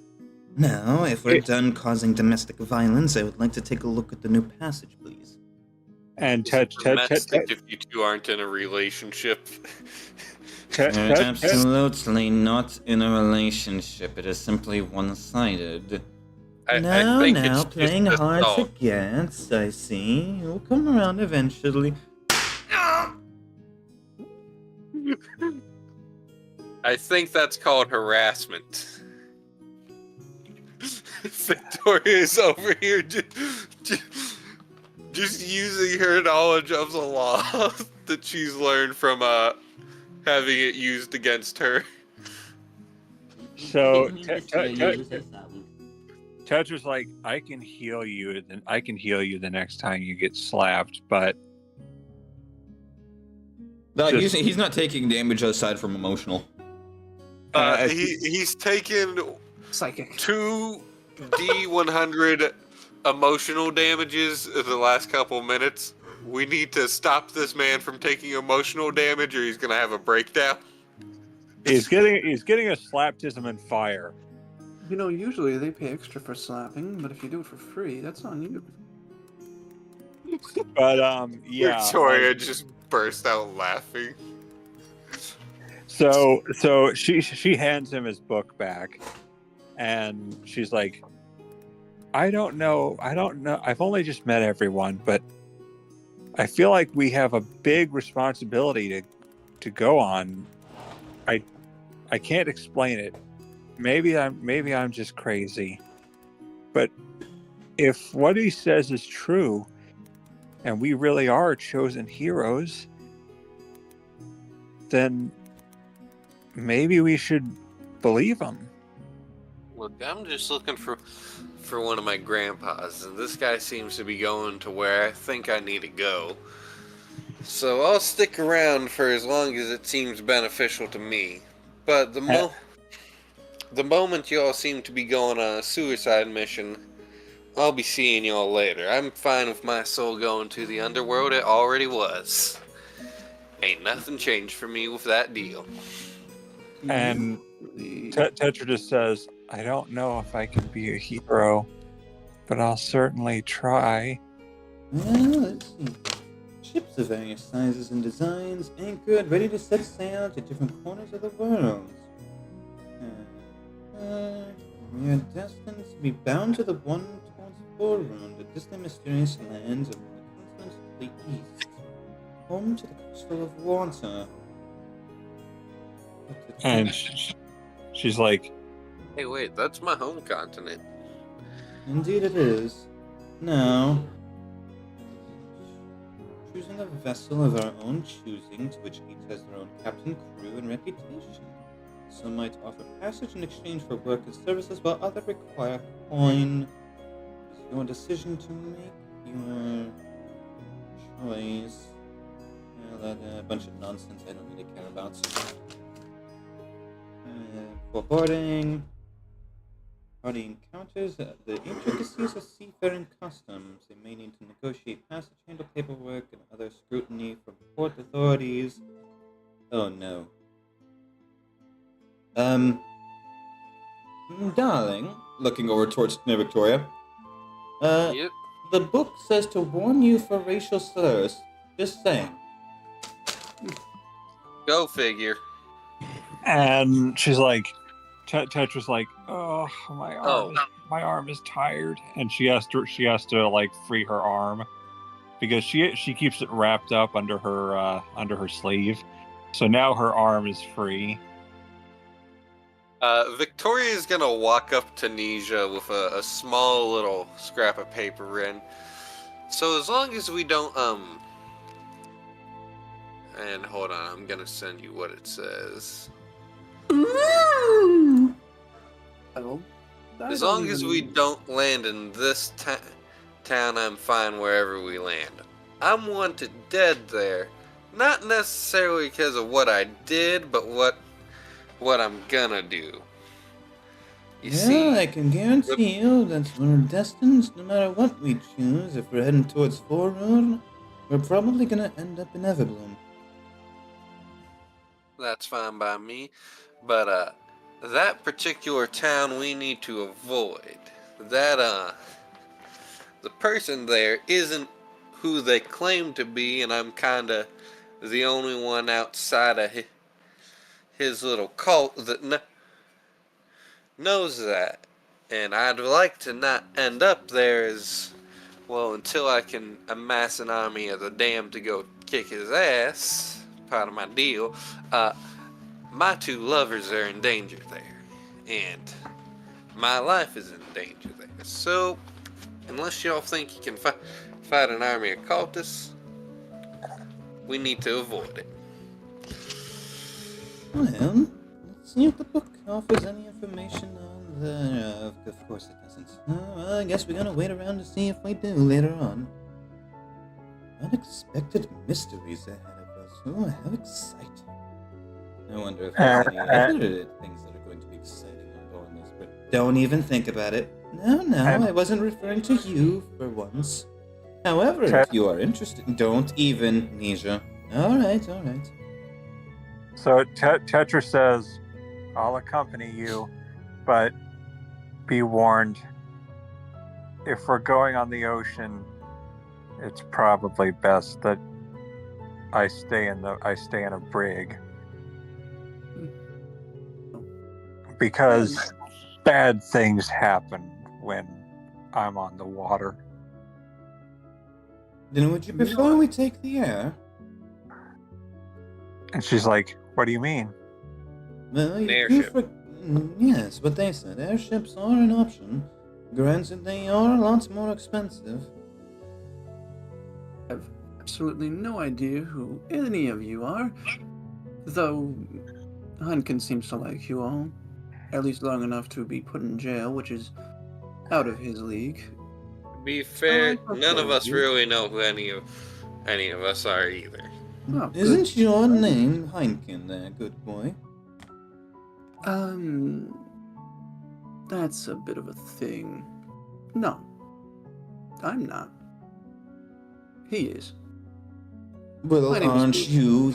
Now, if we're done causing domestic violence, I would like to take a look at the new passage, please. And Domestic if you two aren't in a relationship. Absolutely not in a relationship. It is simply one-sided. Now, think now, it's just playing hard to assault. get, I see. You'll come around eventually. I think that's called harassment. Victoria's over here just using her knowledge of the law that she's learned from having it used against her. So Tetra's like, I can heal you the next time you get slapped, but No, Just- he's not taking damage aside from emotional. He's taken Psychic. 2d100 emotional damages in the last couple minutes. We need to stop this man from taking emotional damage, or he's gonna have a breakdown. he's getting a slaptism and fire. You know, usually they pay extra for slapping, but if you do it for free, that's on you. But yeah. Victoria just burst out laughing. So she hands him his book back, and she's like, I don't know. I've only just met everyone, but I feel like we have a big responsibility to go on. I can't explain it. Maybe I'm just crazy. But if what he says is true, and we really are chosen heroes, then maybe we should believe him. Look, I'm just looking for one of my grandpas, and this guy seems to be going to where I think I need to go. So I'll stick around for as long as it seems beneficial to me. But the moment y'all seem to be going on a suicide mission, I'll be seeing y'all later. I'm fine with my soul going to the underworld. It already was. Ain't nothing changed for me with that deal. And Tetra just says, I don't know if I can be a hero, but I'll certainly try. Well, let's see. Ships of various sizes and designs, anchored, ready to set sail to different corners of the world. We are destined to be bound to the one towards Foruna, the distant mysterious lands of the continent of the east, home to the crystal of water. And she's like, Hey, wait, that's my home continent. Indeed it is. Now, choosing a vessel of our own choosing, to which each has their own captain, crew, and reputation. Some might offer passage in exchange for work and services, while others require coin. It's your decision to make your choice. Well, a bunch of nonsense I don't really care about. For boarding, party encounters the intricacies of seafaring customs. They may need to negotiate passage, handle paperwork, and other scrutiny from port authorities. Oh no. Darling, looking over towards Victoria. Yep. The book says to warn you for racial slurs. Just saying. Go figure. and she's like, Tetra's like, oh, my Oh. arm is tired, and she has to like free her arm because she keeps it wrapped up under her sleeve, so now her arm is free. Victoria is gonna walk up to Nisha with a small little scrap of paper in. So as long as we don't and hold on, I'm gonna send you what it says. As long as we don't land in this town, I'm fine wherever we land. I'm wanted dead there, not necessarily because of what I did, but what I'm gonna do. You see, I can guarantee you that we're destined, no matter what we choose. If we're heading towards Foruna, we're probably gonna end up in Everbloom. that's fine by me, but that particular town we need to avoid. That the person there isn't who they claim to be, and I'm kinda the only one outside of his little cult that knows that. And I'd like to not end up there as well until I can amass an army of the damned to go kick his ass. Part of my deal. My two lovers are in danger there, and my life is in danger there. So, unless y'all think you can fight an army of cultists, we need to avoid it. Well, let's see if the book offers any information on the... of course it doesn't. Well, I guess we're gonna wait around to see if we do later on. Unexpected mysteries ahead of us. Oh, how exciting. I wonder if there's any other things that are going to be exciting on board this, but don't even think about it. No, I wasn't referring to you for once. However, if you are interested, don't even, Nisha. Alright. So Tetra says, I'll accompany you, but be warned, if we're going on the ocean, it's probably best that I stay in a brig. Because bad things happen when I'm on the water. Then would you prefer we take the air? And she's like, what do you mean? Well, An you airship. Yes, what they said. Airships are an option. Granted, they are a lot more expensive. I have absolutely no idea who any of you are, though Hunkin seems to like you all, at least long enough to be put in jail, which is out of his league. To be fair, Oh, none of us you. really know who any of us are either. Oh, good. Isn't your name Heineken there, good boy? That's a bit of a thing. No, I'm not. He is. Well, My name is aren't Luke. you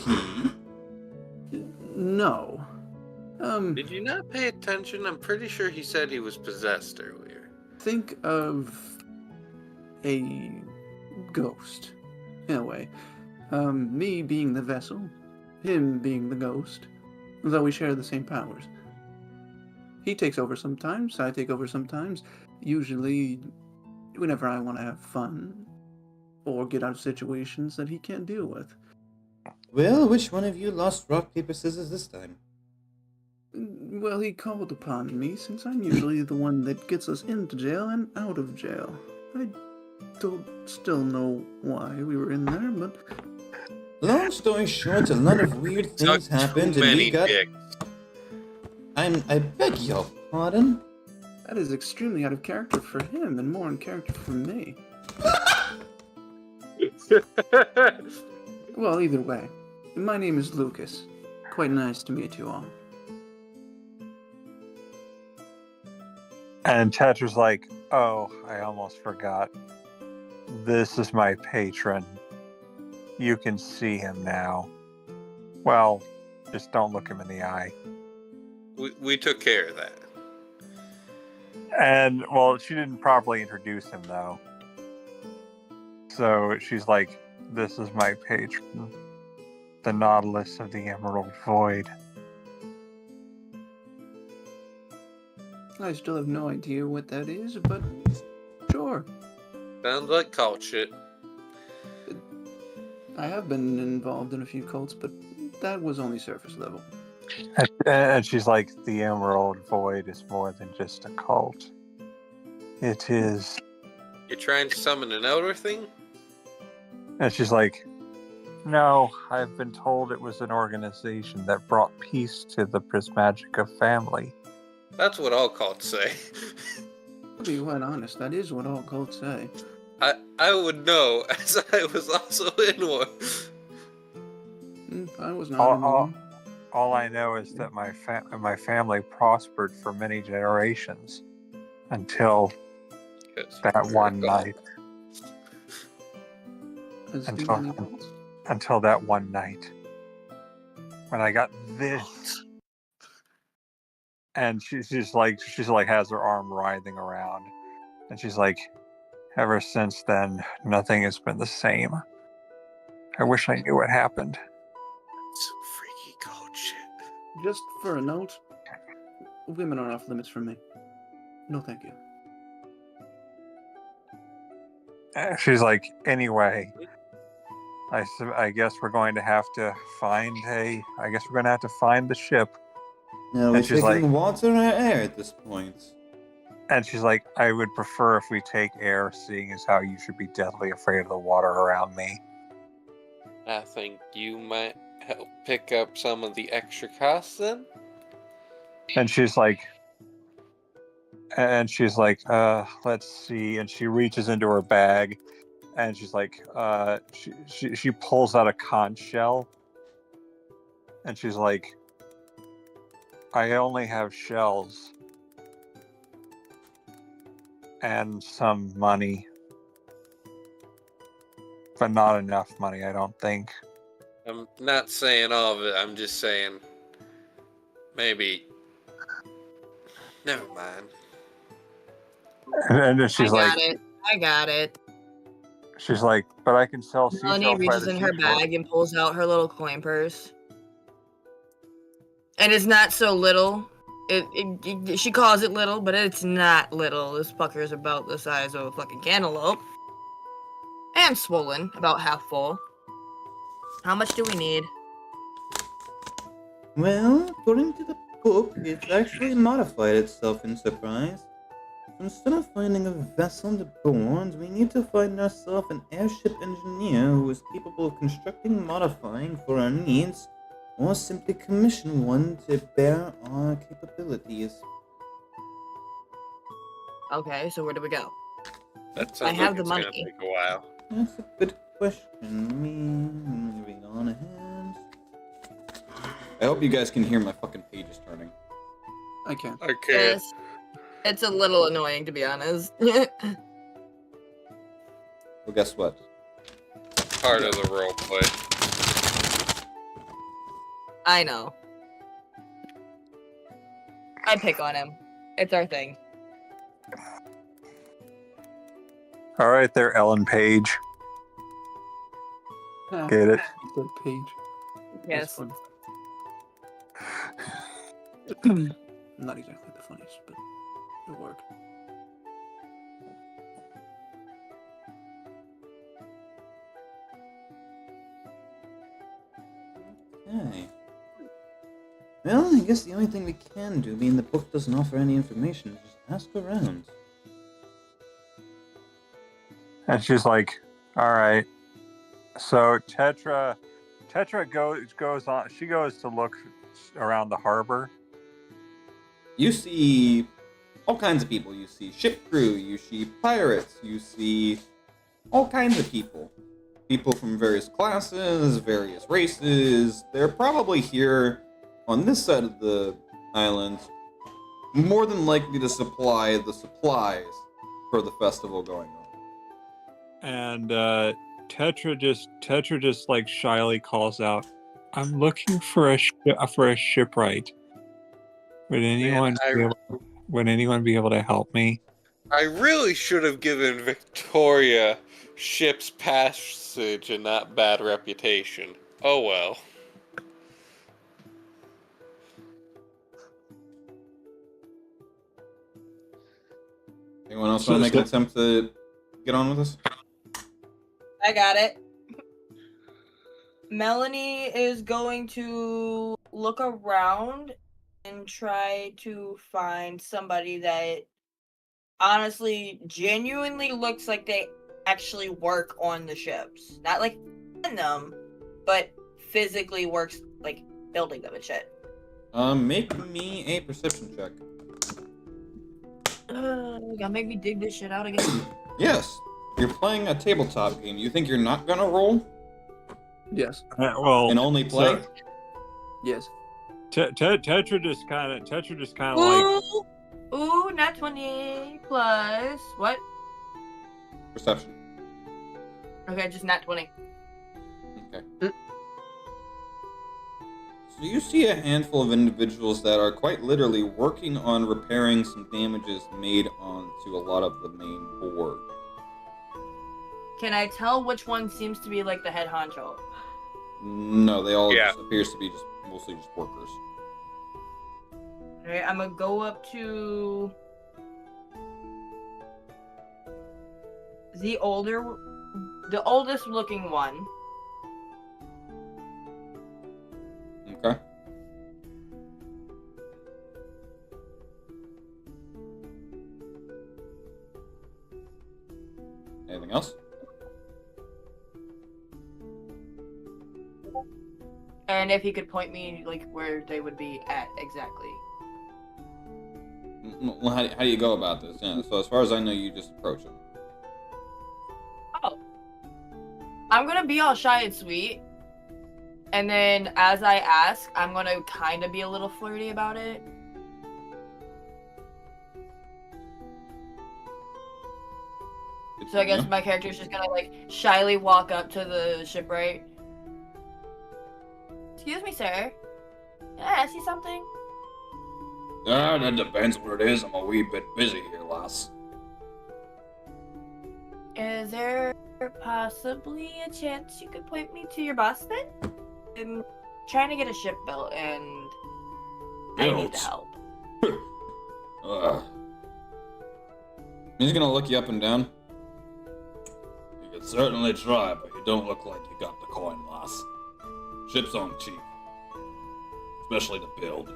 he? No. Did you not pay attention? I'm pretty sure he said he was possessed earlier. Think of a ghost, in a way. Me being the vessel, him being the ghost, though we share the same powers. He takes over sometimes, I take over sometimes, usually whenever I want to have fun, or get out of situations that he can't deal with. Well, which one of you lost rock, paper, scissors this time? Well, he called upon me, since I'm usually the one that gets us into jail and out of jail. I don't still know why we were in there, but... Long story short, a lot of weird things Sucked happened too and we many got... dicks. I beg your pardon? That is extremely out of character for him, and more in character for me. Well, either way, my name is Lucas. Quite nice to meet you all. And Tetra's like, oh, I almost forgot. This is my patron. You can see him now. Well, just don't look him in the eye. We took care of that. And, well, she didn't properly introduce him, though. So she's like, this is my patron. The Nautilus of the Emerald Void. I still have no idea what that is, but sure. Sounds like cult shit. I have been involved in a few cults, but that was only surface level. And she's like, the Emerald Void is more than just a cult. It is... You're trying to summon an elder thing? And she's like, no, I've been told it was an organization that brought peace to the Prismagica family. That's what all cults say. To be quite honest, that is what all cults say. I would know, as I was also in one. I was not in one. All I know is that my family prospered for many generations until that one night. Until that one night when I got this. And she's like has her arm writhing around, and she's like, ever since then, nothing has been the same. I wish I knew what happened. Some freaky cult shit. Just for a note, women are off limits for me. No, thank you. She's like, anyway, I guess we're going to have to find the ship. Now, are we And she's taking like- water or air at this point? And she's like, I would prefer if we take air, seeing as how you should be deathly afraid of the water around me. I think you might help pick up some of the extra costs then. And she's like, let's see. And she reaches into her bag, and she's like, she pulls out a conch shell, and she's like, I only have shells and some money, but not enough money, I don't think. I'm not saying all of it. I'm just saying maybe. Never mind. And then she's I like, got it. I got it. she's like, but I can sell Melanie seashells by reaches the in her seashore. bag and pulls out her little coin purse. And it's not so little. She calls it little, but it's not little. This fucker is about the size of a fucking cantaloupe. And swollen, about half full. How much do we need? Well, according to the book, it's actually modified itself in Surprise. So instead of finding a vessel to board, we need to find ourselves an airship engineer who is capable of constructing and modifying for our needs, or simply commission one to bear our capabilities. Okay, so where do we go? That sounds I have like the it's gonna money. take a while. That's a good question. Moving on ahead. I hope you guys can hear my fucking pages turning. I can. Okay. Yes. It's a little annoying, to be honest. Well, guess what? Part of the role play. I know. I pick on him. It's our thing. All right, there, Ellen Page. Ah, Get it? Good page. Yes. That's fun. Not exactly the funniest, but it'll work. Okay. Well, I guess the only thing we can do, being the book doesn't offer any information, is just ask around. And she's like, all right. So Tetra goes on. She goes to look around the harbor. You see all kinds of people. You see ship crew, you see pirates, you see all kinds of people. People from various classes, various races. They're probably here on this side of the island, more than likely to supply the supplies for the festival going on. And Tetra just like shyly calls out, "I'm looking for a shipwright. Would anyone be able to help me?" I really should have given Victoria ship's passage and not bad reputation. Oh well. Anyone else want to make an attempt to get on with this? I got it. Melanie is going to look around and try to find somebody that honestly, genuinely looks like they actually work on the ships. Not like in them, but physically works like building them and shit. Make me a perception check. You gotta make me dig this shit out again. Yes, you're playing a tabletop game. You think you're not gonna roll Yes. Well, and only play? Yes. Tetra just kind of like, Ooh, not 20 plus what? Perception. Okay, just not 20. Okay. So you see a handful of individuals that are quite literally working on repairing some damages made onto a lot of the main board. Can I tell which one seems to be like the head honcho? No, they all Yeah. just appears to be just mostly just workers. Alright, I'm gonna go up to the oldest looking one. Okay. Anything else? And if he could point me like where they would be at exactly. Well, how do you go about this? Yeah, so as far as I know, you just approach him. Oh. I'm gonna be all shy and sweet. And then as I ask, I'm gonna kind of be a little flirty about it. So I guess my character's just gonna like shyly walk up to the shipwright. Excuse me, sir. Can I ask you something? That depends what it is. I'm a wee bit busy here, lass. Is there possibly a chance you could point me to your boss then? I'm trying to get a ship built and I need the help. He's gonna look you up and down. You could certainly try, but you don't look like you got the coin, lass. Ships aren't cheap. Especially to build.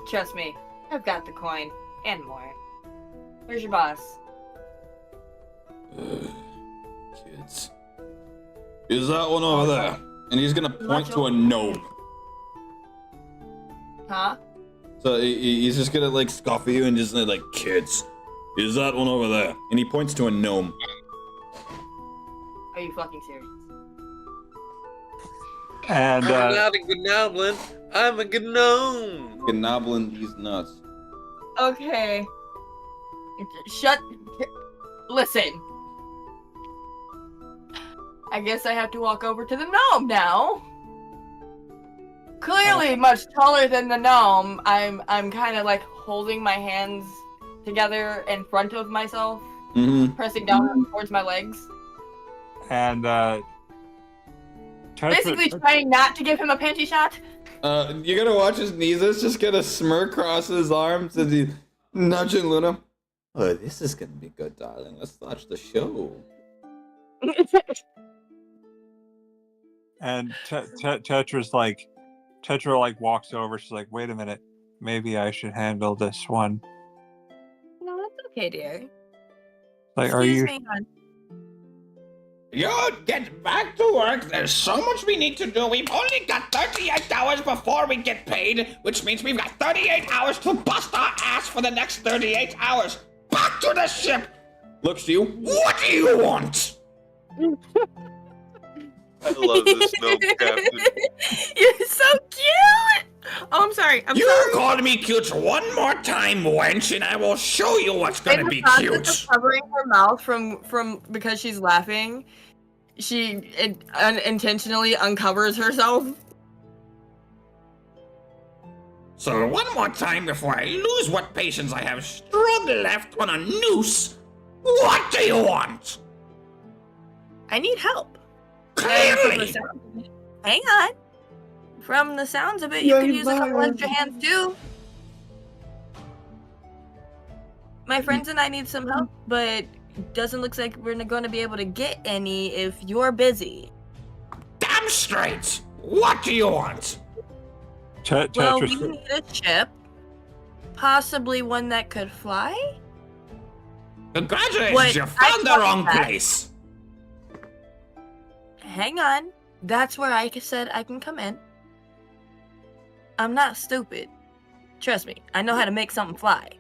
Trust me, I've got the coin and more. Where's your boss? Kids. Is that one over there? And he's gonna point to a gnome. Huh? So he's just gonna like scoff at you and just say like, kids. Is that one over there? And he points to a gnome. Are you fucking serious? And I'm not a goblin. I'm a gnome. Gnobbling these nuts. Okay. Listen. I guess I have to walk over to the gnome now. Clearly much taller than the gnome. I'm kind of like holding my hands together in front of myself, pressing down towards my legs. And Basically trying not to give him a panty shot. You gotta watch his knees. It's just gonna smirk across his arms as he nudging Luna. Oh, this is gonna be good, darling. Let's watch the show. And Tetra walks over. She's like, "Wait a minute, maybe I should handle this one." No, that's okay, dear. Like, are you? Me, hon. You get back to work. There's so much we need to do. We've only got 38 hours before we get paid, which means we've got 38 hours to bust our ass for the next 38 hours. Back to the ship. Looks to you. What do you want? I love this gnome captain. You're so cute. Oh, I'm sorry. I'm You sorry. called me cute one more time, wench, and I will show you what's gonna be cute. Covering her mouth from because she's laughing, she unintentionally uncovers herself. So one more time before I lose what patience I have strung left on a noose. What do you want? I need help. Clearly. Hang on. From the sounds of it, you can use a couple extra hands too. My friends and I need some help, but doesn't look like we're going to be able to get any if you're busy. Damn straight. What do you want? Well, we need a ship. Possibly one that could fly? Congratulations, you found the wrong place. Hang on. That's where I said I can come in. I'm not stupid. Trust me, I know how to make something fly.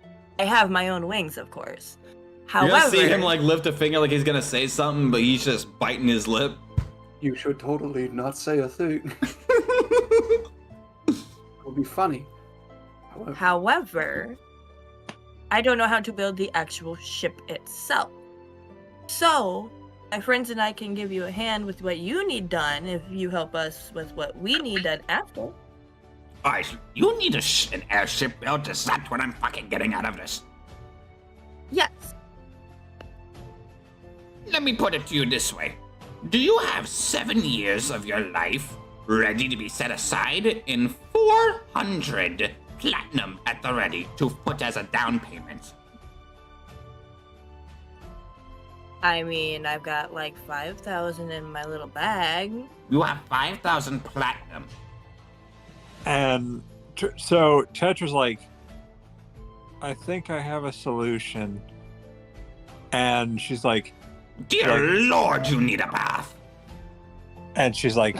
I have my own wings, of course. However, You're gonna see him like lift a finger like he's gonna say something, but he's just biting his lip. You should totally not say a thing. It'll be funny. However, I don't know how to build the actual ship itself. So, my friends and I can give you a hand with what you need done if you help us with what we need done after. Alright, you need an airship built. Is that what I'm fucking getting out of this? Yes. Let me put it to you this way. Do you have 7 years of your life ready to be set aside in 400 platinum at the ready to put as a down payment? I mean, I've got like 5,000 in my little bag. You have 5,000 platinum. And so Tetra's like, I think I have a solution. And she's like, Dear Lord, you need a bath. and she's like,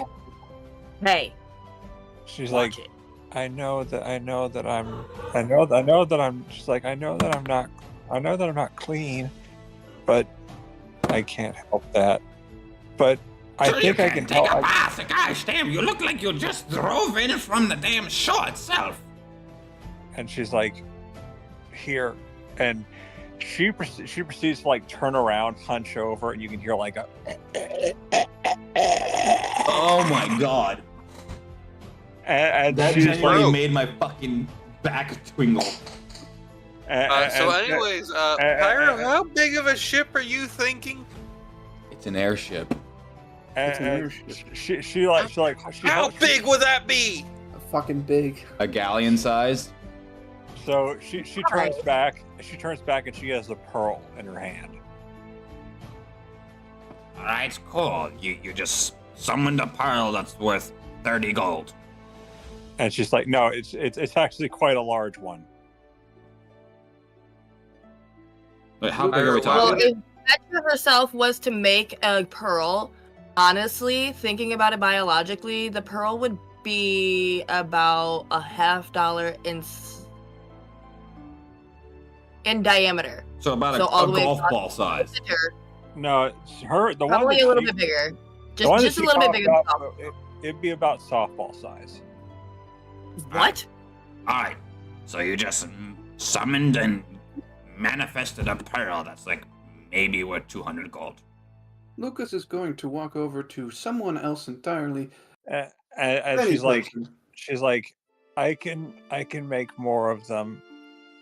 Hey, she's watch like, it. I know that I'm not clean, but I can't help that. But I Sure you think I can can take help. a bath. Gosh damn, you look like you just drove in from the damn shore itself. And she's like, here, and she proceeds to like turn around, hunch over, and you can hear like a. Oh my god. And That she's genuinely like, made my fucking back twingle. Anyways, Pyro, how big of a ship are you thinking? It's an airship. It's an and airship. she How big would that be? Fucking big. A galleon sized? So she turns back. She turns back and she has the pearl in her hand. All right, cool. You just summoned a pearl that's worth 30 gold. And she's like, no, it's actually quite a large one. Wait, how big are we Well, talking? if Petra herself was to make a pearl, honestly, thinking about it biologically, the pearl would be about $50 in diameter. So about So a all the way golf across ball size. Center, No, it's her. The one probably that a little she- bit bigger. the one that Just a she little bit talked bigger than about, softball. it'd be about softball size. What? All right, so you just summoned and manifested a pearl that's like maybe worth 200 gold. Lucas is going to walk over to someone else entirely. And Any she's like, I can make more of them,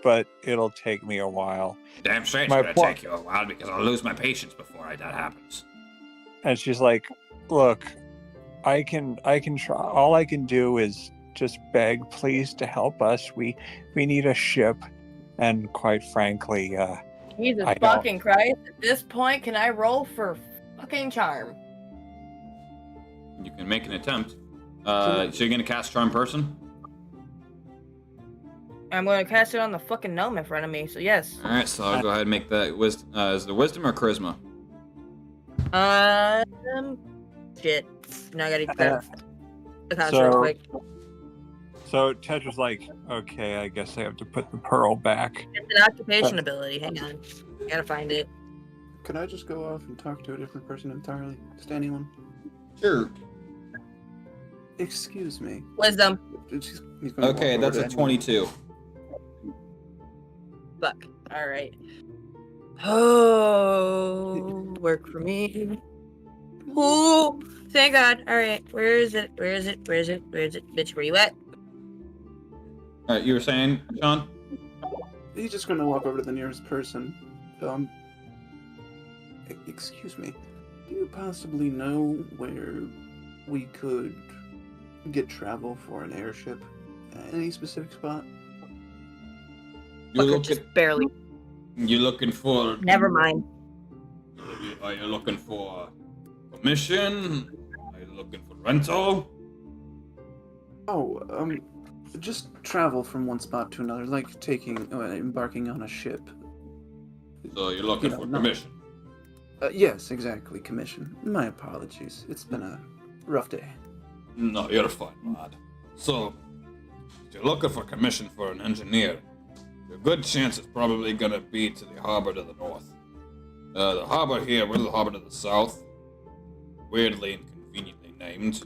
but it'll take me a while. Damn straight it's My gonna po- take you a while because I'll lose my patience before that happens. And she's like, look, I can try. All I can do is just beg, please, to help us. We need a ship, and quite frankly, Jesus I don't- fucking Christ. At this point, can I roll for fucking charm? You can make an attempt. So you're gonna cast Charm Person? I'm going to cast it on the fucking gnome in front of me, so yes. Alright, so I'll go ahead and make that wisdom. Is it wisdom or charisma? Shit. Now I gotta get the cast So- real quick. So Tetra's like, okay, I guess I have to put the pearl back. It's an occupation ability. Hang on. Gotta find it. Could I just go off and talk to a different person entirely? Just anyone? Sure. Excuse me. Wisdom. He's gonna walk Okay, over that's to a anyone. 22. Fuck. Alright. Oh, work for me. Oh, thank God. Alright, where is it? Where is it? Where is it? Where is it? Bitch, where you at? Alright, you were saying, Sean? He's just gonna walk over to the nearest person. Excuse me. Do you possibly know where we could get travel for an airship? Any specific spot? You're Fucker looking, just barely. you're looking for. Never mind. Are you looking for commission? Are you looking for rental? Oh, just travel from one spot to another, like embarking on a ship. So you're looking You know, for no. commission. Yes, exactly, commission. My apologies. It's been a rough day. No, you're fine, lad. So, if you're looking for commission for an engineer, a good chance it's probably gonna be to the harbor to the north. The harbor here, we're the harbor to the south. Weirdly and conveniently named.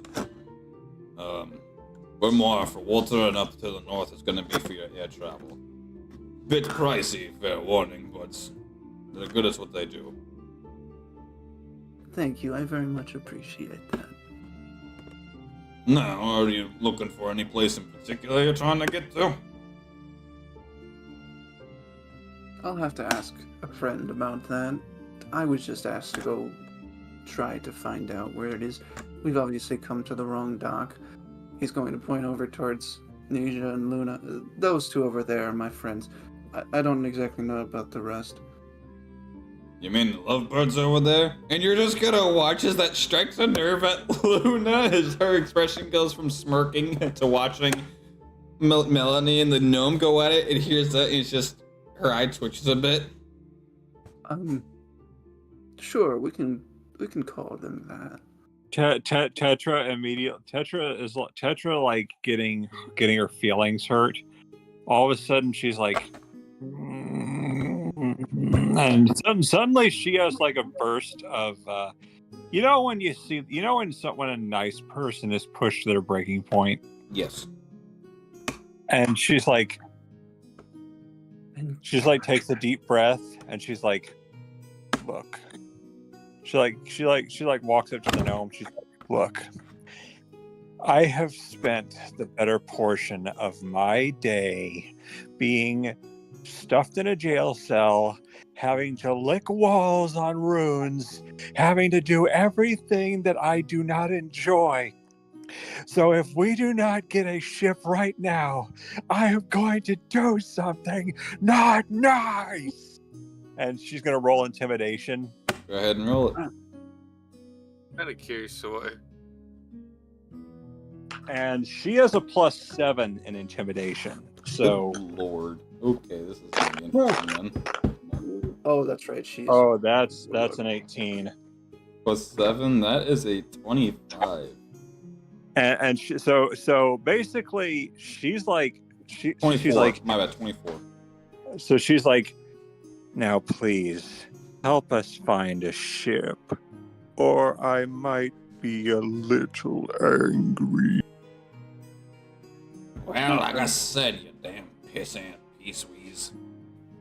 We're more for water, and up to the north is gonna be for your air travel. Bit pricey, fair warning, but they're good at what they do. Thank you. I very much appreciate that. Now, are you looking for any place in particular you're trying to get to? I'll have to ask a friend about that. I was just asked to go try to find out where it is. We've obviously come to the wrong dock. He's going to point over towards Neja and Luna. Those two over there are my friends. I don't exactly know about the rest. You mean the lovebirds over there? And you're just gonna watch as that strikes a nerve at Luna as her expression goes from smirking to watching Melanie and the gnome go at it, and hears that, and it's just, her eye twitches a bit. Sure, we can call them that. Tetra immediately. Tetra like getting her feelings hurt. All of a sudden, she's like, and suddenly she has like a burst of, you know, when you see, you know, when a nice person is pushed to their breaking point. Yes. And she's like takes a deep breath, and she's like, look. She walks up to the gnome. She's like, look, I have spent the better portion of my day being stuffed in a jail cell, having to lick walls on runes, having to do everything that I do not enjoy. So if we do not get a ship right now, I am going to do something not nice. And she's going to roll intimidation. Go ahead and roll it. Kind of curious why. And she has a +7 in intimidation. So, good Lord. Okay, this is gonna be interesting then. Oh, that's right. She's. oh, that's an 18. +7, that is a 25. And so basically she's like 24. she's like, my bad, 24. so she's like, now please help us find a ship, or I might be a little angry. Well, like I said, you damn pissant peacewees.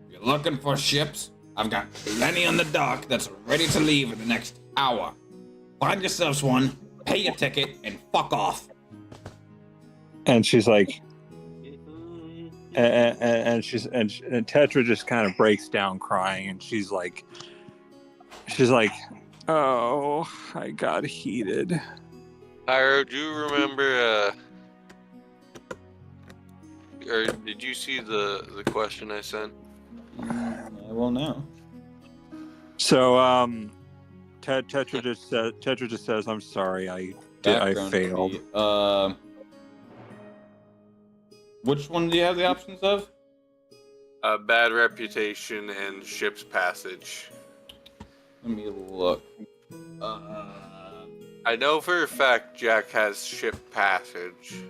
If you're looking for ships, I've got plenty on the dock that's ready to leave in the next hour. Find yourselves one, pay your ticket, and fuck off. And she's like, and Tetra just kind of breaks down crying, and she's like, oh, I got heated. Pyro, do you remember, or did you see the question I sent? I will now. So, Tetra just says, I'm sorry, I failed. fee. Which one do you have the options of? Bad reputation and ship's passage. Let me look. I know for a fact Jack has ship passage.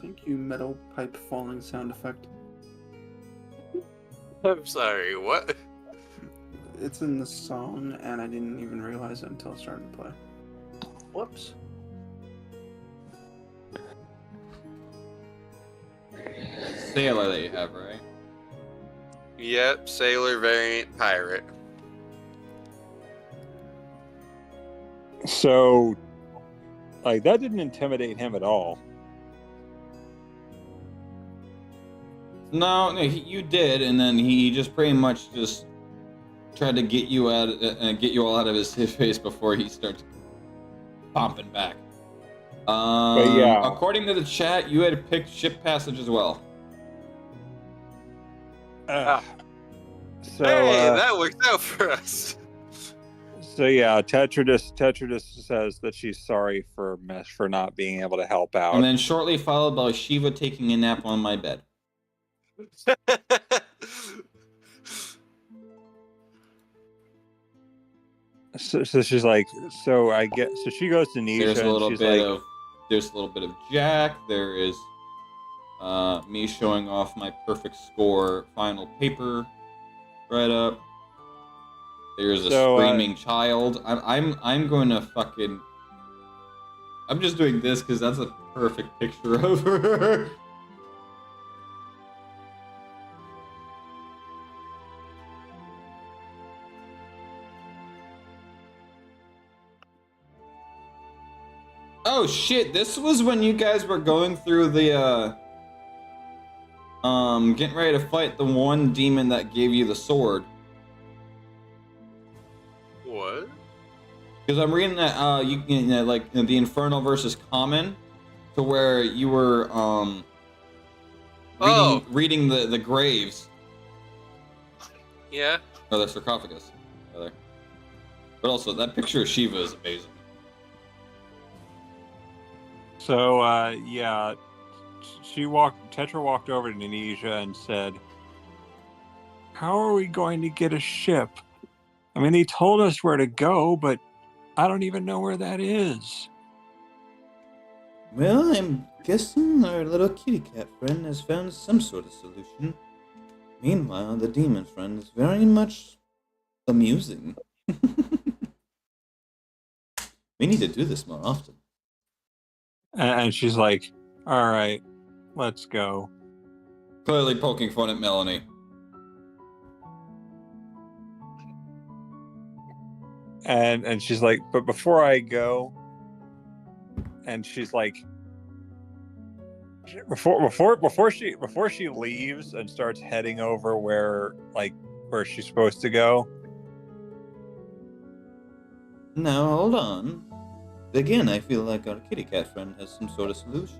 Thank you, metal pipe falling sound effect. I'm sorry, what? It's in the song, and I didn't even realize it until it started to play. Whoops. Sailor that you have, right? Yep, sailor variant pirate. So, like, that didn't intimidate him at all. No, you did, and then he just pretty much just tried to get you out, get you all out of his face before he starts pumping back. But yeah, according to the chat, you had picked ship passage as well. So, hey, that worked out for us. So yeah, Tetra just says that she's sorry for not being able to help out. And then shortly followed by Shiva taking a nap on my bed. So she's like, so I get. So she goes to Nisha. There's a little and she's bit like, of. There's a little bit of Jack. There is me showing off my perfect score final paper right up. There's a screaming child. I'm going to fucking. I'm just doing this because that's a perfect picture of her. Oh shit, this was when you guys were going through the getting ready to fight the one demon that gave you the sword. What? Because I'm reading that like the Infernal versus Common, to where you were Oh. reading the graves Yeah. or the sarcophagus, rather. But also that picture of Shiva is amazing. So, yeah, Tetra walked over to Ninja and said, "How are we going to get a ship? I mean, he told us where to go, but I don't even know where that is." Well, I'm guessing our little kitty cat friend has found some sort of solution. Meanwhile, the demon friend is very much amusing. We need to do this more often. And she's like, "All right, let's go." Clearly poking fun at Melanie. And she's like, "But before I go," and she's like, before she leaves and starts heading over where she's supposed to go. Now, hold on. Again, I feel like our kitty cat friend has some sort of solution.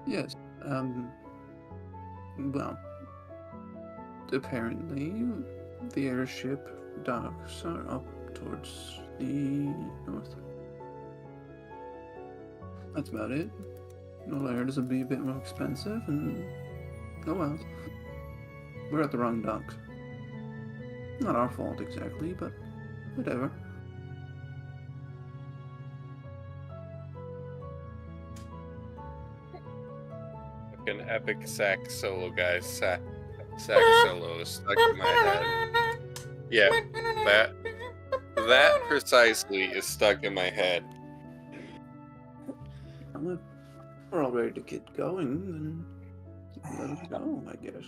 Yes. Well, apparently the airship docks are up towards the north. That's about it. All I heard is it'll be a bit more expensive, and oh well. We're at the wrong docks. Not our fault exactly, but whatever. An epic sax solo, guys. Sax solo is stuck in my head. Yeah, that precisely is stuck in my head. Well, if we're all ready to get going, then let us go, I guess.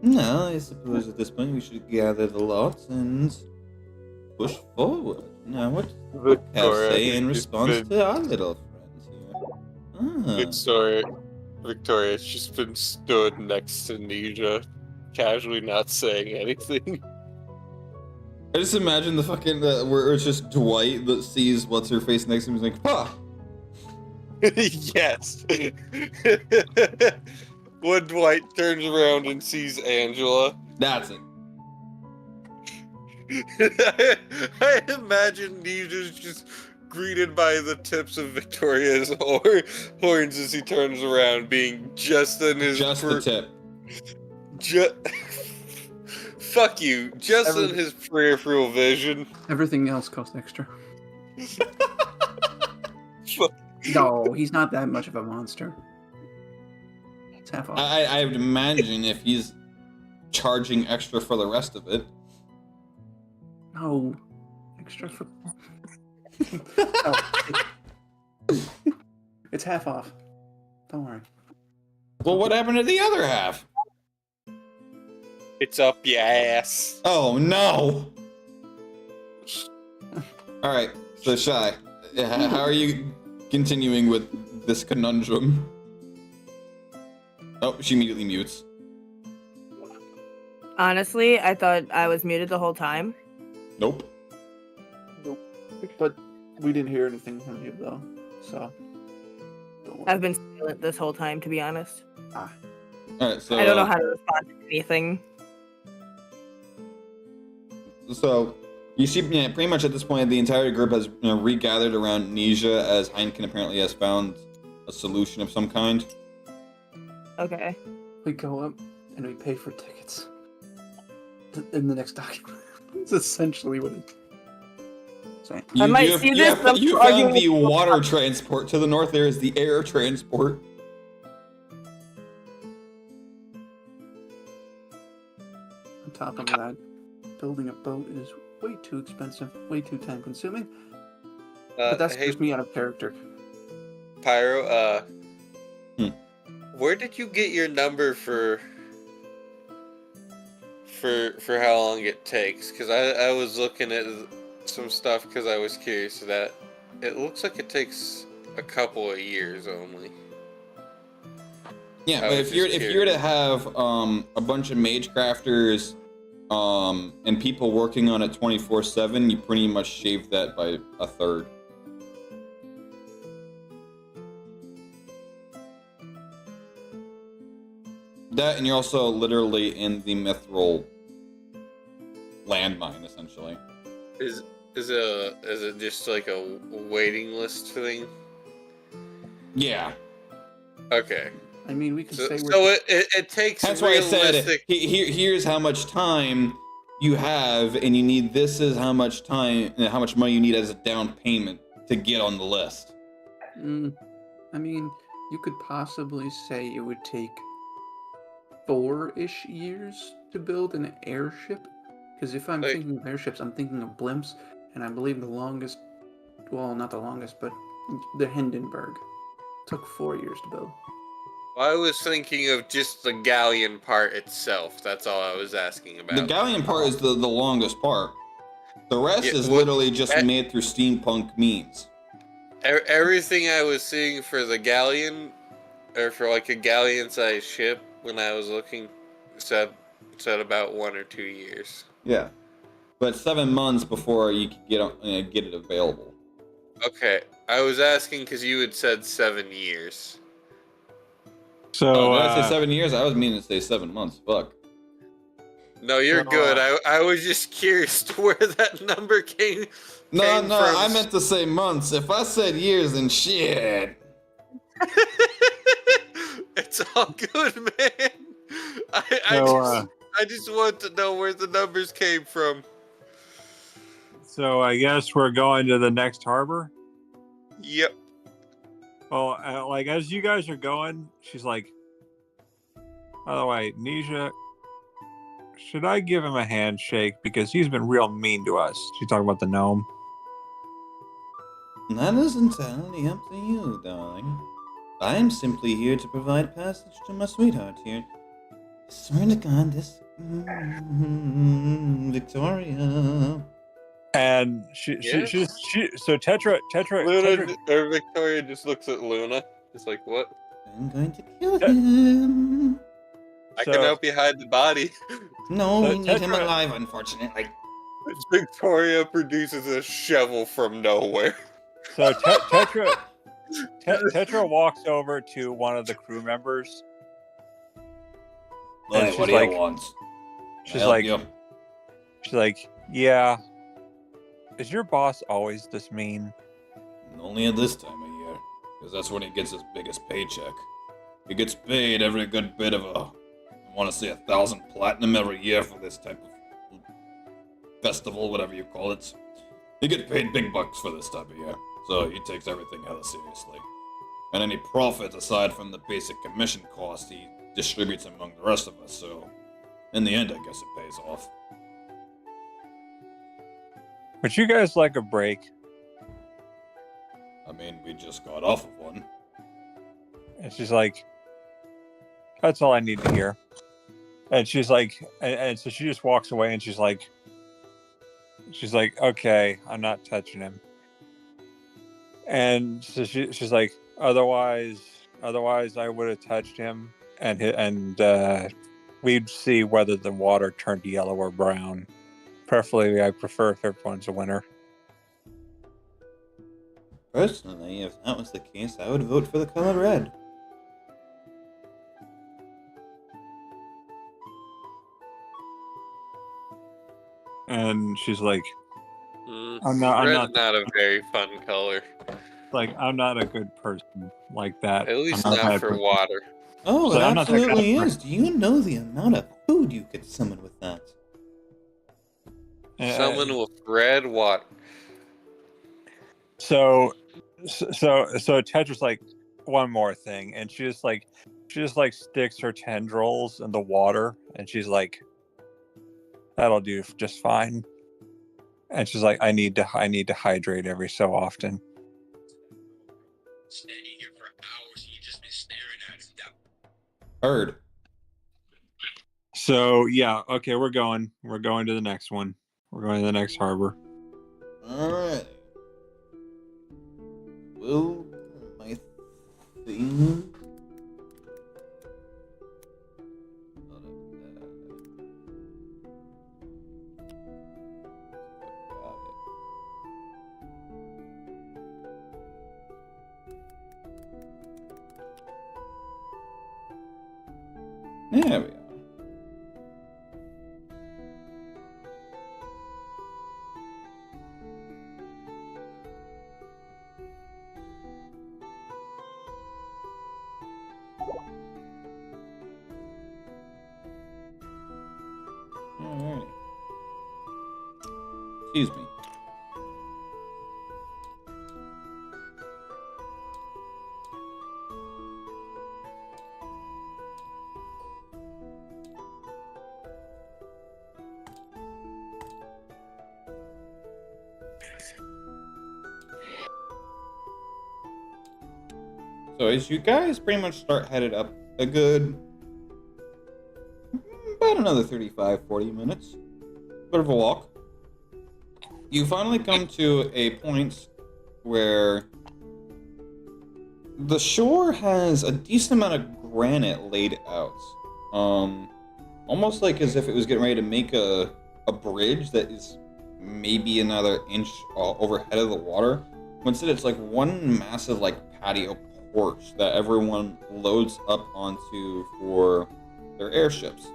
No, I suppose at this point we should gather the lots and push forward. Now, what do you have to say in response to our little friends here? Victoria's just been stood next to Nija, casually not saying anything. I just imagine the fucking where it's just Dwight that sees what's her face next to him. He's like, "Huh." Yes. When Dwight turns around and sees Angela. That's it. I imagine Nija's just greeted by the tips of Victoria's horns as he turns around, being just in his the tip. Fuck you, just in his peripheral vision. Everything else costs extra. No, he's not that much of a monster. It's half off. I would imagine if he's charging extra for the rest of it. No, extra for. It's half off. Don't worry. Well, what happened to the other half? It's up your ass. Oh no! All right, so Shy, how are you continuing with this conundrum? Oh, she immediately mutes. Honestly, I thought I was muted the whole time. Nope. But we didn't hear anything from you though, so. Don't worry. I've been silent this whole time, to be honest. All right, so I don't know how to respond to anything. So you see, yeah, pretty much at this point, the entire group has regathered around Nisha, as Heineken apparently has found a solution of some kind. Okay. We go up and we pay for tickets. In the next document. That's essentially what it's saying. I might see this. You found the water transport. To the north there is the air transport. On top of that, building a boat is way too expensive, way too time consuming. But that scares me out of character. Pyro, where did you get your number for how long it takes? Because I was looking at some stuff because I was curious that it looks like it takes a couple of years only. Yeah, but if you're to have a bunch of mage crafters and people working on it 24/7, you pretty much shave that by a third. That, and you're also literally in the mithril landmine, essentially. Is it just like a waiting list thing? Yeah. Okay. I mean, we could say we're. So it takes. That's why I said, realistic- here's how much time you have, and you need, this is how much time, how much money you need as a down payment to get on the list. I mean, you could possibly say it would take 4-ish years to build an airship. Because if I'm Like- thinking of airships, I'm thinking of blimps, and I believe the longest, well, not the longest, but the Hindenburg took 4 years to build. I was thinking of just the galleon part itself. That's all I was asking about. The galleon part is the longest part. The rest Yeah, is well, literally just made through steampunk means. Everything I was seeing for the galleon, or for like a galleon-sized ship, when I was looking, said about 1 or 2 years. Yeah. But 7 months before you could get it available. Okay, I was asking because you had said 7 years. So Oh, did I say 7 years? I was meaning to say 7 months. Fuck. No, you're So, good. I was just curious to where that number came No, from. I meant to say months. If I said years, then shit. It's all good, man. I just want to know where the numbers came from. So I guess we're going to the next harbor. Yep. Well, like as you guys are going, she's like, by the way, Nisha, should I give him a handshake because he's been real mean to us? She's talking about the gnome. That is entirely up to you, darling. I'm simply here to provide passage to my sweetheart here. I swear to God, this Victoria. And so Tetra Luna or Victoria just looks at Luna. It's like, what? I'm going to kill him. I can help you hide the body. No, So we need him Tetra- alive, unfortunately. Victoria produces a shovel from nowhere. So Tetra walks over to one of the crew members. And she's What do you like- want? She's I'll like, help she's like, yeah. Is your boss always this mean? you. Only at this time of year, because that's when he gets his biggest paycheck. He gets paid every good bit of I want to say 1,000 platinum every year for this type of festival, whatever you call it. He gets paid big bucks for this type of year, so he takes everything hella seriously. And any profit aside from the basic commission cost, he distributes among the rest of us, so in the end, I guess it pays off. Would you guys like a break? I mean, we just got off of one. And she's like, that's all I need to hear. And she's like, and so she just walks away and she's like, okay, I'm not touching him. And so she's like, otherwise I would have touched him and we'd see whether the water turned yellow or brown. Preferably, I prefer if everyone's a winner. Personally, if that was the case, I would vote for the color red. And she's like, I'm Red's not not a very fun color. I'm not a good person like that. At least I'm not that for person. water. Oh, So it I'm not that kind of absolutely person. is. Do you know the amount of food you could summon with that? Someone with red water. So Tetra's like, one more thing, and she just sticks her tendrils in the water, and she's like, that'll do just fine. And she's like, I need to hydrate every so often. Standing here for hours, you just been staring at stuff. Heard. So yeah, okay, we're going to the next one. We're going to the next harbor. Alright. Well, my thing. There we are. Alrighty. Excuse me. So as you guys pretty much start headed up a good about another 35-40 minutes, bit of a walk, you finally come to a point where the shore has a decent amount of granite laid out, almost like as if it was getting ready to make a bridge that is maybe another inch overhead of the water. But instead it's like one massive like patio porch that everyone loads up onto for their airships.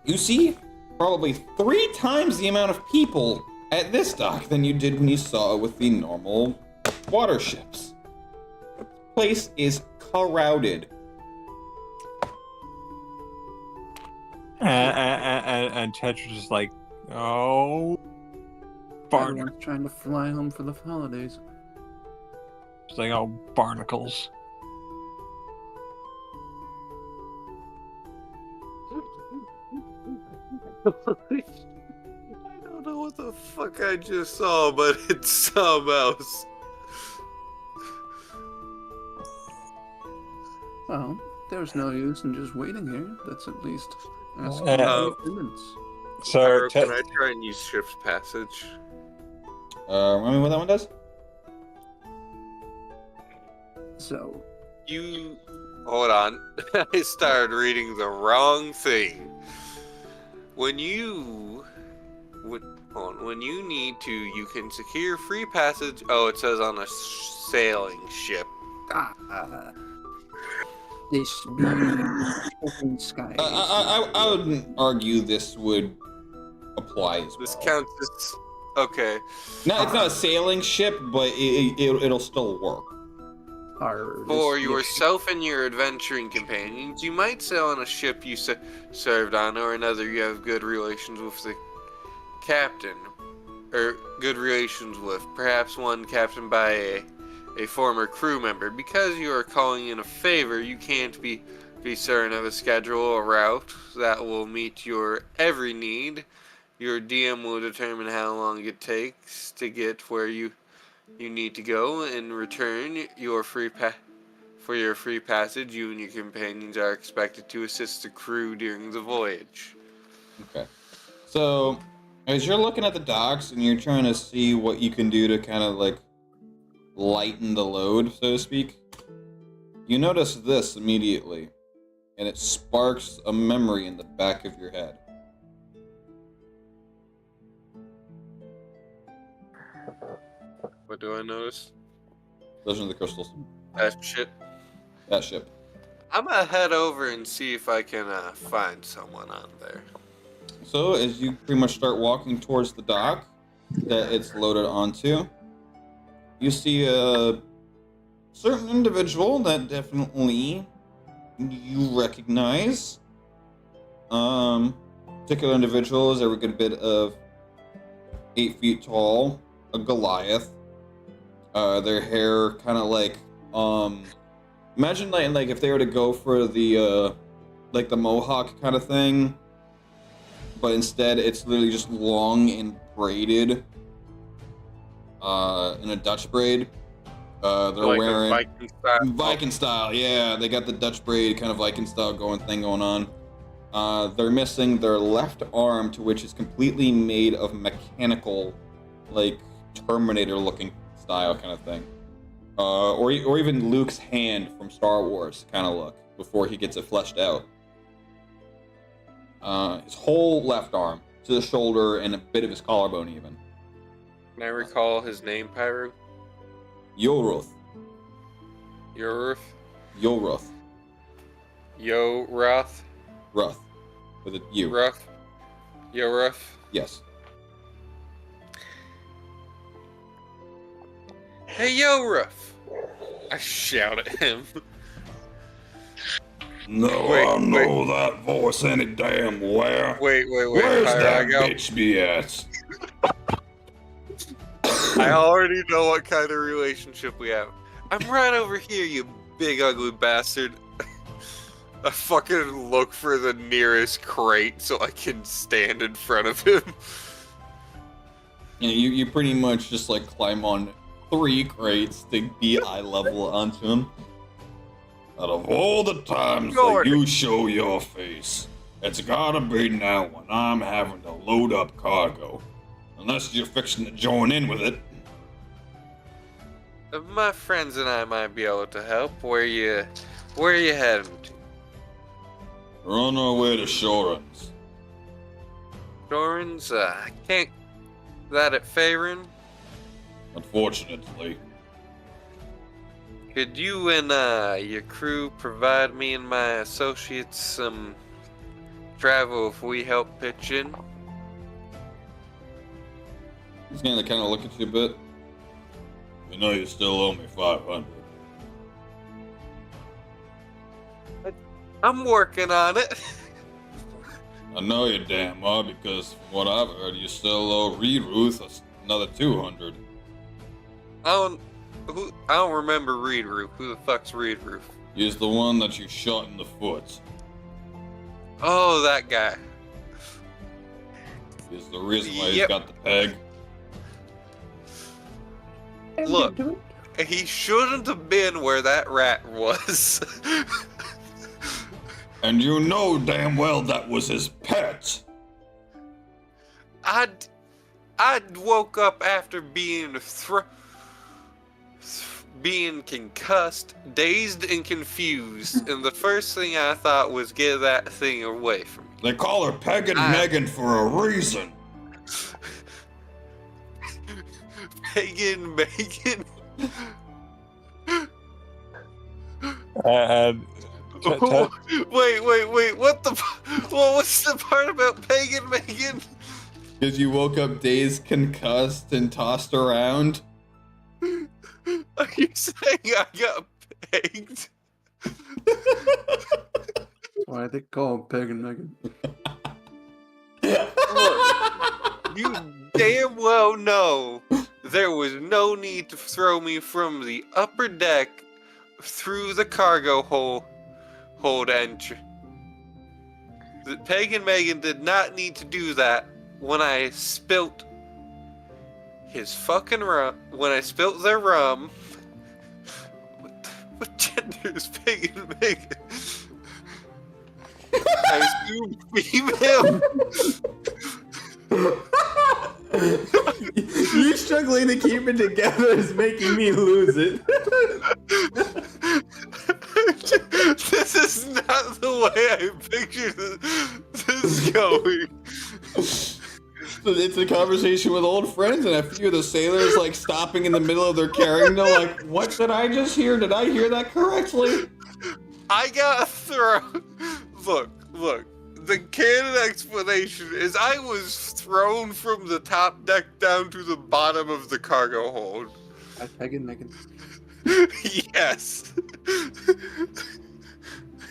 You see probably 3 times the amount of people at this dock than you did when you saw it with the normal water ships. The place is crowded. And Tetra's just like, oh, barnacle. Everyone's trying to fly home for the holidays. It's like, oh, barnacles. I don't know what the fuck I just saw, but it's a mouse. Well, there's no use in just waiting here. That's at least asking Uh, for attendance. So, Can I try and use Shift Passage? Remind me what that one does? So, You... Hold on. I started reading the wrong thing. When you need to, you can secure free passage. Oh, it says on a sailing ship. this being open sky. I would argue this would apply as This well. counts as... Okay. No, it's not a sailing ship, but it'll still work. For yourself and your adventuring companions, you might sail on a ship you served on, or another you have good relations with the captain, or good relations with, perhaps one captained by a former crew member. Because you are calling in a favor, you can't be certain of a schedule or route that will meet your every need. Your DM will determine how long it takes to get where you need to go. In return, for your free passage, you and your companions are expected to assist the crew during the voyage. Okay. So, as you're looking at the docks and you're trying to see what you can do to kind of like lighten the load, so to speak, you notice this immediately, and it sparks a memory in the back of your head. What do I notice? Those are the crystals. That shit. That ship. I'm gonna head over and see if I can find someone on there. So, as you pretty much start walking towards the dock that it's loaded onto, you see a certain individual that definitely you recognize. Particular individual is every good bit of 8 feet tall, a Goliath. Their hair kind of like, imagine like if they were to go for the, like the mohawk kind of thing, but instead it's literally just long and braided, in a Dutch braid. They're Like wearing Viking style. Viking style, yeah. They got the Dutch braid kind of Viking style thing going on. They're missing their left arm, to which is completely made of mechanical, like Terminator-looking style kind of thing. Or even Luke's hand from Star Wars kind of look before he gets it fleshed out. His whole left arm to the shoulder and a bit of his collarbone even. Can I recall his name, Pyro? Yoroth. Yorth? Yoroth. Yo, Roth. Roth. With a U. Rough. Yo, Rough. Yes. Hey, yo, Rough. I shout at him. No, I know that voice any damn where. Wait. Where's that Pyro, bitch be at? I already know what kind of relationship we have. I'm right over here, you big ugly bastard. I fucking look for the nearest crate so I can stand in front of him. Yeah, you pretty much just like climb on 3 crates to be eye level onto him. Out of all the times that you show your face, it's gotta be now when I'm having to load up cargo. Unless you're fixing to join in with it. My friends and I might be able to help. Where you heading to? We're on our way to Shorin's. Doran's, can't that at Faerun? Unfortunately. Could you and your crew provide me and my associates some travel if we help pitch in? He's gonna kind of look at you a bit. You know you still owe me 500. I'm working on it. I know you damn well because from what I've heard, you still owe Reed Ruth another 200. I don't remember Reed Roof. Who the fuck's Reed Roof? He's the one that you shot in the foot. Oh, that guy. He's the reason why he's got the peg. Look, he shouldn't have been where that rat was. And you know damn well that was his pet. I woke up after being concussed, dazed and confused, and the first thing I thought was get that thing away from me. They call her Peggin' Megan for a reason. Pagan Megan. Wait, what was the part about Pagan Megan? Because you woke up dazed, concussed, and tossed around. Are you saying I got pegged? That's why they call him Peg and Megan. Look, you damn well know there was no need to throw me from the upper deck through the cargo hold entry. The Pagan Megan did not need to do that when I spilt his fucking rum. When I spilt their rum. What gender is Pagan Megan? I assume female. You struggling to keep it together is making me lose it. This is not the way I pictured this going. It's a conversation with old friends, and a few of the sailors like stopping in the middle of their carrying. They're like, "What did I just hear? Did I hear that correctly?" I got thrown. Look. The canon explanation is I was thrown from the top deck down to the bottom of the cargo hold. I Peg and Megan. Yes.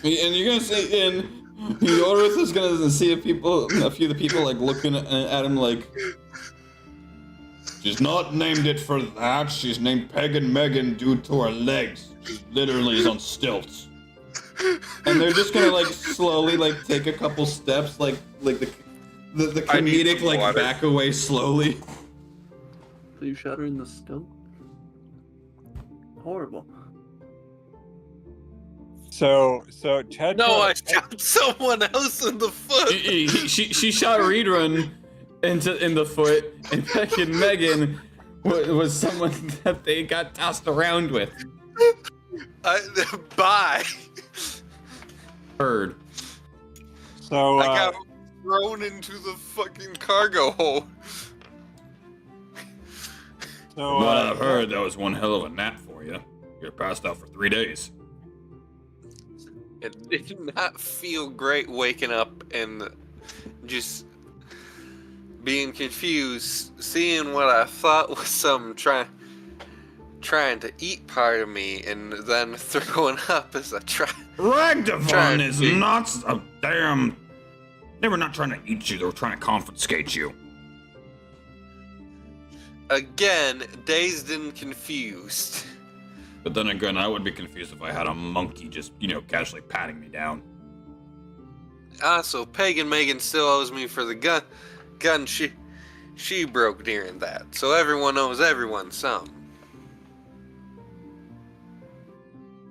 And you're gonna say, and Yorith is gonna see a few of the people like looking at him like, She's not named it for that. She's named Peggin' Megan due to her legs. She literally is on stilts. and they're just gonna like slowly like take a couple steps, like the comedic like back away slowly. So you shot her in the stilt? Horrible. So Tetra. No, I shot someone else in the foot. She shot Reedrun in the foot, and Peggin Megan was someone that they got tossed around with. Bye. Heard. So I got thrown into the fucking cargo hole. So What I've heard, that was one hell of a nap for you. You're passed out for 3 days. It did not feel great waking up and just being confused, seeing what I thought was some trying to eat part of me, and then throwing up as I try. Ragdavon is not a damn. They were not trying to eat you, they were trying to confiscate you. Again, dazed and confused. But then again, I would be confused if I had a monkey just, casually patting me down. Also, Pagan Megan still owes me for the gun she broke during that. So everyone owes everyone some.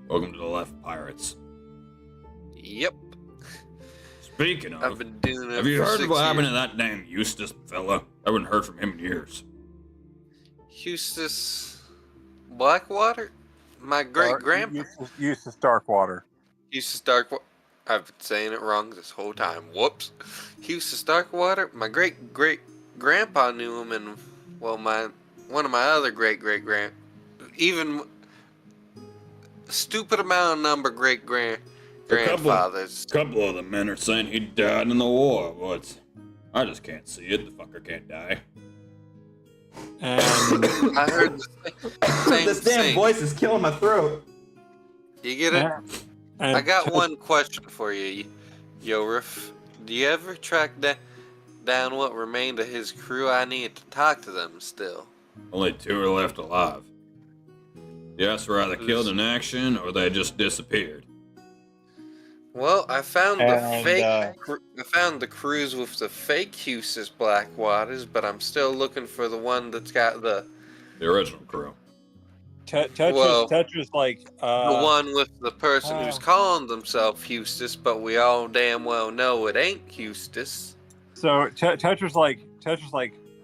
Welcome to the left, pirates. Yep. Speaking of, I've been doing it have you for heard 6 what happened to years. that damn Eustace fella? I haven't heard from him in years. Eustace Blackwater? My great-grandpa? Eustace Darkwater. Eustace Darkwater. I've been saying it wrong this whole time. Whoops. Eustace Darkwater? My great-great-grandpa knew him, and, well, one of my other great-great-grand... Even stupid amount of number great-grandfathers. A couple of the men are saying he died in the war, but I just can't see it. The fucker can't die. And I heard the same This damn thing. voice is killing my throat. You get it? and I got one question for you, Yorif. Do you ever track down what remained of his crew? I need to talk to them still. Only 2 are left alive. The rest were either killed in action or they just disappeared. Well, I found And, I found the cruise with the fake Eustace Blackwaters, but I'm still looking for the one that's got the original crew. Tetra's like the one with the person who's calling themselves Eustace, but we all damn well know it ain't Eustace. So Tetra's like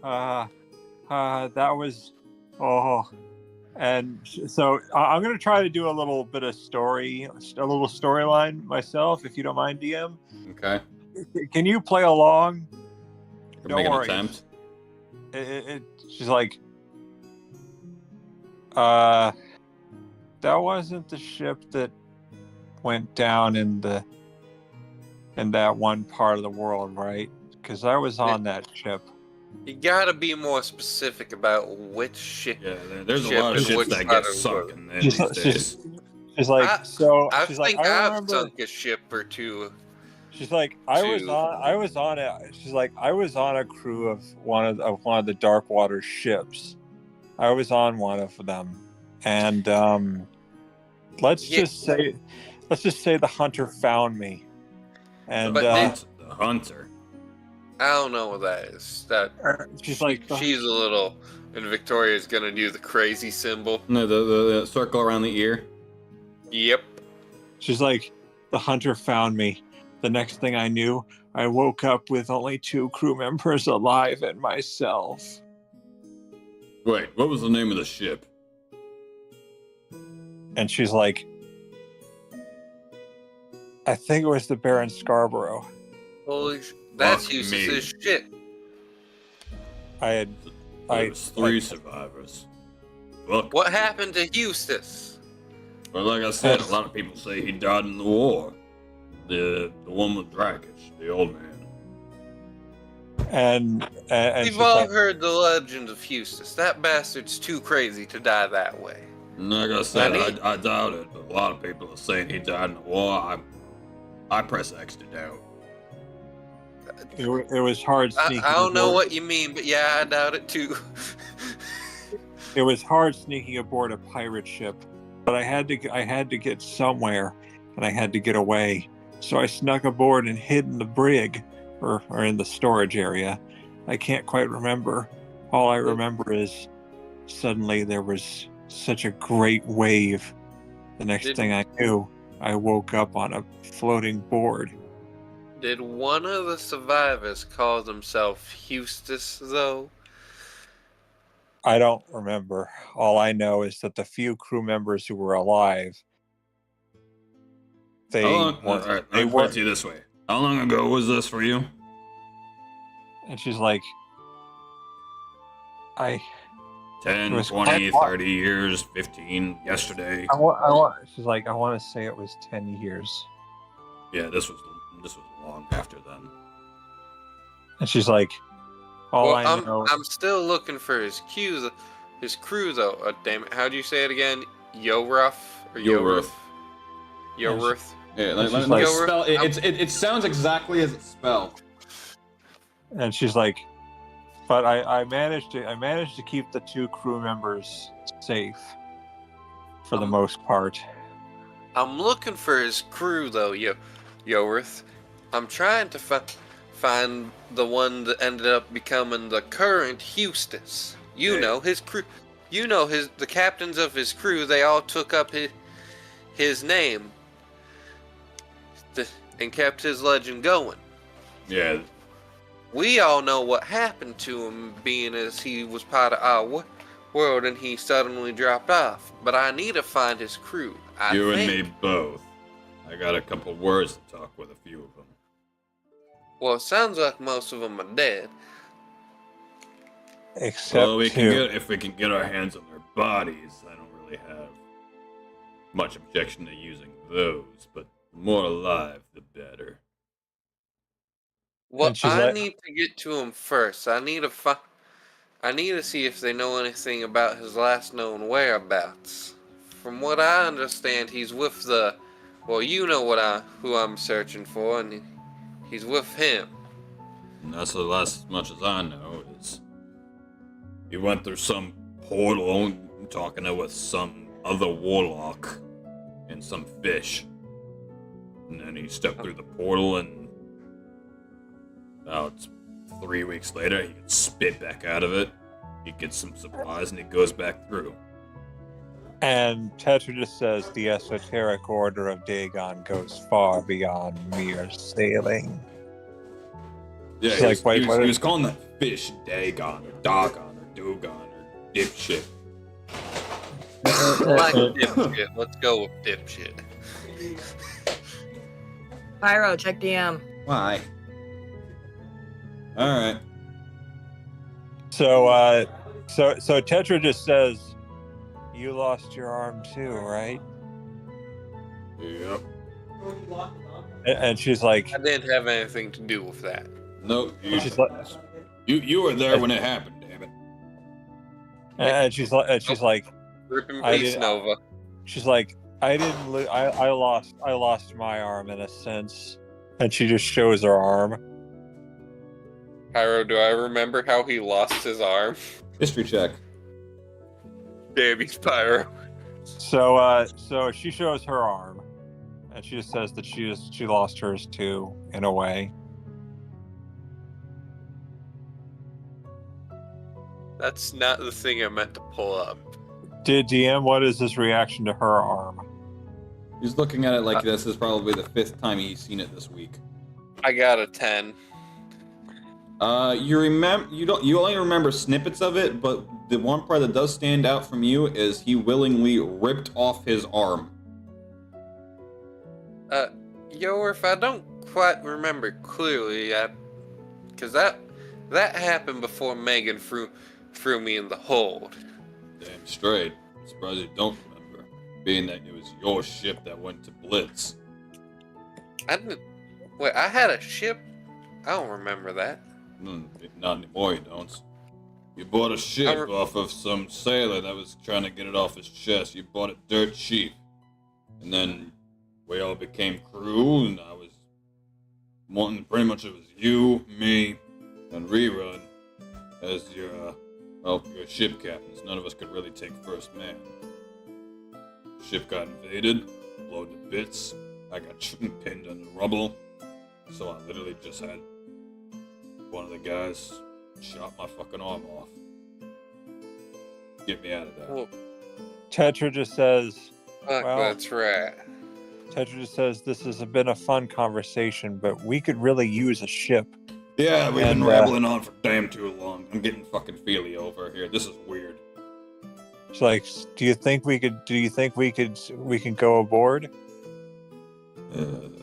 that was and so I'm gonna try to do a little bit of storyline myself, if you don't mind, DM. Okay. Can you play along? Can Don't make an worry. attempt. She's like, that wasn't the ship that went down in that one part of the world, right? Because I was on that ship. You gotta be more specific about which ship. Yeah, there's a Ship lot of and ships which that part get of the sunk world. in these days. She's like, I she's think like, I I've remember. sunk a ship or two. She's like, I was Two. on it. She's like, I was on a crew of one of the Darkwater ships. I was on one of them, and let's just say the hunter found me, and But The hunter. I don't know what that is. That she's like, she's a little, and Victoria's gonna do the crazy symbol. No, the circle around the ear. Yep. she's like, the hunter found me. The next thing I knew, I woke up with only 2 crew members alive and myself. Wait, what was the name of the ship? And she's like, I think it was the Baron Scarborough. Holy that's Fuck Eustace's shit. There was 3 survivors. Look, What happened to Eustace? well, like I said, a lot of people say he died in the war. The one with Drakish, the old man. And We've she's all like, heard the legend of Eustace. That bastard's too crazy to die that way. Like I said, Honey? I doubt it, but a lot of people are saying he died in the war. I press X to doubt. it was hard sneaking. I don't know aboard. what you mean, but yeah, I doubt it too. It was hard sneaking aboard a pirate ship, but I had to get somewhere, and I had to get away. So I snuck aboard and hid in the brig, or in the storage area. I can't quite remember. All I remember is suddenly there was such a great wave. The next thing I knew, I woke up on a floating board. Did one of the survivors call themselves Eustace, though? I don't remember. All I know is that the few crew members who were alive, they Alright, weren't. I'll put it to you this way. How long ago was this for you? And she's like, 10, It was 20, quite- 30 years, 15, yesterday. she's like, I want to say it was 10 years. Yeah, this was long after then. And she's like, all Well, I know. I'm still looking for his crew though. Damn it! How do you say it again? Yoruf or Yoruf. Yoruf. Yeah, It's just let me like- spell it. It sounds exactly as it's spelled. And she's like, but I managed to keep the 2 crew members safe for the most part. I'm looking for his crew though, Yorith. I'm trying to find the one that ended up becoming the current Eustace. You know his crew. You know the captains of his crew. They all took up his name and kept his legend going. Yeah. We all know what happened to him, being as he was part of our world and he suddenly dropped off. But I need to find his crew. You and me both. I got a couple words to talk with a few of them. Well, it sounds like most of them are dead. Except Well, two. if we can get our hands on their bodies, I don't really have much objection to using those, but the more alive, the better. Well, And she's I like- need to get to him first. I need to see if they know anything about his last known whereabouts. From what I understand, he's with the... Well, you know who I'm searching for, and he's with him. And that's the last much as I know is he went through some portal talking with some other warlock and some fish. And then he stepped through the portal and now it's 3 weeks later, he gets spit back out of it. He gets some supplies and he goes back through. And Tetra just says the esoteric order of Dagon goes far beyond mere sailing. Yeah, It's he, like, was, wait, he, was, what- he was calling that fish Dagon or Dogon or Dugon or dipshit. Like dipshit. Let's go with dipshit. Pyro, check DM. Why? Alright. So Tetra just says, you lost your arm too, right? Yep. And she's like, I didn't have anything to do with that. Nope. she's like, You were there when it happened, damn it. and she's like, Rip in I peace, did- Nova. she's like, I didn't. I lost my arm in a sense, and she just shows her arm. Pyro, do I remember how he lost his arm? History check. Damn, he's Pyro. So she shows her arm, and she just says that she lost hers too, in a way. That's not the thing I meant to pull up. Did DM? What is this reaction to her arm? He's looking at it like this is probably the 5th time he's seen it this week. I got a 10. You only remember snippets of it, but the one part that does stand out from you is he willingly ripped off his arm. If I don't quite remember clearly, because that happened before Megan threw me in the hold. Damn straight. I'm surprised you don't remember, being that it was your ship that went to Blitz. I didn't. Wait, I had a ship? I don't remember that. Not anymore, you don't. You bought a ship off of some sailor that was trying to get it off his chest. You bought it dirt cheap. And then we all became crew, and I was wanting, pretty much it was you, me, and Rerun as your ship captains. None of us could really take first man. Ship got invaded, blown to bits. I got pinned under rubble. So I literally just had one of the guys shot my fucking arm off. Get me out of there. Well, Tetra just says, fuck, Well- that's right. Tetra just says, this has been a fun conversation, but we could really use a ship. Yeah, we've And, been rambling on for damn too long. I'm getting fucking feely over here. This is weird. She's like, do you think we can go aboard? You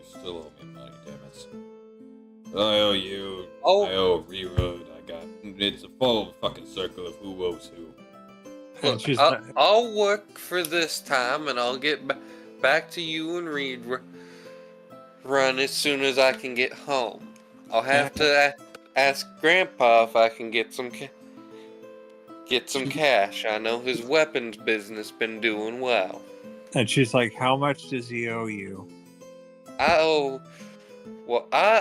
still owe me money, damn it. I owe you. Oh. I owe Reroad. It's a full fucking circle of who owes who. And Look, she's I'll work for this time, and I'll get back to you and Reed run as soon as I can get home. I'll have to ask Grandpa if I can get some cash. I know his weapons business been doing well. And she's like, how much does he owe you? I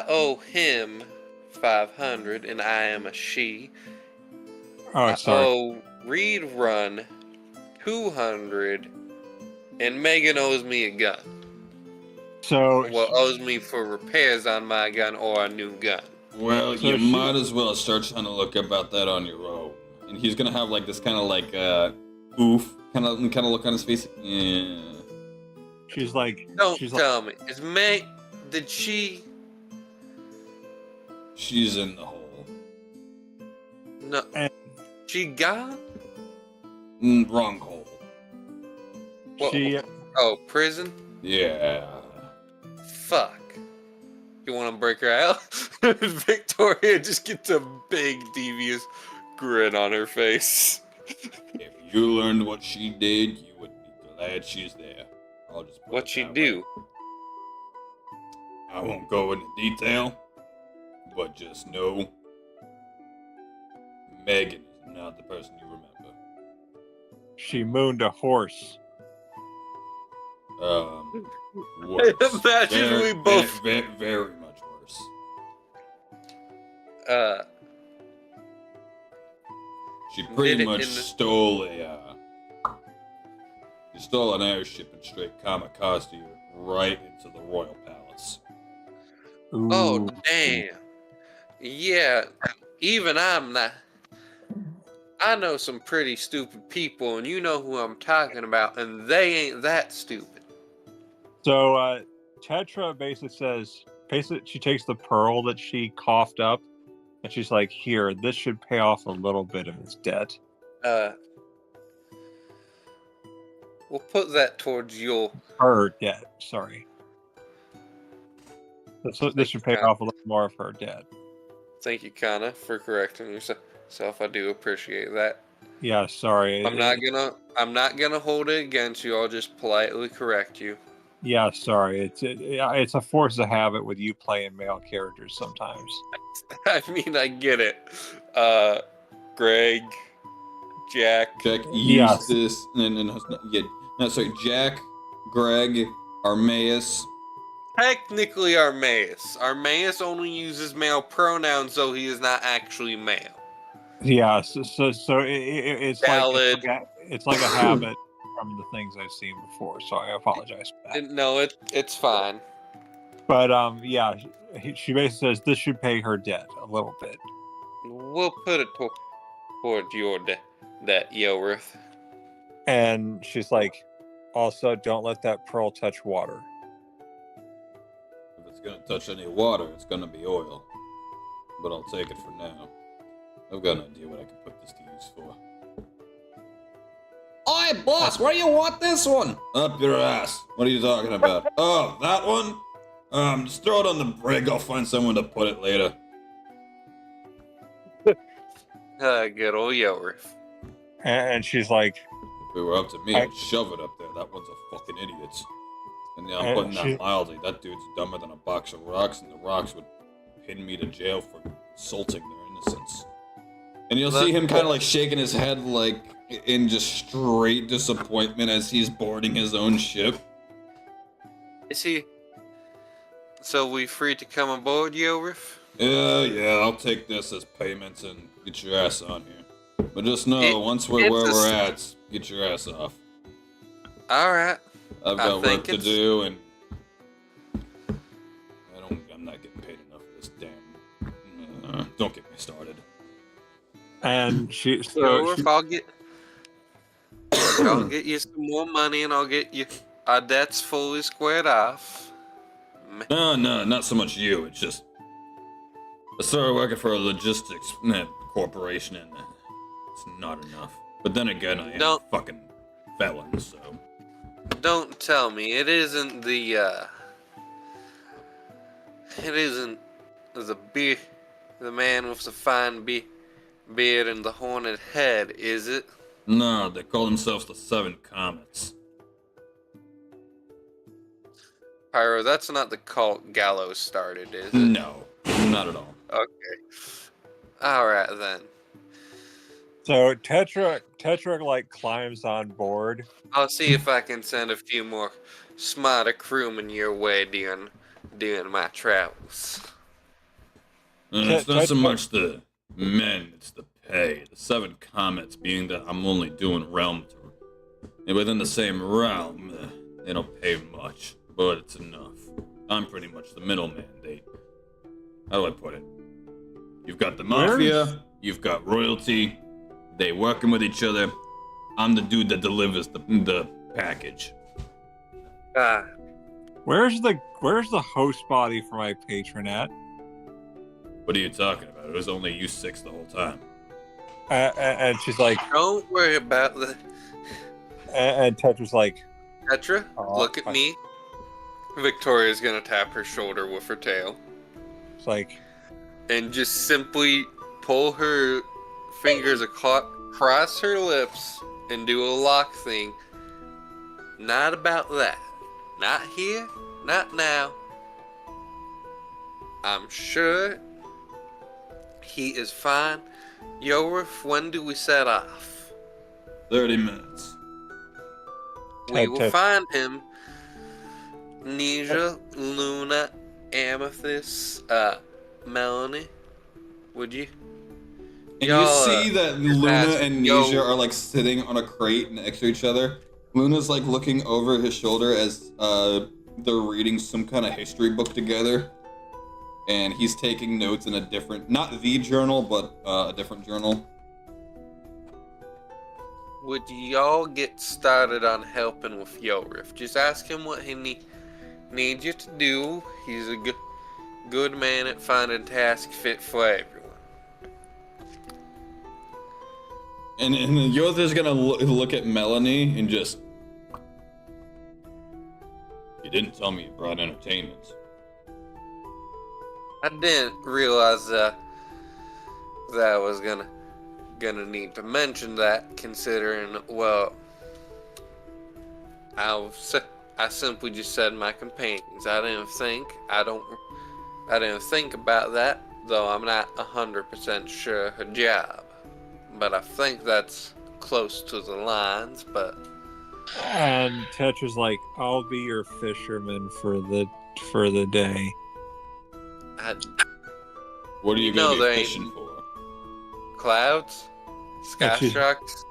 owe him 500, and I am a she. Oh, sorry. Oh, Reed Run 200, and Megan owes me a gun. So, Well, owes me for repairs on my gun or a new gun. Well, So you she- might as well start trying to look about that on your own. And he's gonna have like this kind of like oof kind of look on his face. Yeah. she's like, Don't she's tell me. Is Meg? Did she? She's in the hole. No. And- She gone? Wrong hole. What- she, Oh, prison? Yeah. Fuck. You want to break her out? Victoria just gets a big devious grin on her face. If you learned what she did, you would be glad she's there. I'll just put What it she that do? way. I won't go into detail, but just know Megan is not the person you remember. she mooned a horse. Worse. Imagine we both- very much worse. She pretty Did it much in the- stole she stole an airship and straight kamikaze you right into the royal palace. Oh, Ooh. damn. Yeah, even I'm not. I know some pretty stupid people, and you know who I'm talking about, and they ain't that stupid. So, Tetra basically she takes the pearl that she coughed up, and she's like, here, this should pay off a little bit of his debt. We'll put that towards your. Her debt, sorry. This should pay off a little more of her debt. Thank you, Kana, for correcting yourself. I do appreciate that. Yeah, sorry. I'm not gonna hold it against you. I'll just politely correct you. Yeah, sorry. It's a force of habit with you playing male characters sometimes. I mean, I get it. Greg, Jack. Jack, Yes. Eustace, sorry, Jack, Greg, Armaeus. Technically, Armaeus. Armaeus only uses male pronouns, though he is not actually male. Yeah, so it's Valid. it's like a habit from the things I've seen before. So I apologize for that. No, it's fine. But yeah, she basically says this should pay her debt a little bit. We'll put it toward your debt, Yorith. And she's like, also, don't let that pearl touch water. If it's gonna touch any water, it's gonna be oil. But I'll take it for now. I've got an idea what I can put this to use for. Oi, boss, where do you want this one? Up your ass. What are you talking about? Oh, that one? Just throw it on the brig. I'll find someone to put it later. Good old Yorith. And she's like, If it were up to me, I'd shove it up there. That one's a fucking idiot. And yeah, I'm And putting she- that mildly. That dude's dumber than a box of rocks, and the rocks would pin me to jail for insulting their innocence. And you'll see him kind of like shaking his head like in just straight disappointment as he's boarding his own ship. Is he? So we free to come aboard, Yorith? Yeah, I'll take this as payments and get your ass on here. But just know, once we're it's where a we're s- at, get your ass off. All right. I've I got work think to it's- do, and I'm not getting paid enough for this damn. Don't get me started. and Yorith, I'll get you some more money, and I'll get you our debts fully squared off. No, not so much you. It's just I started working for a logistics corporation, and it's not enough. But then again, I am a fucking felon, so. Don't tell me it isn't the man with the fine beard and the horned head, is it? No, they call themselves the Seven Comets. Pyro, that's not the cult Gallows started, is it? No, not at all. Okay. Alright then. So Tetra like climbs on board. I'll see if I can send a few more smarter crewmen your way during my travels. It's not so much the men, it's the pay. The 7 comments being that I'm only doing realm and within the same realm, they don't pay much, but it's enough. I'm pretty much the middleman. How do I put it? You've got the mafia, you've got royalty, they working with each other. I'm the dude that delivers the package. Where's the host body for my patron at? What are you talking about? It was only you 6 the whole time. And she's like, Don't worry about the and Tetra's like, Tetra, look at me. Victoria's gonna tap her shoulder with her tail. it's like, And just simply pull her fingers across her lips and do a lock thing. Not about that. Not here, not now. I'm sure he is fine. Yorif, when do we set off? 30 minutes. We will find him. Nisha, Luna, Amethyst, Melanie. Would you? And Y'all, you see that Luna and yo. Nisha are like sitting on a crate next to each other. Luna's like looking over his shoulder as they're reading some kind of history book together. And he's taking notes in a different, not the journal, but a different journal. Would y'all get started on helping with Yorif? Just ask him what he needs you to do. He's a good man at finding tasks fit for everyone. And Yotha's gonna look at Melanie and just... You didn't tell me you brought entertainment. I didn't realize that I was gonna need to mention that, considering, well, I simply just said my companions. I didn't think about that, though I'm not 100% sure her job. But I think that's close to the lines, but... and Tetra's like, I'll be your fisherman for the day. What are you gonna be fishing for? Clouds? Sky sharks?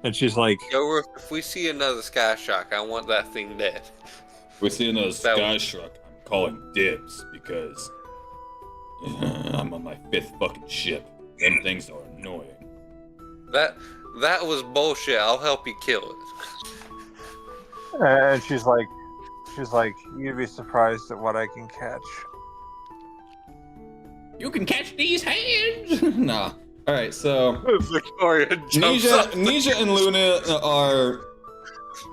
And she's like, Yo, if we see another sky shark, I want that thing dead. If we see another sky shark, I'm calling dibs because I'm on my 5th fucking ship. Them things are annoying. That was bullshit. I'll help you kill it. and she's like, you'd be surprised at what I can catch. You can catch these hands. Nah. All right, so Victoria jumps up. Nisha and Luna are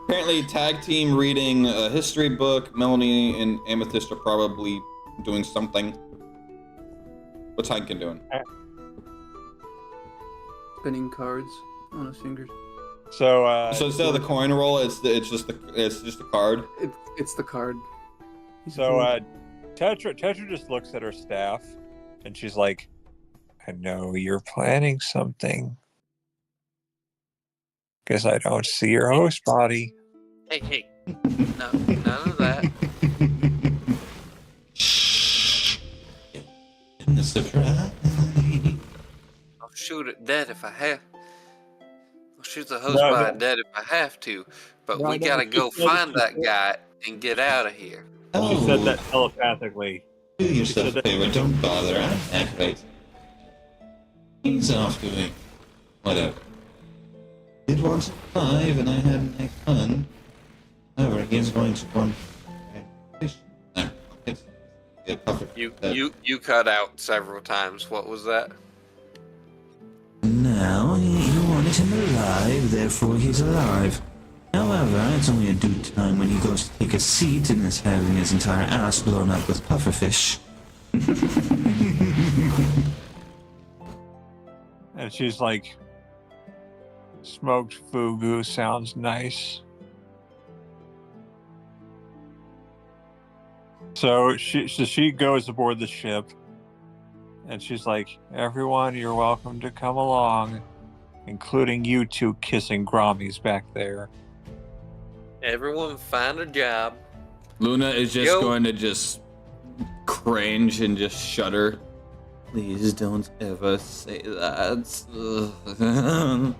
apparently tag team reading a history book. Melanie and Amethyst are probably doing something. What's Heineken doing? Spinning cards on his fingers. So instead of the coin roll, it's just a card. It's the card. So Tetra just looks at her staff, and she's like, I know you're planning something. Guess I don't see your host body. Hey. No, none of that. In the surprise. I'll shoot it dead if I have. I'll shoot the host body dead if I have to. But we gotta go find that guy and get out of here. She said that telepathically. Do yourself a favor, don't bother. I'm activate. He's off doing whatever. It was 5 and I had my fun. However, he's going to want You cut out several times. What was that? Now, you wanted him alive, therefore he's alive. However, it's only a due time when he goes to take a seat and is having his entire ass blown up with pufferfish. And she's like, smoked fugu sounds nice. So she goes aboard the ship, and she's like, "Everyone, you're welcome to come along, including you two kissing Grommies back there." Everyone find a job. Luna is just Yo. going to just cringe and just shudder. Please don't ever say that.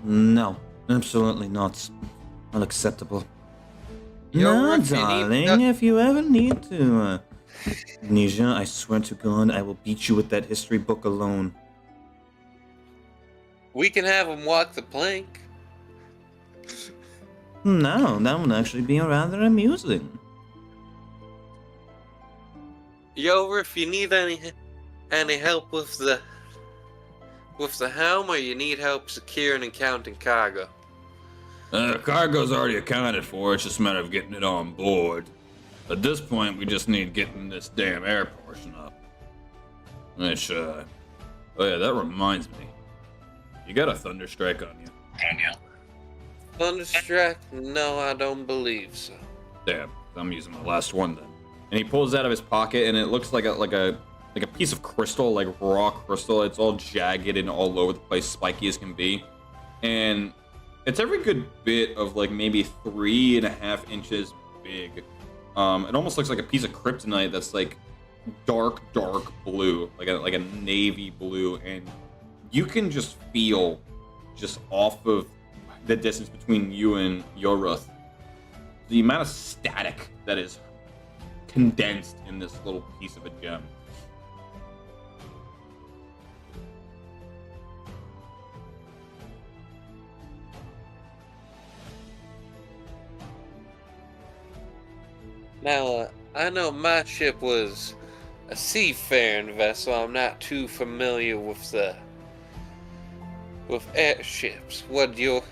No, absolutely not. Unacceptable. Yo, No, if you need- darling, if you ever need to. Nisha, I swear to God, I will beat you with that history book alone. We can have them walk the plank. No, that would actually be rather amusing. Yo, if you need any help with the helm, or you need help securing and counting cargo. Cargo's already accounted for. It's just a matter of getting it on board. At this point, we just need getting this damn air portion up. Which, oh yeah, that reminds me. You got a Thunderstrike on you. Thunderstruck? No, I don't believe so. Damn, I'm using my last one then. And he pulls out of his pocket, and it looks like a piece of crystal, like raw crystal. It's all jagged and all over the place, spiky as can be. And it's every good bit of like maybe 3.5 inches big. It almost looks like a piece of kryptonite that's like dark blue, like a navy blue, and you can just feel just off of the distance between you and Yoruth the amount of static that is condensed in this little piece of a gem. Now, I know my ship was a seafaring vessel. I'm not too familiar with airships. What are you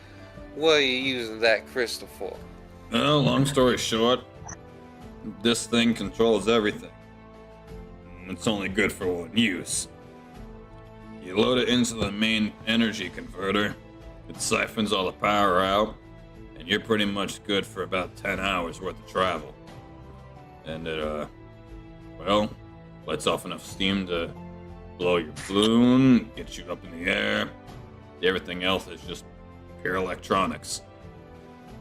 using that crystal for? Well, long story short, this thing controls everything. It's only good for one use. You load it into the main energy converter, it siphons all the power out, and you're pretty much good for about 10 hours worth of travel. And it, well, lets off enough steam to blow your balloon, get you up in the air. Everything else is just pure electronics.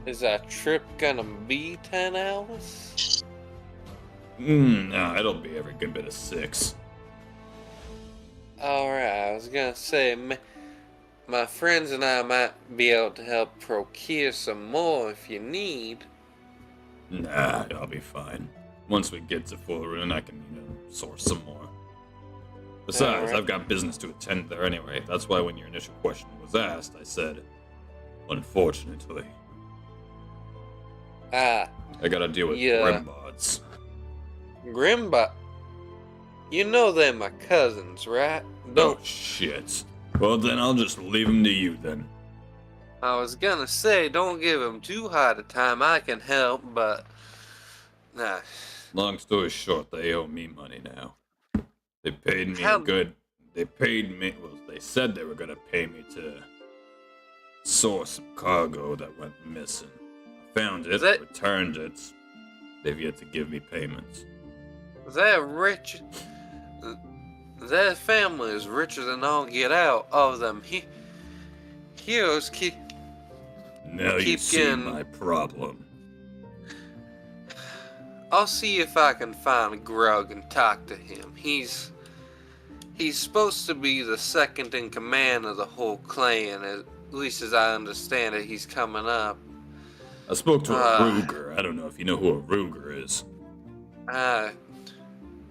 Is that trip gonna be 10 hours? No, it'll be every good bit of 6. Alright, I was gonna say, my friends and I might be able to help procure some more if you need. Nah, I'll be fine. Once we get to Foruna, I can, source some more. Besides, Alright. I've got business to attend there anyway. That's why when your initial question was asked, I said, unfortunately. Ah, I gotta deal with Yeah. Grimbots. Grimbot. You know they're my cousins, right? Oh, shit. Well, then I'll just leave them to you, then. I was gonna say, don't give them too hard a time. I can help, but... Nah. Long story short, they owe me money now. They paid me How- They paid me... Well, they said they were gonna pay me to source some cargo that went missing. I found it, That- returned it. They've yet to give me payments. They're rich. Their family is richer than all get out. Of them heroes keep... Now you Keep see getting- my problem. I'll see if I can find Grug and talk to him. He's supposed to be the second in command of the whole clan, at least as I understand it. He's coming up. I spoke to a Ah. Ruger. I don't know if you know who a Ruger is.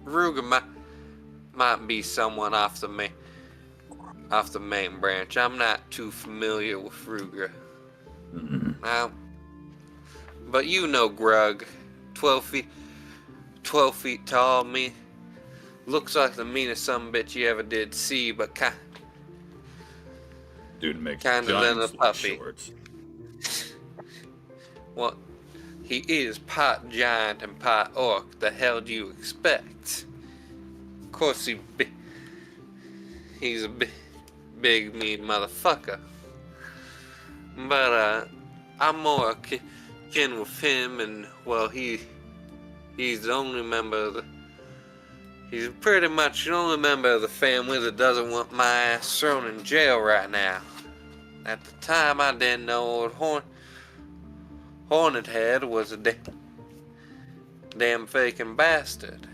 Ruger might be someone off the main branch. I'm not too familiar with Ruger. Now, but you know Grug, 12 feet tall. Me looks like the meanest son-of-a-bitch you ever did see, but Dude makes Kinda than giants a look puppy. short. well, he is part giant and part orc. The hell do you expect? Of course he's a big mean motherfucker. But I'm more kin with him, and well, he's the only member He's pretty much the only member of the family that doesn't want my ass thrown in jail right now. At the time, I didn't know old Hornet Head was a damn faking bastard.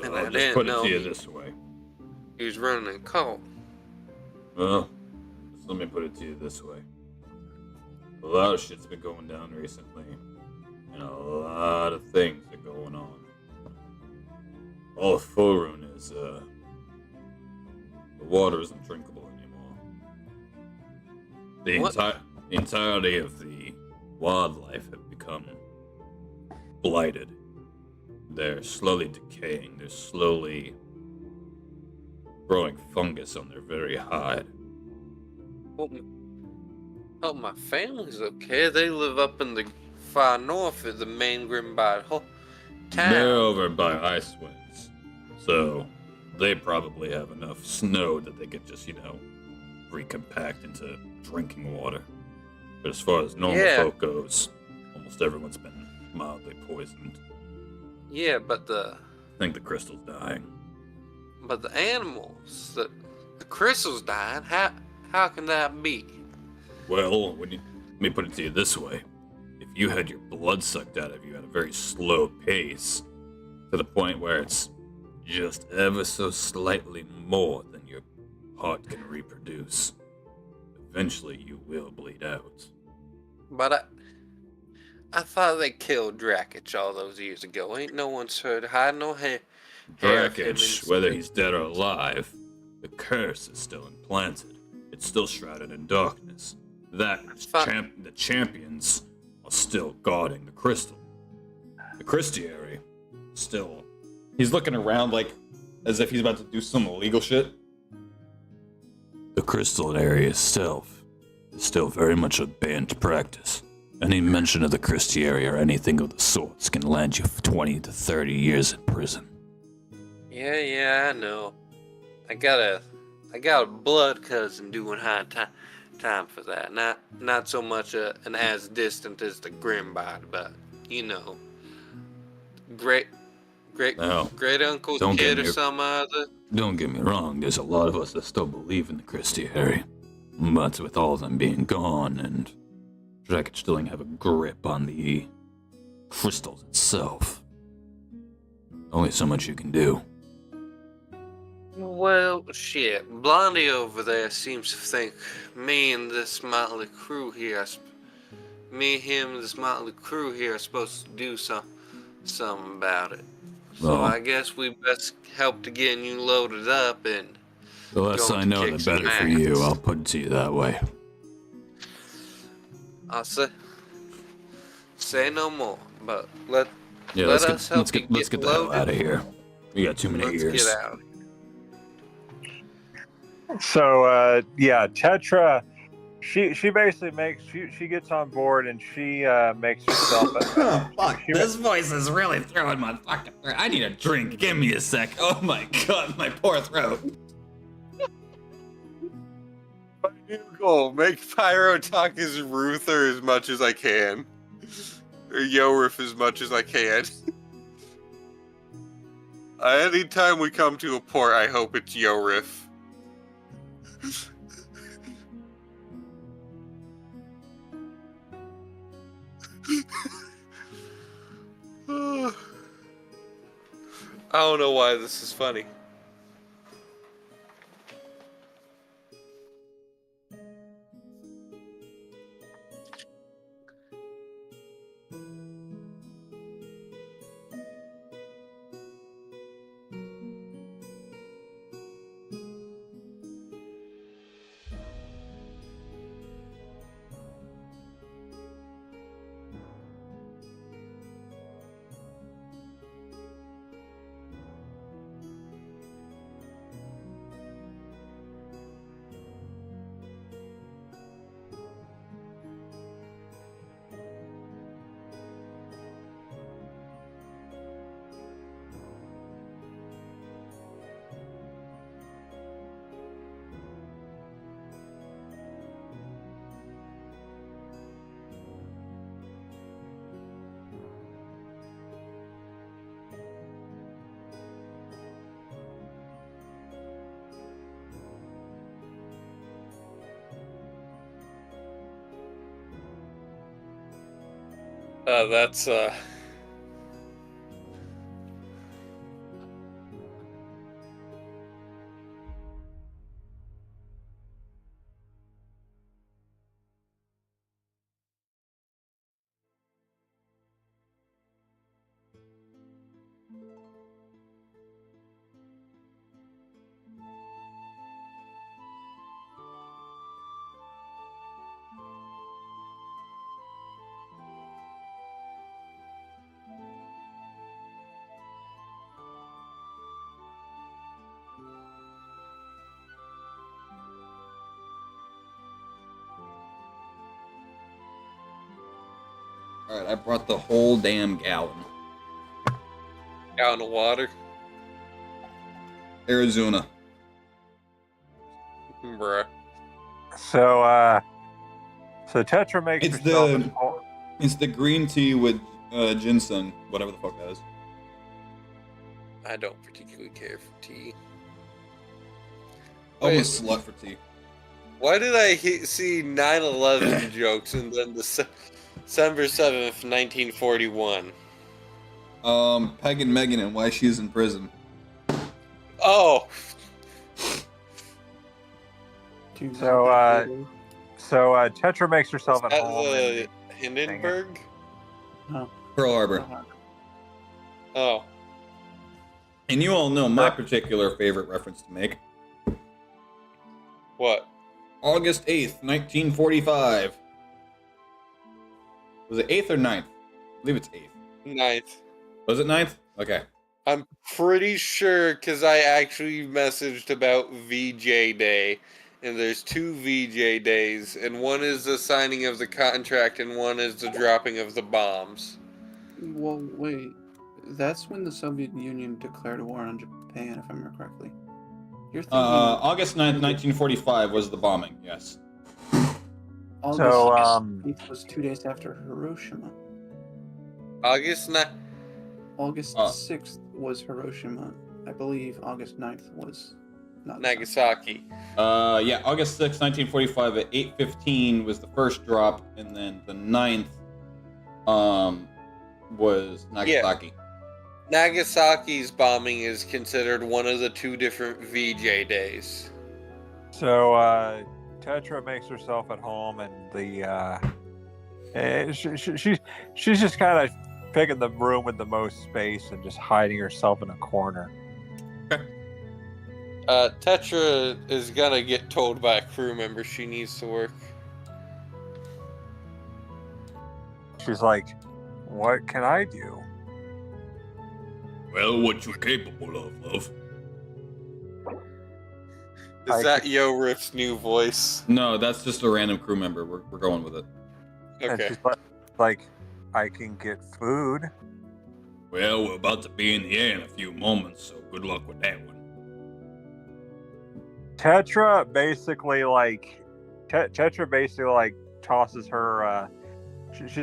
And I I'll just didn't put it know to you this way. he was running a cult. Well, just let me put it to you this way. A lot of shit's been going down recently, and a lot of things are going on. All of Foruna is, the water isn't drinkable anymore. The entirety of the wildlife have become blighted. They're slowly decaying. They're slowly growing fungus on their very hide. Oh, my family's okay. They live up in the far north of the main Grimbard town. They're over by Icewinds, so they probably have enough snow that they could just, recompact into drinking water. But as far as normal folk goes, almost everyone's been mildly poisoned. Yeah, but I think the crystal's dying. But the animals, the crystal's dying. How can that be? Well, let me put it to you this way. If you had your blood sucked out of you at a very slow pace, to the point where it's just ever so slightly more than your heart can reproduce, eventually you will bleed out. But I thought they killed Drakich all those years ago. Ain't no one's heard hide no hair. Drakich, whether he's dead or alive, the curse is still implanted. It's still shrouded in darkness. The champions are still guarding the crystal. The Christiary still... He's looking around like as if he's about to do some illegal shit. The crystal area itself is still very much a banned practice. Any mention of the Christiary or anything of the sorts can land you 20 to 30 years in prison. Yeah, I know. I got a blood cousin doing high time for that. Not so much an as distant as the Grimbard, but great uncle's kid or some other. Don't get me wrong, there's a lot of us that still believe in the Christiary. But with all of them being gone and Drakich still have a grip on the crystals itself, only so much you can do. Well, shit. Blondie over there seems to think me and this motley crew here, this motley crew here are supposed to do something about it. So Well, I guess we best help to getting you loaded up and the less I know, the better for you. I'll put it to you that way. I'll say no more, but let's get the hell out of here. We got too many years. Get out. So Tetra, she basically she gets on board and she makes herself. Fuck! This voice is really throwing my fucking throat. I need a drink. Give me a sec. Oh my god, my poor throat. My new goal: make Pyro talk as Ruther as much as I can, or Yorif as much as I can. Anytime we come to a port, I hope it's Yorif. I don't know why this is funny. That's Alright, I brought the whole damn gallon. gallon of water. Arizona. Bruh. So Tetra makes It's herself the- at home. It's the green tea with ginseng, whatever the fuck that is. I don't particularly care for tea. I'm a Wait. slut for tea. Why did I see 9/11 jokes and then December 7th, 1941? Peg and Megan and why she's in prison. Oh, So Tetra makes herself at at home. the and- Hindenburg? Pearl Harbor. Oh, And you all know my particular favorite reference to make. what? August 8th, 1945. Was it 8th or 9th? I believe it's 8th. 9th. Was it 9th? Okay. I'm pretty sure because I actually messaged about VJ Day, and there's 2 VJ Days, and one is the signing of the contract, and one is the dropping of the bombs. Well, wait. That's when the Soviet Union declared war on Japan, if I remember correctly. You're thinking August 9th, 1945 was the bombing, yes. August So, 8th was 2 days after Hiroshima. August 9th. August 6th was Hiroshima. I believe August 9th was not Nagasaki. Yeah, August 6th, 1945 at 8:15 was the first drop, and then the 9th was Nagasaki. Nagasaki's bombing is considered one of the 2 different VJ Days. So Tetra makes herself at home, and she's just kind of picking the room with the most space and just hiding herself in a corner. Tetra is gonna get told by a crew member she needs to work. She's like, "What can I do?" Well, what you capable of, love? Is that Yo Riff's new voice? No, that's just a random crew member. We're going with it. And Okay. she's like, "I can get food." Well, we're about to be in the air in a few moments, so good luck with that one. Tetra basically tosses her. She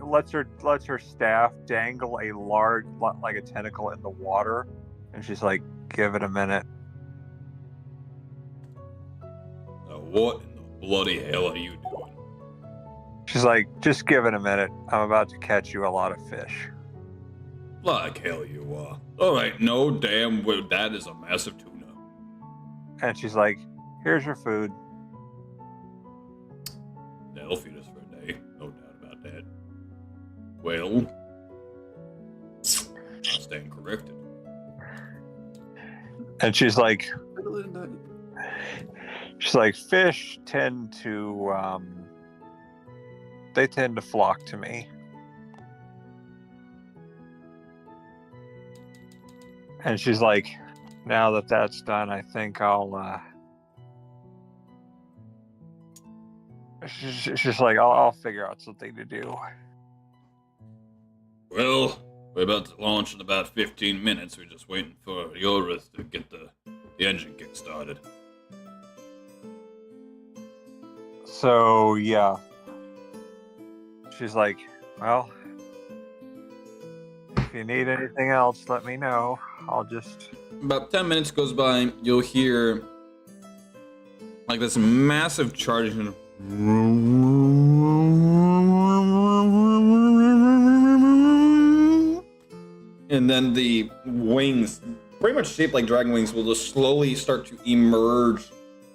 lets her staff dangle a large, like a tentacle in the water, and she's like, "Give it a minute." Now, what in the bloody hell are you doing? She's like, "Just give it a minute. I'm about to catch you a lot of fish." Like hell you are. Alright, no damn well, that is a massive tuna. And she's like, "Here's your food." That'll feed us for a day, no doubt about that. Well, I stand corrected. And she's like, Middle of the night. "Fish tend to, they tend to flock to me." And she's like, "Now that that's done, I think I'll, she's like, I'll figure out something to do." Well, we're about to launch in about 15 minutes. We're just waiting for Yorith to get the engine kick started. So, yeah. She's like, "Well, if you need anything else, let me know. I'll just..." About 10 minutes goes by, you'll hear like this massive charging and then the wings, pretty much shaped like dragon wings, will just slowly start to emerge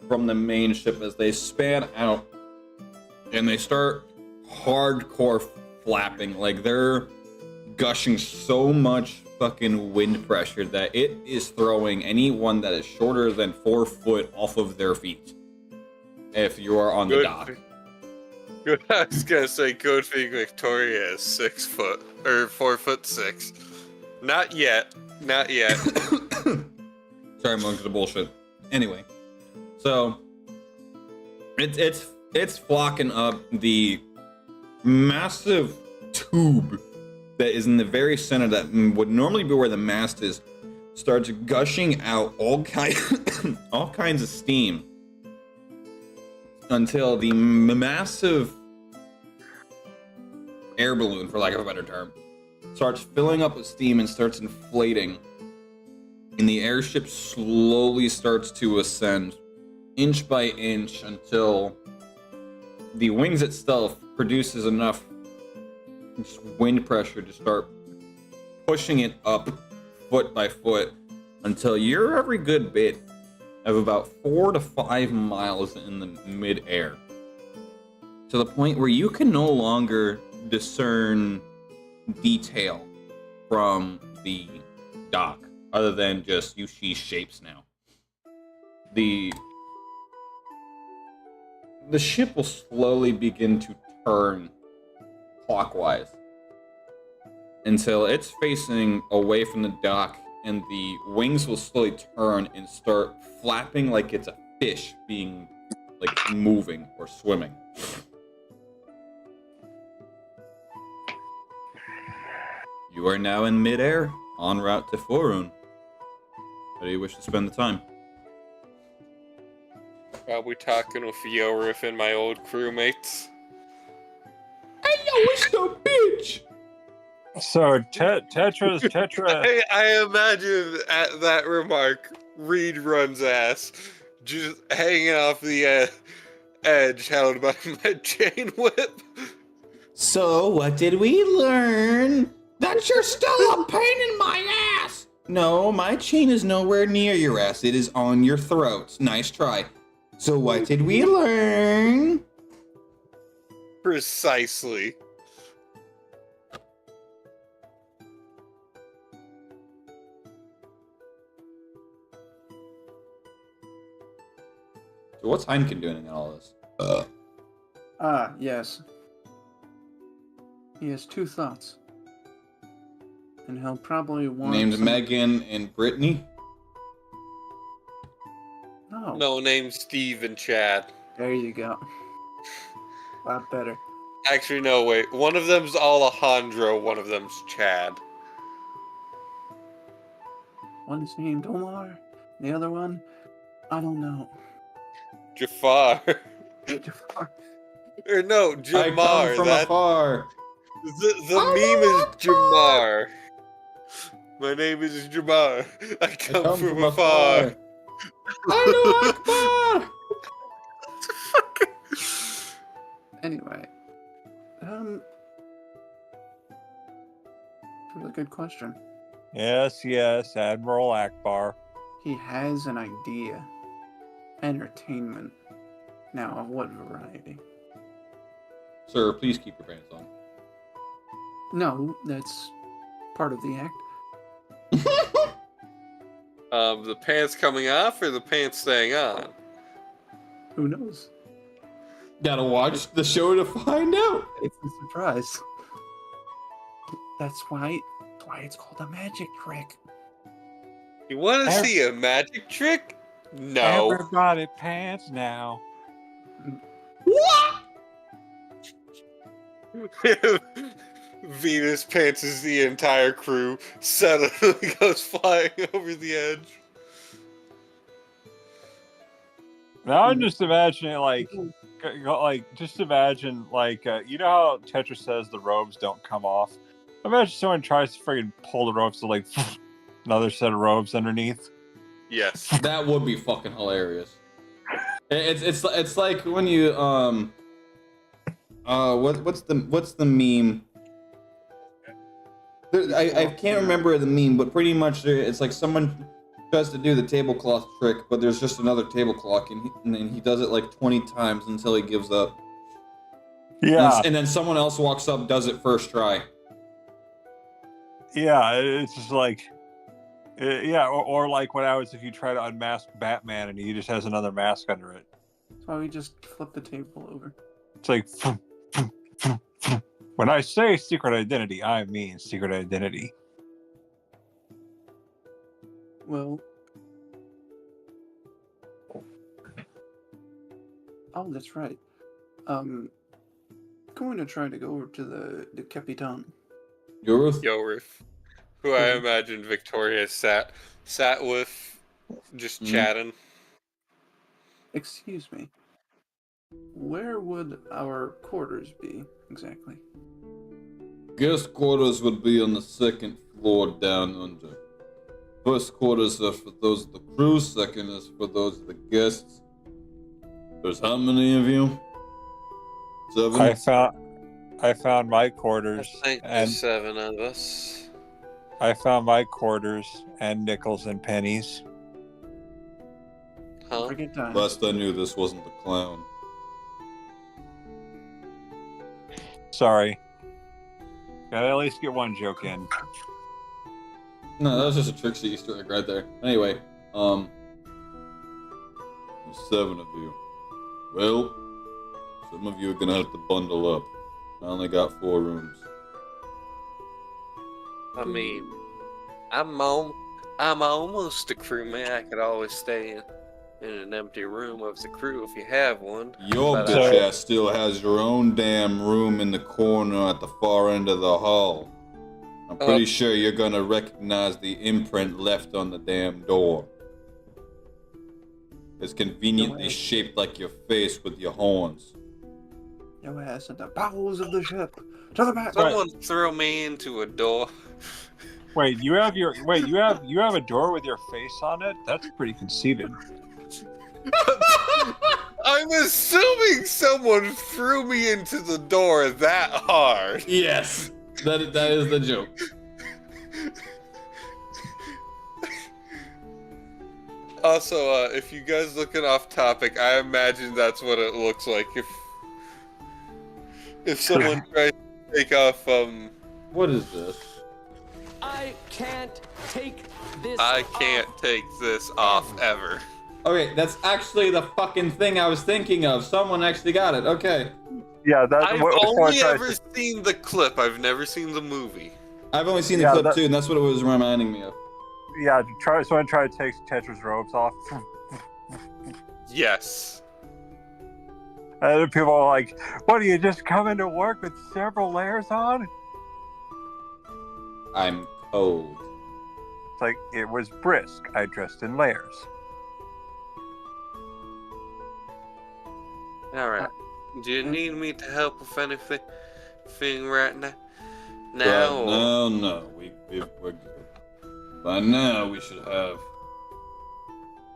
from the main ship as they span out, and they start hardcore flapping. Like they're gushing so much fucking wind pressure that it is throwing anyone that is shorter than 4 foot off of their feet. If you are on the dock. Good. I was gonna say, good thing Victoria is 6 foot or 4'6". Not yet. Not yet. Sorry, I'm going to the bullshit. Anyway, so it's flocking up the massive tube that is in the very center that would normally be where the mast is, starts gushing out all kinds of steam until the massive air balloon, for lack of a better term, starts filling up with steam and starts inflating. And the airship slowly starts to ascend inch by inch until the wings itself produces enough wind pressure to start pushing it up foot by foot until you're every good bit of about 4 to 5 miles in the mid-air, to the point where you can no longer discern detail from the dock other than just you see shapes now. The ship will slowly begin to turn clockwise until it's facing away from the dock, and the wings will slowly turn and start flapping like it's a fish being like moving or swimming. You are now in midair, en route to Foruna. How do you wish to spend the time? Probably talking with Yorif and my old crewmates. Hey, yo, it's the bitch! So Tetra. I imagine at that remark, Reed runs ass, just hanging off the edge, held by my chain whip. So, what did we learn? That you're still a pain in my ass! No, my chain is nowhere near your ass. It is on your throat. Nice try. So, what did we learn? Precisely. So what's Heineken doing in all this? Yes. He has 2 thoughts. And he'll probably want Named some... Megan and Brittany? No. No, name's Steve and Chad. There you go. A lot better. Actually, no, wait. One of them's Alejandro, one of them's Chad. One's named Omar. The other one, I don't know. Jafar. Jafar. Or no, I Jamar. come from That, afar. the meme is Jamar. My name is Jamar. I come from afar. Allahu Akbar! Anyway. Really good question. Yes, Admiral Akbar. He has an idea. Entertainment. Now, of what variety? Sir, please keep your pants on. No, that's part of the act. The pants coming off or the pants staying on? Who knows? Gotta watch the show to find out. It's a surprise. That's why it's called a magic trick. You want to see a magic trick? No. Everybody pants now. What? Venus pantses the entire crew, suddenly goes flying over the edge. Now I'm just imagining, just imagine, you know how Tetra says the robes don't come off? Imagine someone tries to friggin' pull the ropes to, another set of robes underneath. Yes. That would be fucking hilarious. It's like when you what's the meme? I can't remember the meme, but pretty much it's like someone tries to do the tablecloth trick, but there's just another tablecloth, and then he does it like 20 times until he gives up. Yeah. And then someone else walks up, does it first try. Yeah, it's just like, or like if you try to unmask Batman and he just has another mask under it. That's why we just flip the table over. It's like, when I say secret identity, I mean secret identity. Well, oh, that's right. Going to try to go over to the Capitan. Yorith, who I imagine Victoria sat with, just chatting. Excuse me. Where would our quarters be exactly? Guest quarters would be on the second floor down under. First quarters are for those of the crew, second is for those of the guests. There's how many of you? 7? I found my quarters, I think and there's 7 of us. I found my quarters and nickels and pennies. Huh? Forget time. Last I knew, this wasn't the clown. Sorry. Gotta at least get one joke in. No, that was just a Trixie Easter egg right there. Anyway, there's 7 of you. Well, some of you are gonna have to bundle up. I only got 4 rooms. I mean, I'm almost a crewmate. I could always stay in an empty room of the crew if you have one. Your But, bitch ass still has your own damn room in the corner at the far end of the hall. I'm pretty sure you're gonna recognize the imprint left on the damn door. It's conveniently shaped like your face with your horns. Your ass in the bowels of the ship. To the back. Someone throw me into a door. Wait, you have a door with your face on it? That's pretty conceited. I'm assuming someone threw me into the door that hard. Yes, that is the joke. Also, if you guys looking off topic, I imagine that's what it looks like if someone tries to take off. What is this? I can't take this. I can't take this off ever. Okay, that's actually the fucking thing I was thinking of. Someone actually got it. Okay. Yeah, I've only ever seen the clip. I've never seen the movie. I've only seen the clip too, and that's what it was reminding me of. Yeah, someone try to take Tetra's robes off. Yes. And other people are like, what, do you just come into work with several layers on? I'm cold. It's like, it was brisk. I dressed in layers. Alright. Do you need me to help with anything right now? No. We're good. By now, we should have...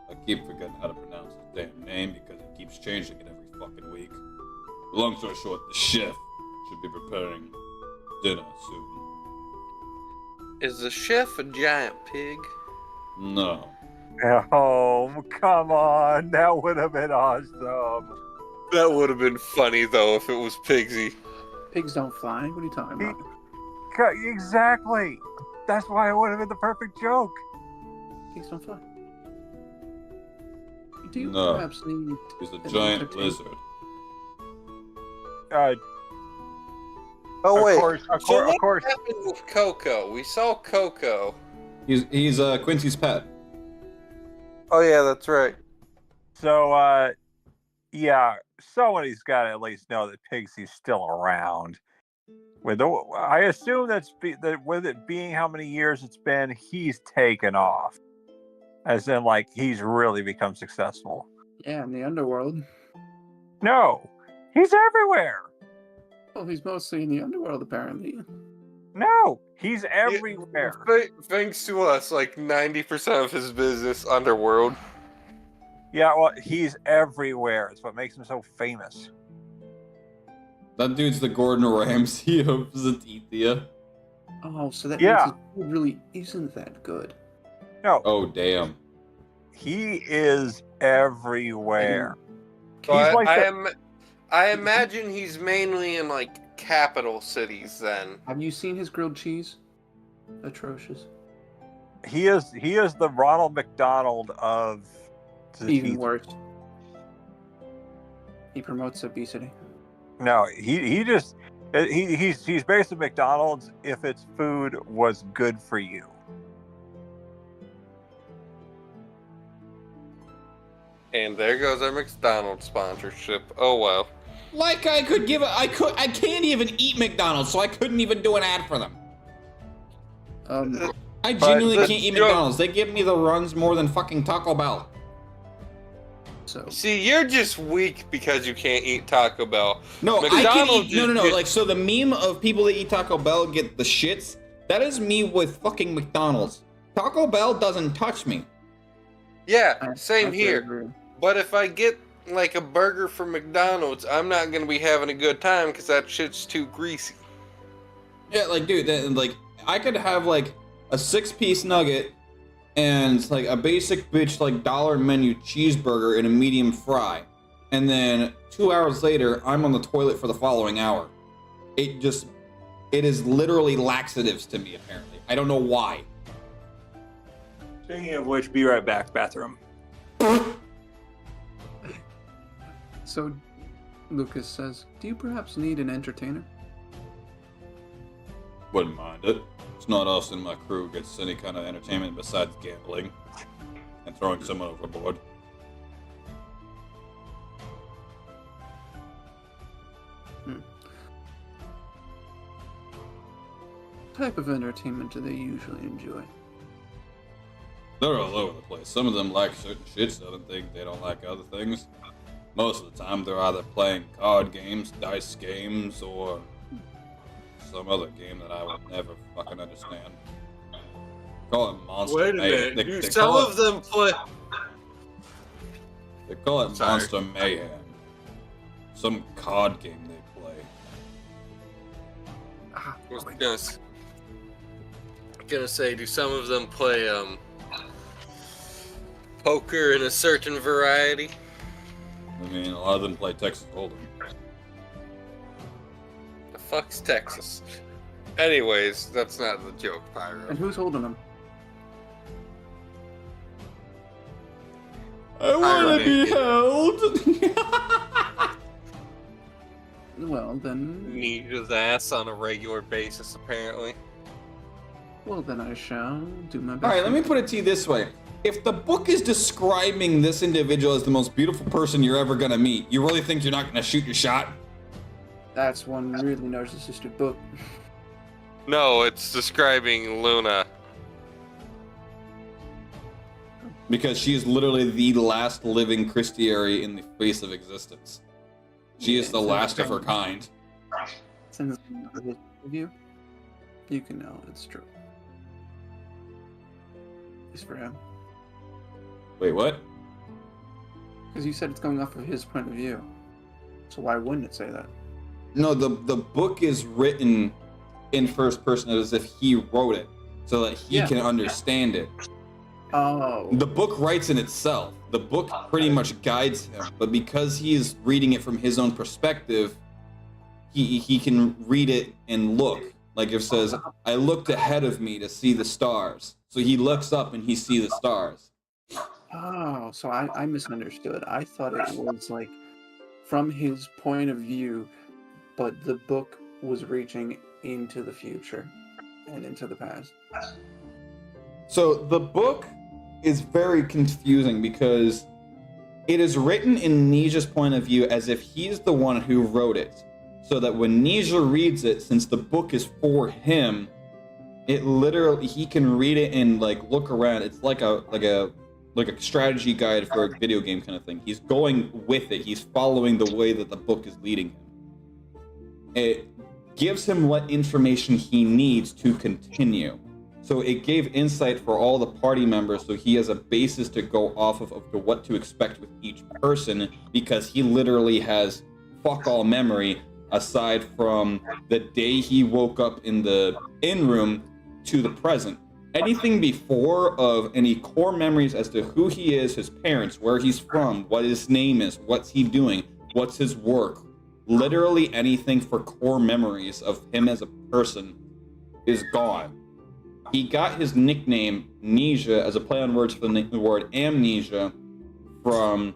I keep forgetting how to pronounce his damn name because it keeps changing it every fucking week. But long story short, the chef should be preparing dinner soon. Is the chef a giant pig? No. Oh, come on. That would have been awesome. That would have been funny, though, if it was Pigsy. Pigs don't fly. What are you talking about? Exactly. That's why it would have been the perfect joke. Pigs don't fly. Do you No. perhaps need... He's a an giant entertainer? lizard. Oh, wait. Of So what course. happened with Coco? We saw Coco. He's Quincy's pet. Oh, yeah, that's right. So, yeah, somebody's got to at least know that Pigsy's still around. I assume that with it being how many years it's been, he's taken off. As in, like, he's really become successful. Yeah, in the underworld. No, he's everywhere. Well, he's mostly in the underworld, apparently. No, he's everywhere. Thanks to us, like 90% of his business underworld. Yeah, well, he's everywhere. It's what makes him so famous. That dude's the Gordon Ramsay of Zetithia. Oh, so that Yeah. means his food really isn't that good. No, Oh, damn. he is everywhere. So He's like I imagine he's mainly in like capital cities then. Have you seen his grilled cheese? Atrocious. he is the Ronald McDonald of Even Zetithia. worse. He promotes obesity. No, he's basically McDonald's if its food was good for you. And there goes our McDonald's sponsorship. Oh well. Like I can't even eat McDonald's, so I couldn't even do an ad for them. I genuinely But can't eat you're- McDonald's. They give me the runs more than fucking Taco Bell. So See, you're just weak because you can't eat Taco Bell. No, I McDonald's can eat. No, is no, no. just- Like, so the meme of people that eat Taco Bell get the shits. That is me with fucking McDonald's. Taco Bell doesn't touch me. Yeah, same I here. agree. But if I get like a burger from McDonald's, I'm not gonna be having a good time because that shit's too greasy. Yeah, like, dude, like, I could have like a 6-piece nugget and like a basic bitch like dollar menu cheeseburger and a medium fry, and then 2 hours later, I'm on the toilet for the following hour. It is literally laxatives to me. Apparently, I don't know why. Speaking of which, be right back. Bathroom. So Lucas says, "Do you perhaps need an entertainer?" Wouldn't mind it. It's not us and my crew gets any kind of entertainment besides gambling and throwing someone overboard. What type of entertainment do they usually enjoy? They're all over the place. Some of them like certain shits, other think they don't like other things. Most of the time, they're either playing card games, dice games, or some other game that I would never fucking understand. Call it Monster Wait a Mayhem. minute. They Some call of them play. They call it Sorry. Monster Mayhem. Some card game they play. Ah, I was wait. gonna say, do some of them play poker in a certain variety? I mean, a lot of them play Texas Hold'em. The fuck's Texas? Anyways, that's not the joke, Pyro. And who's holding them? I want to be Pyro. held. Well then, Need his ass on a regular basis, apparently. I shall do my best. All right, let me put it to you this way. If the book is describing this individual as the most beautiful person you're ever gonna meet, you really think you're not gonna shoot your shot? That's one really narcissistic book. No, it's describing Luna. Because she is literally the last living Christiary in the face of existence. She is the last of her kind. Since this review, you can know it's true. At least for him. Wait, what? Because you said it's going off of his point of view. So why wouldn't it say that? No, the book is written in first person as if he wrote it, so that he Yeah. can understand it. Oh. The book writes in itself. The book pretty much guides him, but because he is reading it from his own perspective, he can read it and look. Like it says, I looked ahead of me to see the stars. So he looks up and he sees the stars. Oh, so I misunderstood. I thought it was like from his point of view, but the book was reaching into the future and into the past. So the book is very confusing because it is written in Nisha's point of view as if he's the one who wrote it. So that when Nisha reads it, since the book is for him, it literally he can read it and like look around. It's like a strategy guide for a video game kind of thing. He's going with it. He's following the way that the book is leading him. It gives him what information he needs to continue. So it gave insight for all the party members, so he has a basis to go off of to what to expect with each person, because he literally has fuck all memory aside from the day he woke up in the inn room to the present. Anything before of any core memories as to who he is, his parents, where he's from, what his name is, what's he doing, what's his work, literally anything for core memories of him as a person is gone. He got his nickname Nesia as a play on words for the word amnesia from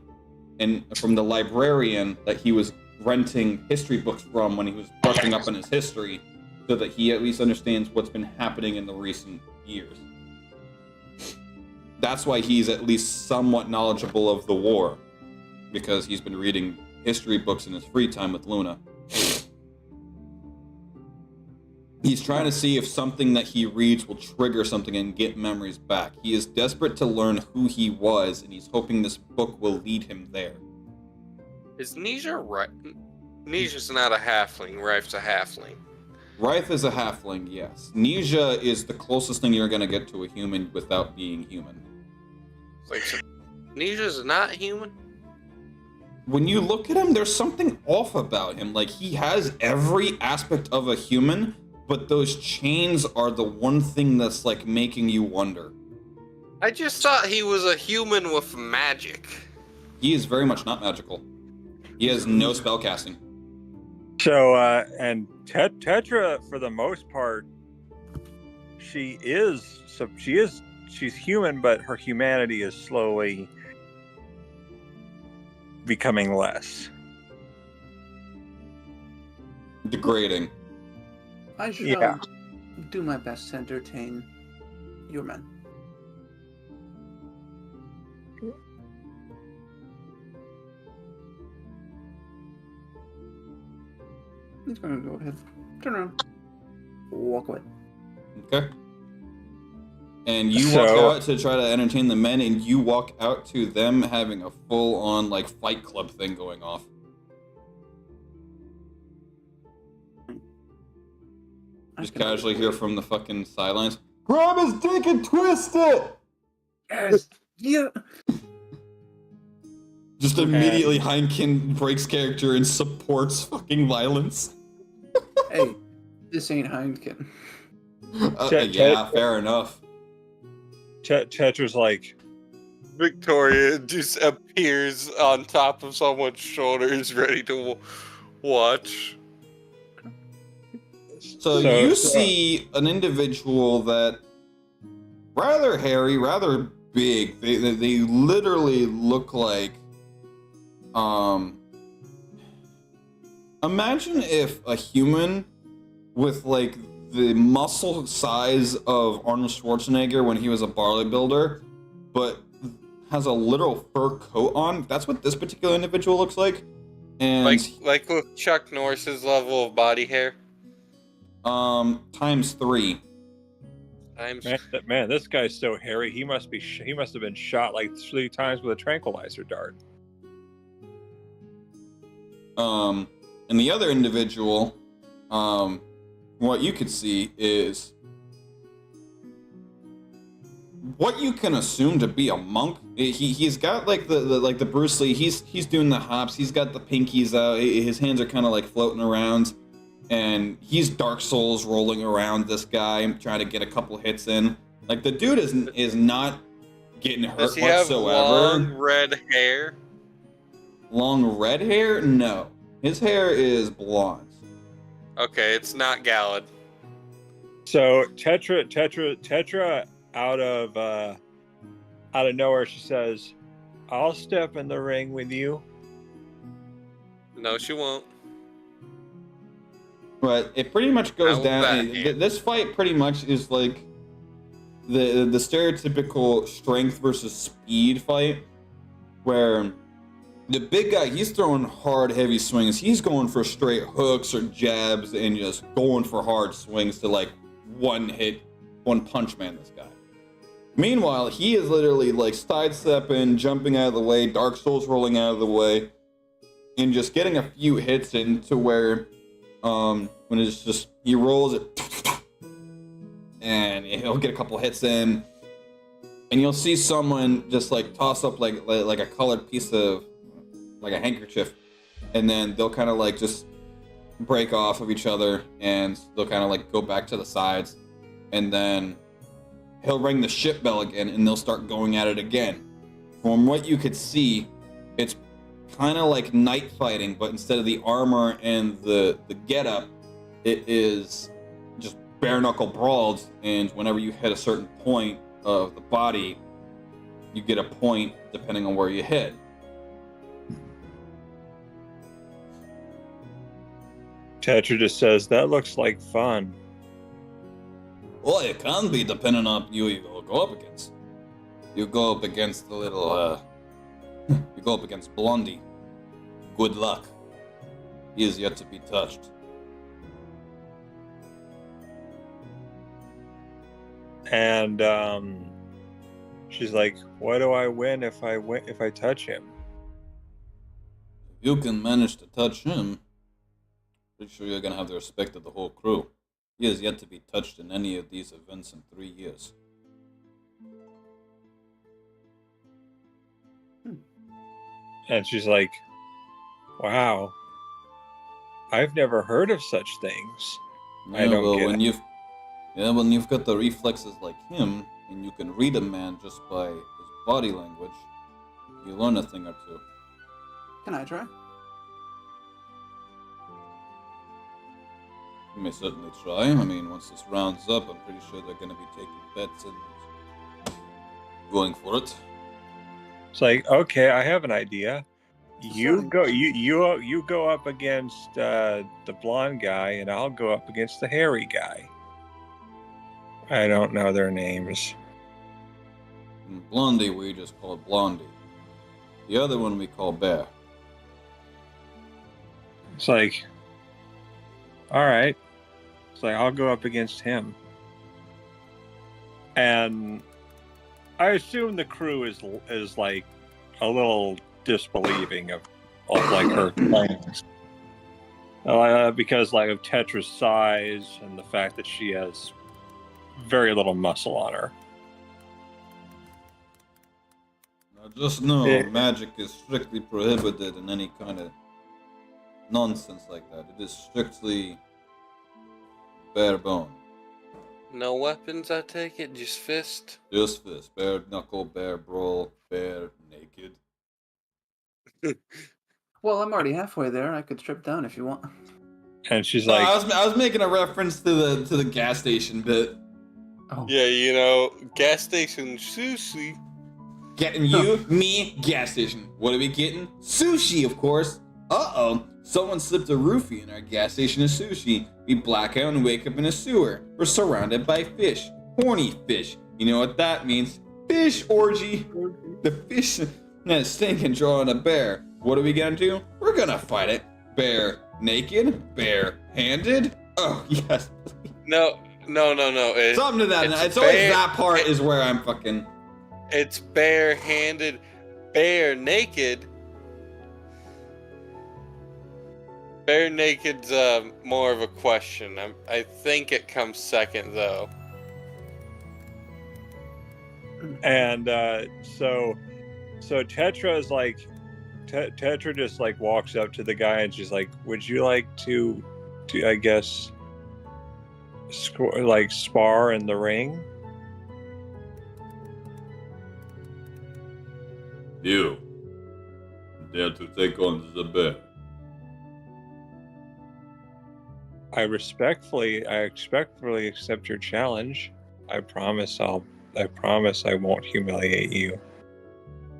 the librarian that he was renting history books from when he was brushing up on his history, so that he at least understands what's been happening in the recent years. That's why he's at least somewhat knowledgeable of the war, because he's been reading history books in his free time with Luna. He's trying to see if something that he reads will trigger something and get memories back. He is desperate to learn who he was, and he's hoping this book will lead him there. Is Nesia right? Nesia's not a halfling. Rife's a halfling. Rife is a halfling, yes. Nesia is the closest thing you're going to get to a human without being human. Like, so Nesia's not human? When you look at him, there's something off about him. Like, he has every aspect of a human, but those chains are the one thing that's, like, making you wonder. I just thought he was a human with magic. He is very much not magical. He has no spellcasting. So, and Tetra, for the most part, she's human, but her humanity is slowly becoming less. Degrading. I should do my best to entertain your men. He's gonna go ahead. Turn around. Walk away. Okay. And you walk out to try to entertain the men, and you walk out to them having a full-on, like, fight club thing going off. Just casually hear from the fucking sidelines, grab his dick and twist it! Yes! Yeah! Just immediately Heineken breaks character and supports fucking violence. Hey, this ain't Heineken. Yeah, fair enough. Tetra's like, Victoria just appears on top of someone's shoulders, ready to watch. So you see an individual that rather hairy, rather big. They literally look like imagine if a human with like the muscle size of Arnold Schwarzenegger when he was a bodybuilder, but has a literal fur coat on. That's what this particular individual looks like. And like with Chuck Norris's level of body hair. Times 3. Man, this guy's so hairy. He must have been shot like 3 times with a tranquilizer dart. And the other individual, what you could see is what you can assume to be a monk. He's got like the Bruce Lee. He's doing the hops. He's got the pinkies out. His hands are kind of like floating around, and he's Dark Souls rolling around this guy, trying to get a couple hits in. Like the dude is not getting hurt Does he whatsoever. have long red hair? Long red hair? No, his hair is blonde. Okay, it's not Galad. So Tetra out of nowhere, she says, "I'll step in the ring with you." No, she won't. But it pretty much goes How down. bad? This fight pretty much is like the stereotypical strength versus speed fight, where the big guy, he's throwing hard, heavy swings. He's going for straight hooks or jabs and just going for hard swings to like one punch man this guy. Meanwhile, he is literally like sidestepping, jumping out of the way, Dark Souls rolling out of the way, and just getting a few hits in to where when it's just he rolls it and he'll get a couple hits in, and you'll see someone just like toss up like a colored piece of like a handkerchief, and then they'll kind of like just break off of each other, and they'll kind of like go back to the sides, and then he'll ring the ship bell again, and they'll start going at it again. From what you could see, it's kind of like night fighting, but instead of the armor and the getup, it is just bare knuckle brawls. And whenever you hit a certain point of the body, you get a point depending on where you hit. Tetra just says, that looks like fun. Well, it can be depending on who you go up against. You go up against the little, you go up against Blondie. Good luck. He is yet to be touched. And she's like, what do I win if I touch him? If you can manage to touch him, pretty sure you're gonna have the respect of the whole crew. He is yet to be touched in any of these events in 3 years. And she's like, wow, I've never heard of such things. Yeah, I don't well, get when it. when you've got the reflexes like him, and you can read a man just by his body language, you learn a thing or two. Can I try? You may certainly try. I mean, once this round's up, I'm pretty sure they're going to be taking bets and going for it. It's like, okay, I have an idea. You Sure. go up against the blonde guy, and I'll go up against the hairy guy. I don't know their names. And Blondie, we just call Blondie. The other one we call Bear. It's like, all right. It's like, I'll go up against him. And I assume the crew is like a little disbelieving of like her claims. Because like of Tetra's size and the fact that she has very little muscle on her. Now just know, Yeah. magic is strictly prohibited in any kind of nonsense like that. It is strictly bare bone. No weapons, I take it? Just fist? Just fist. Bare knuckle, bare brawl, bare naked. Well, I'm already halfway there. I could strip down if you want. And she's No, like, I was making a reference to the gas station bit. Oh. Yeah, you know, gas station sushi. Getting you, me, gas station. What are we getting? Sushi, of course. Uh-oh. Someone slipped a roofie in our gas station of sushi. We black out and wake up in a sewer. We're surrounded by fish. Horny fish. You know what that means? Fish orgy. The fish that stink and draw on a bear. What are we gonna do? We're gonna fight it. Bear naked? Bear handed? Oh, yes. No. Something to that. It's always that part is where I'm fucking... It's bare-handed, bare naked. Bare naked's more of a question. I think it comes second though. and so Tetra is like, Tetra just like walks up to the guy and she's like, would you like to I guess, spar in the ring? You dare to take on the bear? I respectfully accept your challenge. I promise I won't humiliate you.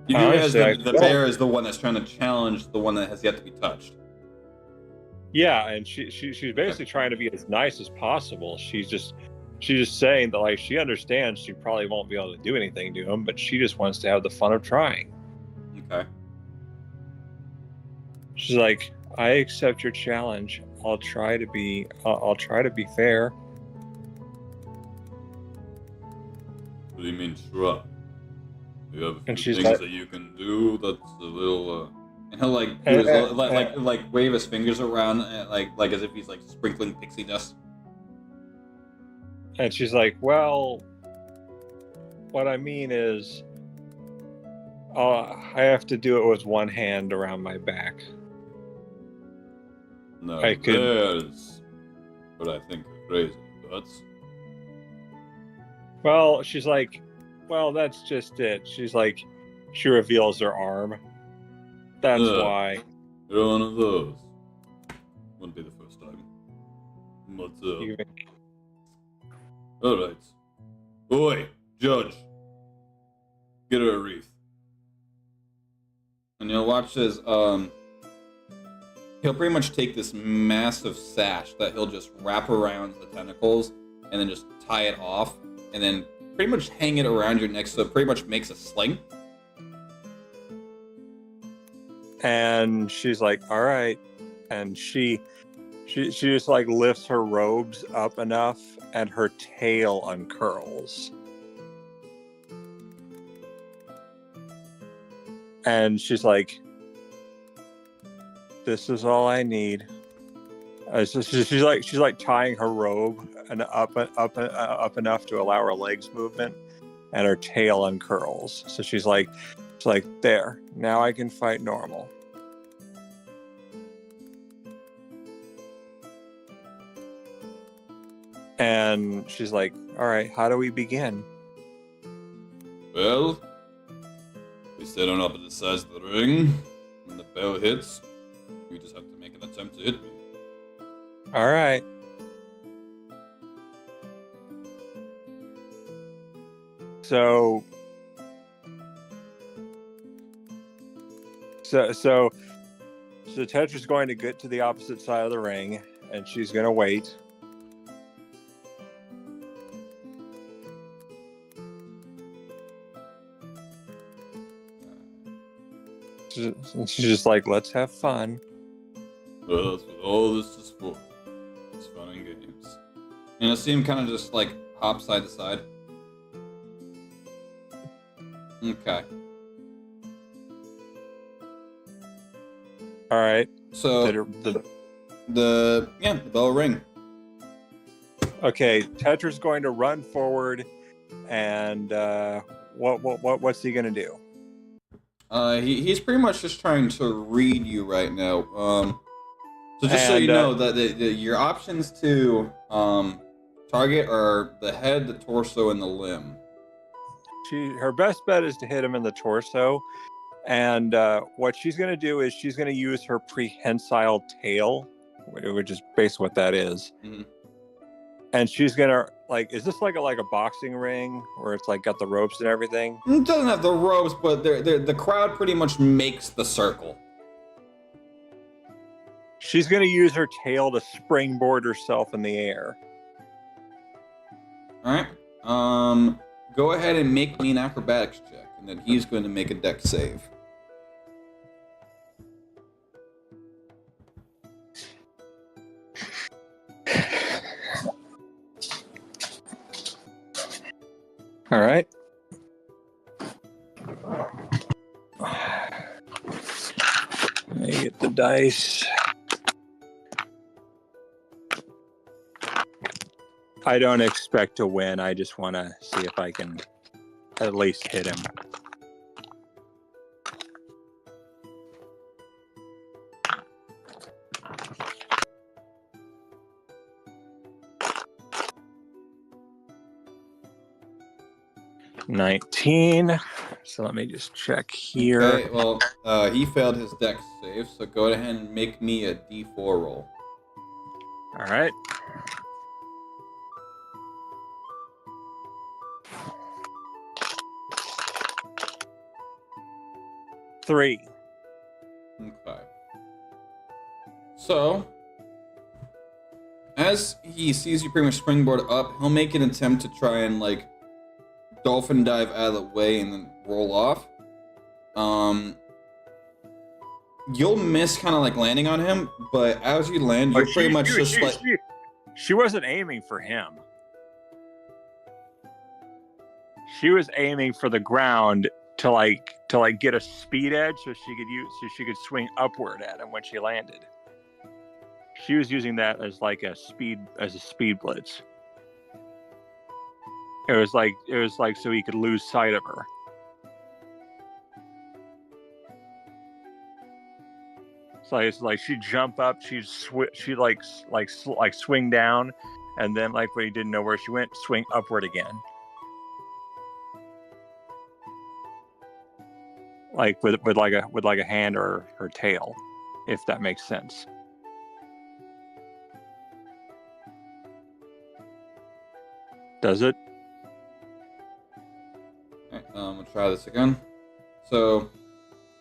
You do realize Honestly, the bear is the one that's trying to challenge the one that has yet to be touched. Yeah, and she's basically trying to be as nice as possible. She's just saying that like she understands she probably won't be able to do anything to him, but she just wants to have the fun of trying. Okay. She's like, I accept your challenge. I'll try to be fair. What do you mean, try? You have a few And she's things like- that you can do. That's a little. And he'll like do his, like wave his fingers around, like as if he's like sprinkling pixie dust. And she's like, well, what I mean is, I have to do it with one hand around my back. No, I could- there's what I think are crazy thoughts. Well, she's like, well, that's just it. She's like, she reveals her arm. That's why. You're one of those. Wouldn't be the first time. What's up? You- Alright. Boy, Judge. Get her a wreath. And you'll watch as, he'll pretty much take this massive sash that he'll just wrap around the tentacles and then just tie it off and then pretty much hang it around your neck so it pretty much makes a sling. And she's like, all right. And she just like lifts her robes up enough and her tail uncurls. And she's like, this is all I need. So she's like tying her robe and up enough to allow her legs movement, and her tail uncurls. So she's like, there. Now I can fight normal. And she's like, all right, how do we begin? Well, we sit on opposite sides of the ring. When the bell hits, you just have to make an attempt to hit me. All right. So Tetra's going to get to the opposite side of the ring, and she's going to wait. She's just like, let's have fun. Well, that's what all this is for. It's fun and games. And I see him kind of just like hop side to side. Okay. All right. So the bell ring. Okay, Tetra's going to run forward, and what's he going to do? He's pretty much just trying to read you right now. So just so you know that your options to target are the head, the torso, and the limb. Her best bet is to hit him in the torso, and what she's going to do is she's going to use her prehensile tail, which is basically what that is. Mm-hmm. And she's going to is this like a boxing ring where it's like got the ropes and everything? It doesn't have the ropes, but the crowd pretty much makes the circle. She's going to use her tail to springboard herself in the air. All right. Go ahead and make me an acrobatics check, and then he's going to make a dex save. All right. Let me get the dice. I don't expect to win. I just want to see if I can at least hit him. $19. So let me just check here. Okay, well, he failed his dex save, so go ahead and make me a d4 roll. All right. Three. Okay. So, as he sees you pretty much springboard up, he'll make an attempt to try and, dolphin dive out of the way and then roll off. You'll miss kind of landing on him, but as you land, you're pretty much She wasn't aiming for him. She was aiming for the ground to get a speed edge so she could swing upward at him when she landed. She was using that as a speed blitz. It was like so he could lose sight of her. So it's like she jump up, she swing down, and then like when he didn't know where she went, swing upward again. Like with like a hand or her tail, if that makes sense. Does it? Alright, we'll try this again. So,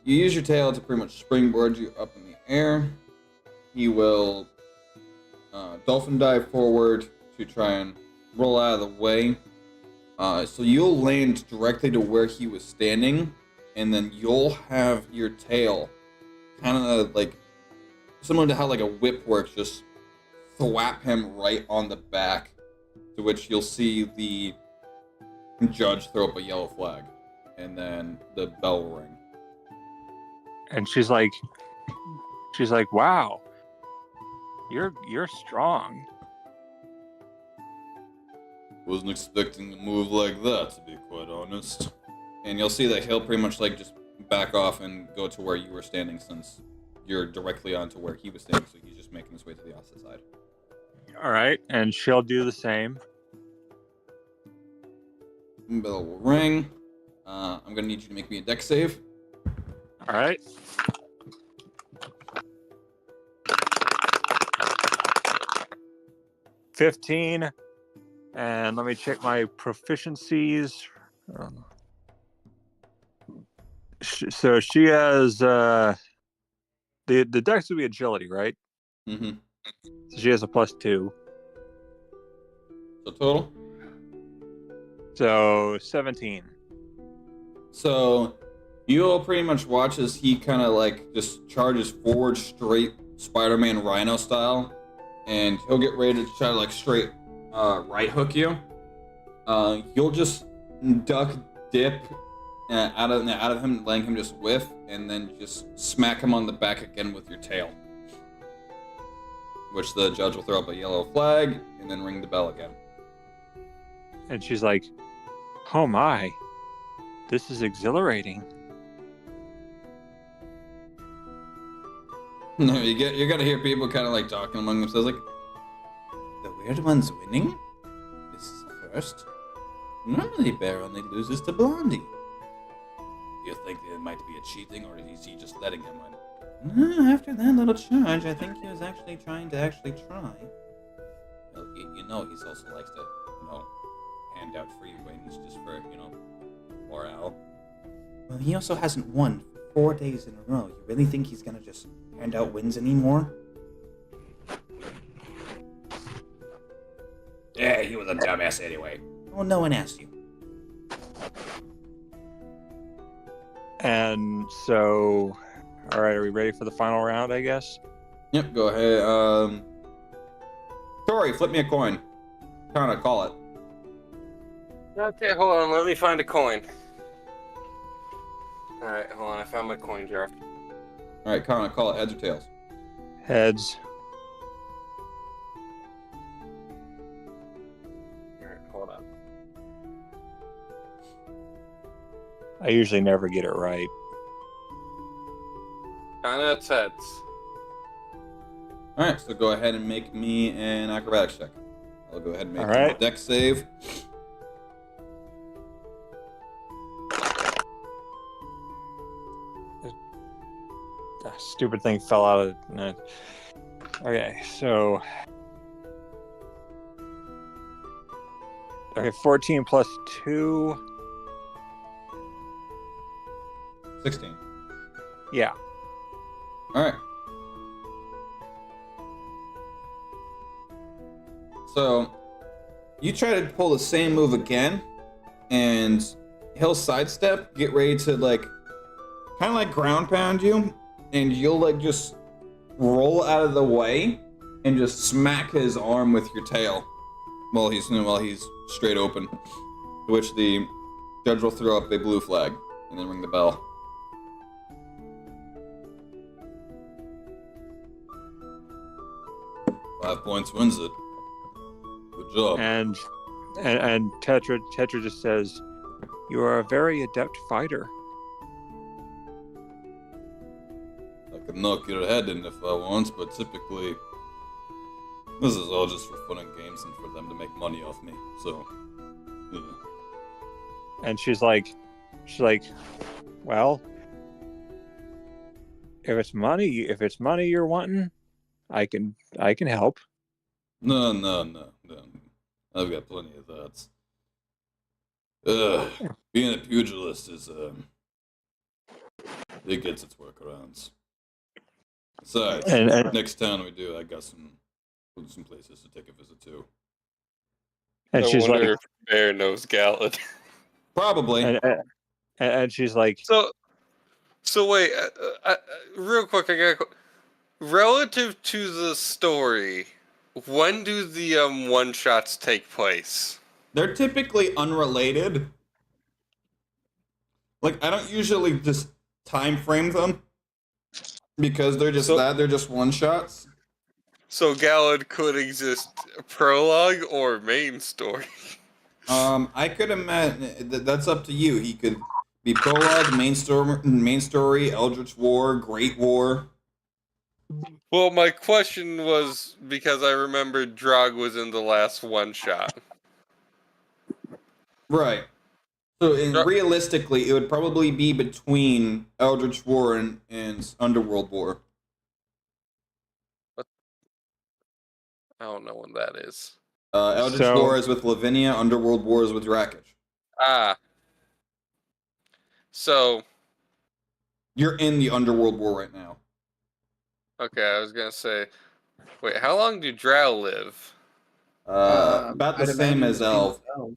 you use your tail to pretty much springboard you up in the air. He will dolphin dive forward to try and roll out of the way. So you'll land directly to where he was standing, and then you'll have your tail kind of like similar to how like a whip works, just thwap him right on the back, to which you'll see the judge throw up a yellow flag, and then the bell will ring. And she's like, wow, you're strong. Wasn't expecting a move like that, to be quite honest. And you'll see that he'll pretty much like just back off and go to where you were standing, since you're directly onto where he was standing, so he's just making his way to the opposite side. All right, and she'll do the same. Bell will ring. I'm gonna need you to make me a dex save. All right. $15, and let me check my proficiencies. So she has the dex would be agility, right? Mm-hmm. So she has a +2. So total? So 17. So you'll pretty much watch as he kind of like just charges forward straight Spider-Man Rhino style, and he'll get ready to try to like straight right hook you. You'll just duck dip out of him, letting him just whiff, and then just smack him on the back again with your tail. Which the judge will throw up a yellow flag and then ring the bell again. And she's like, oh my, this is exhilarating. No, you're gonna hear people kind of like talking among themselves, like, the weird one's winning? This is the first. Normally Bear only loses to Blondie. Do you think it might be a cheating, or is he just letting him win? After that little charge, I think he was actually trying to try. Well, you know, he also likes to, hand out free wins just for, morale. Well, he also hasn't won for 4 days in a row. You really think he's gonna just hand out wins anymore? Yeah, he was a dumbass anyway. Well, no one asked you. And so, all right, are we ready for the final round, I guess? Yep, go ahead. Tori, flip me a coin. Kinda call it. Okay, hold on. Let me find a coin. All right, hold on. I found my coin jar. Alright, Connor, call it heads or tails. Heads. All right, hold on. I usually never get it right. It's heads. Alright, so go ahead and make me an acrobatics check. I'll go ahead and make All right. a dex save. That stupid thing fell out of. Okay, so. Okay, 14 plus 2. 16. Yeah. Alright. So, you try to pull the same move again, and he'll sidestep, get ready to, like, kind of like ground pound you, and you'll, like, just roll out of the way and just smack his arm with your tail while he's straight open. To which the judge will throw up a blue flag and then ring the bell. Five points wins it. Good job. And Tetra just says, "You are a very adept fighter." I can could knock your head in if I want, but typically, this is all just for fun and games and for them to make money off me. So, yeah. And she's like, well, if it's money you're wanting, I can help. No. I've got plenty of that. Being a pugilist is, it gets its workarounds. Besides, And- next town we do, I got some places to take a visit to. And I she's wonder like, if Bear knows Gallad. Probably. and she's like, So wait, real quick, relative to the story, when do the one-shots take place? They're typically unrelated. Like, I don't usually just time frame them because they're just they're just one shots. So Gallad could exist prologue or main story. I could imagine that's up to you. He could be prologue, main story, Eldritch War, Great War. Well, my question was because I remembered Drog was in the last one shot. Right. So realistically, it would probably be between Eldritch War and Underworld War. I don't know when that is. Eldritch War is with Lavinia, Underworld War is with Rakish. Ah. So. You're in the Underworld War right now. Okay, I was gonna say. Wait, how long do Drow live? About the I'd same imagine as the same Elf. Elves,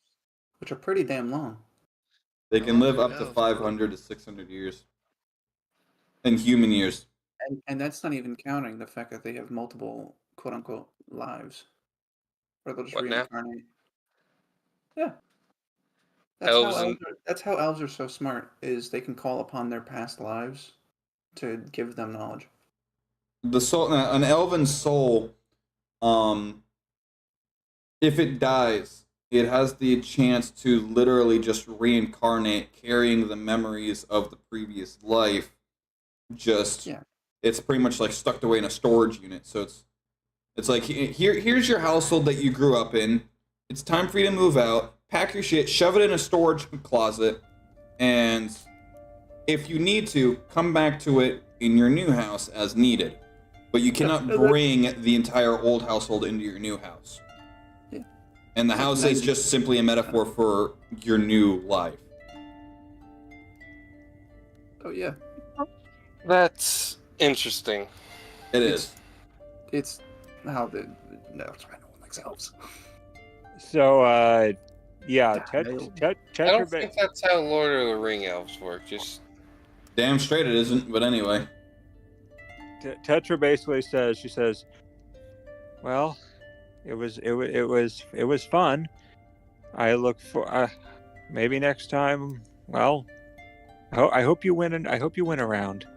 which are pretty damn long. They can live up to 500 to 600 years. In human years. And that's not even counting the fact that they have multiple quote unquote lives. Or they'll just What now? reincarnate. Yeah. That's how elves are so smart, is they can call upon their past lives to give them knowledge. The soul, an elven soul, if it dies, it has the chance to literally just reincarnate, carrying the memories of the previous life. It's pretty much like stuck away in a storage unit. So it's like here's your household that you grew up in. It's time for you to move out. Pack your shit, shove it in a storage closet, and if you need to, come back to it in your new house as needed. But you cannot bring the entire old household into your new house. Yeah. And the house is just simply a metaphor for your new life. Oh yeah. That's interesting. It is. It's how the no one likes elves. so, yeah, I don't think that's how Lord of the Ring elves work. Just damn straight it isn't. But anyway, Tetra basically says, well, it was fun. I look for maybe next time. Well, I hope you win. I hope you win a round.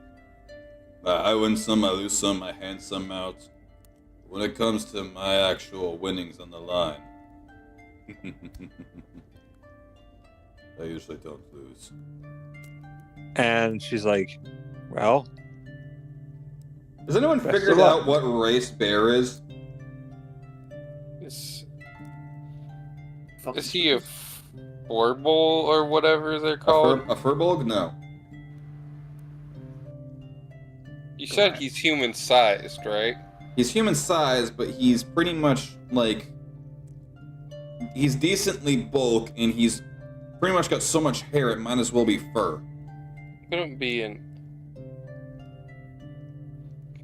I win some, I lose some, I hand some out. When it comes to my actual winnings on the line, I usually don't lose. And she's like, well, has anyone figured out what race Bear is? is he a Forble or whatever they're called? A Furbolg? No. You said he's human-sized, right? He's human-sized, but he's pretty much like... He's decently bulk, and he's pretty much got so much hair it might as well be fur. Couldn't be a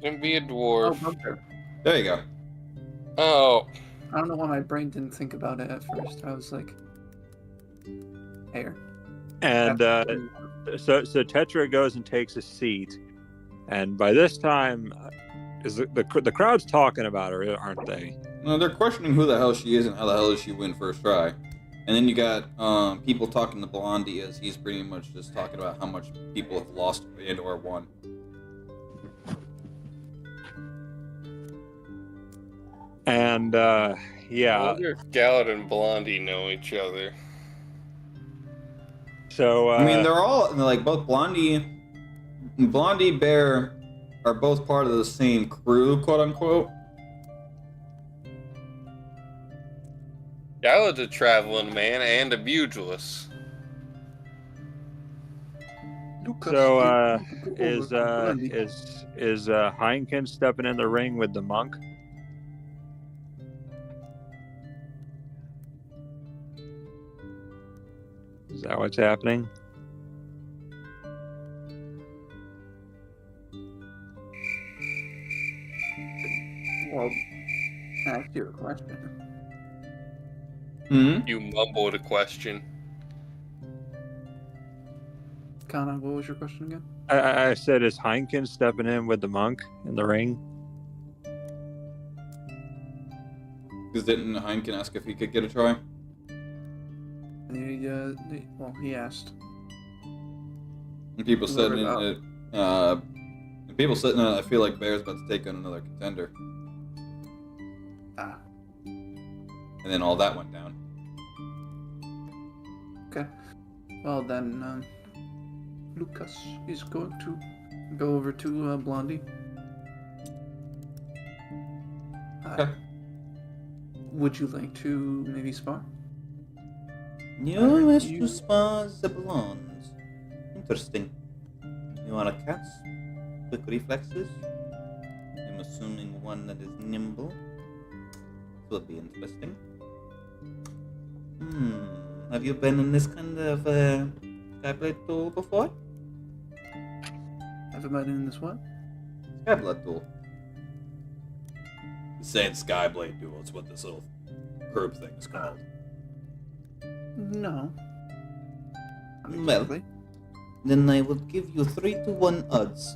dwarf. Oh, there you go. Oh. I don't know why my brain didn't think about it at first. I was like, hair. And so Tetra goes and takes a seat, and by this time, is the crowd's talking about her, aren't they? No, they're questioning who the hell she is and how the hell did she win first try. And then you got people talking to Blondie as he's pretty much just talking about how much people have lost and or won. And yeah. I wonder if Gallad and Blondie know each other. So I mean, they're all like both Blondie, Bear, are both part of the same crew, quote unquote. I was a traveling man and a pugilist. So, is Heineken stepping in the ring with the monk? Is that what's happening? Well, ask you a question. Hmm? You mumbled a question. Kana, what was your question again? I said, is Heineken stepping in with the monk in the ring? Because didn't Heineken ask if he could get a try? He asked. And people Whoever sitting in it, people sitting in it, I feel like Bear's about to take on another contender. Ah, And then all that went down. okay. Well then, Lucas is going to go over to Blondie. Okay. Would you like to maybe spar? You wish to spar the blondes. Interesting. You are a cat? Quick reflexes? I'm assuming one that is nimble. This will be interesting. Have you been in this kind of Skyblade duel before? Have I been in this what? Skyblade duel. Saying Skyblade duel is what this little group thing is called. No. Well, then I will give you 3-1 odds.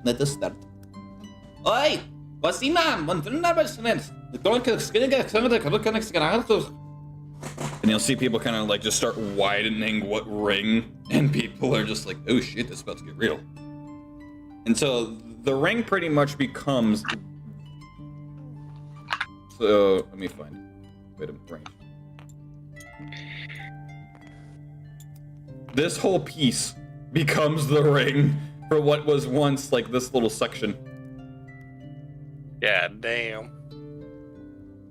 Let us start. Oi! What's the man? And you'll see people kind of like just start widening what ring, and people are just like, oh shit, this is about to get real. And so the ring pretty much becomes. So let me find. Wait a minute. This whole piece becomes the ring for what was once like this little section. Yeah, damn.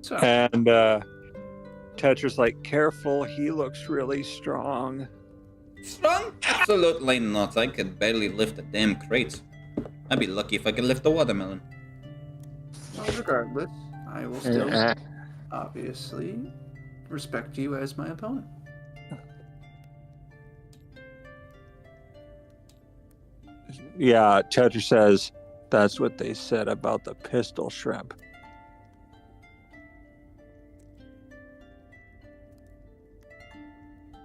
So, And Tetra's like, careful, he looks really strong. Strong? Absolutely not. I could barely lift a damn crate. I'd be lucky if I could lift a watermelon. well, regardless, I will still obviously respect you as my opponent. Yeah, Tetra says, that's what they said about the pistol shrimp.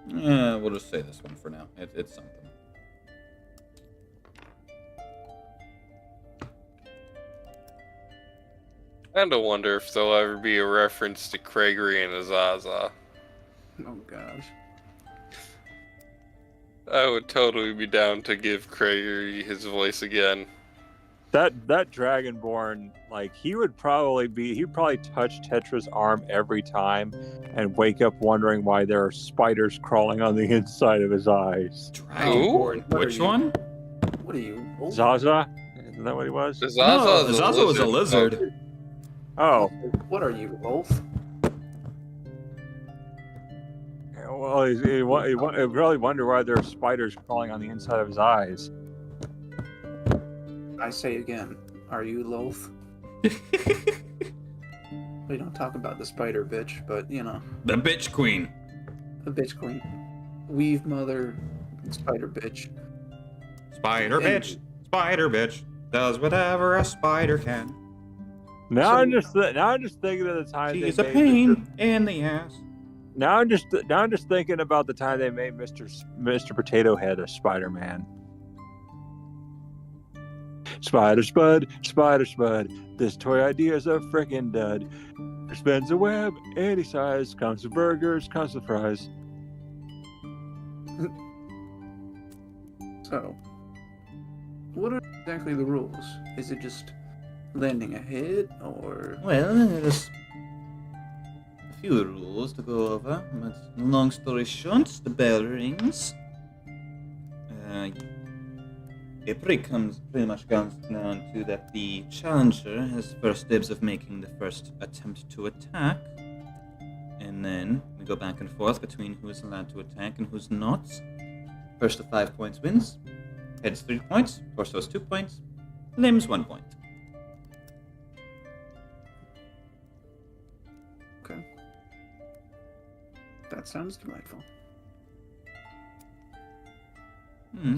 Yeah, we'll just say this one for now. It's something. I kind of wonder if there'll ever be a reference to Gregory and Azaza. Oh gosh. I would totally be down to give Gregory his voice again. That Dragonborn, like, he'd probably touch Tetra's arm every time and wake up wondering why there are spiders crawling on the inside of his eyes. Dragonborn. What are Which you? one? What are you? Wolf? Zaza? Isn't that what he was? Zaza was a lizard. Oh, What are you, Wolf? well, he really wonder why there are spiders crawling on the inside of his eyes. I say again, are you Loth? We don't talk about the spider bitch, but you know, The bitch queen. a bitch queen. Weave mother, spider bitch. Spider bitch. Spider bitch. Does whatever a spider can. Now So- I'm just thinking of the time She's they a made pain in the ass. Now I'm just thinking about the time they made Mr. Potato Head a Spider-Man. Spider Spud, this toy idea is a frickin' dud. Spins a web, any size, comes with burgers, comes with fries. So, what are exactly the rules? Is it just landing a hit, or Well, there's a few rules to go over, but long story short, the bell rings. it pretty much comes down to that the challenger has first dibs of making the first attempt to attack, and then we go back and forth between who is allowed to attack and who's not. First to 5 points wins. Heads 3 points, torsos 2 points, limbs 1 point. Okay. That sounds delightful.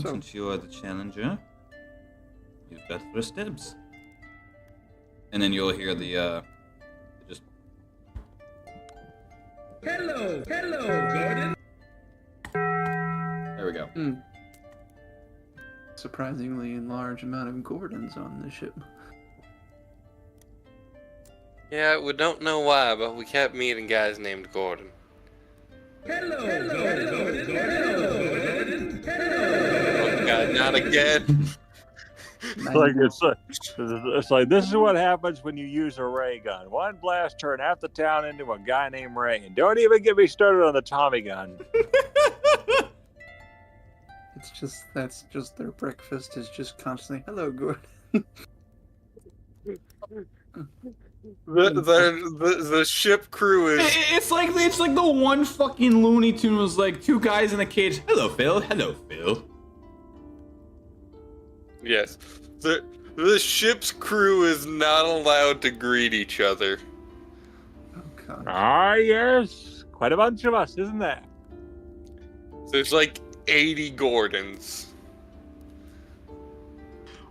So- Since you are the challenger, you've got first dibs. And then you'll hear the just. Hello, Gordon. There we go. Surprisingly large amount of Gordons on the ship. Yeah, we don't know why, but we kept meeting guys named Gordon. Hello, Gordon. Oh god, not again. It's like this is what happens when you use a ray gun. One blast turn half the town into a guy named Ray. And don't even get me started on the Tommy gun. That's just their breakfast is just constantly, hello, Gordon. The ship crew is It's like the one fucking Looney Tune was like two guys in a cage. Hello, Phil. Hello, Phil. yes. The ship's crew is not allowed to greet each other. Oh, God. Ah, yes. Quite a bunch of us, isn't there? There's like 80 Gordons.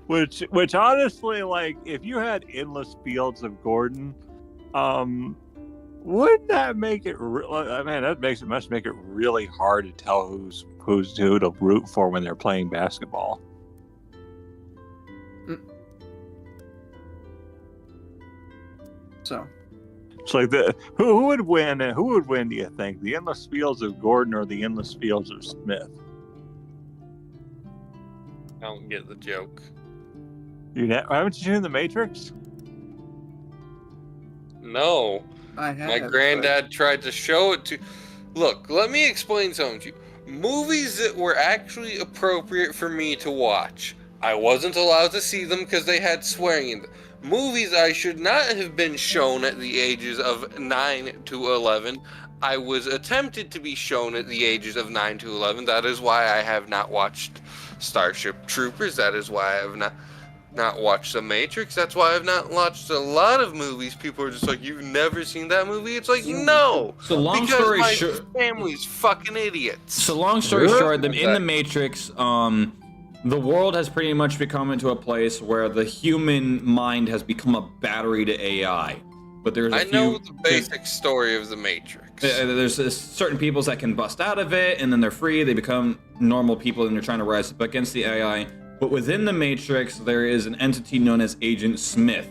Which honestly, like, if you had endless fields of Gordon, wouldn't that make it? I mean, must make it really hard to tell who's who to root for when they're playing basketball. So, It's like who would win? Who would win? Do you think the endless fields of Gordon or the endless fields of Smith? I don't get the joke. Haven't you seen The Matrix? No. I have. My granddad tried to show it to. Look, let me explain something to you. Movies that were actually appropriate for me to watch, I wasn't allowed to see them because they had swearing in them. Movies I should not have been shown at the ages of 9 to 11, I was attempted to be shown at the ages of 9 to 11. That is why I have not watched Starship Troopers. That is why I have not watched The Matrix. That's why I've not watched a lot of movies. People are just like, you've never seen that movie? It's like, no! So long because story my short. family's fucking idiots. So long story short, in the Matrix, the world has pretty much become into a place where the human mind has become a battery to AI. But there's I know the basic story of The Matrix. There's certain peoples that can bust out of it, and then they're free. They become normal people, and they're trying to rise up against the AI. But within the Matrix, there is an entity known as Agent Smith,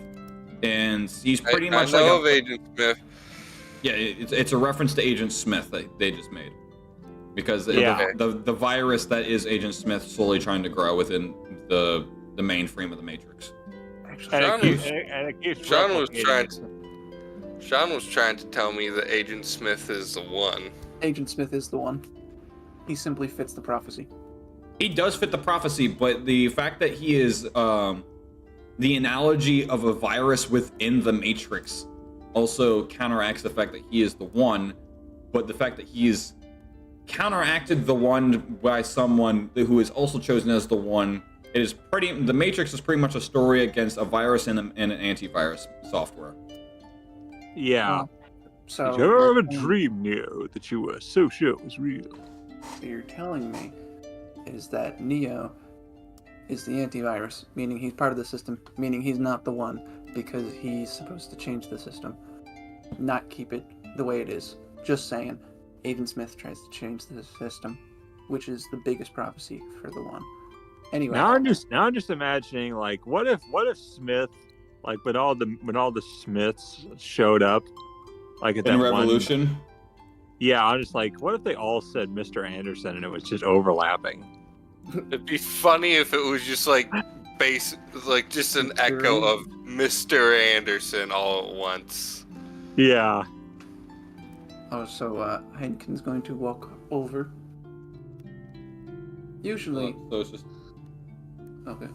and he's pretty much I know like of Agent Smith. Yeah, it's a reference to Agent Smith that they just made, because Yeah. the virus that is Agent Smith slowly trying to grow within the mainframe of the Matrix. Actually, Sean was trying to tell me that Agent Smith is the one. Agent Smith is the one. He simply fits the prophecy. He does fit the prophecy, but the fact that he is the analogy of a virus within the Matrix also counteracts the fact that he is the one, but the fact that he's counteracted the one by someone who is also chosen as the one, the Matrix is pretty much a story against a virus and an antivirus software. Yeah. So, Did you ever have a dream, Neo, that you were so sure it was real? what you're telling me is that Neo is the antivirus, meaning he's part of the system, meaning he's not the one, because he's supposed to change the system, not keep it the way it is. Just saying. Agent Smith tries to change the system, which is the biggest prophecy for the one. Anyway. Now I'm just imagining, like, what if Smith, like, when all the Smiths showed up, like at that In Revolution. Yeah, I'm just like, what if they all said Mr. Anderson and it was just overlapping? It'd be funny if it was just like just an echo of Mr. Anderson all at once. Yeah. Oh, so Heineken's going to walk over. Usually, So it's just Okay.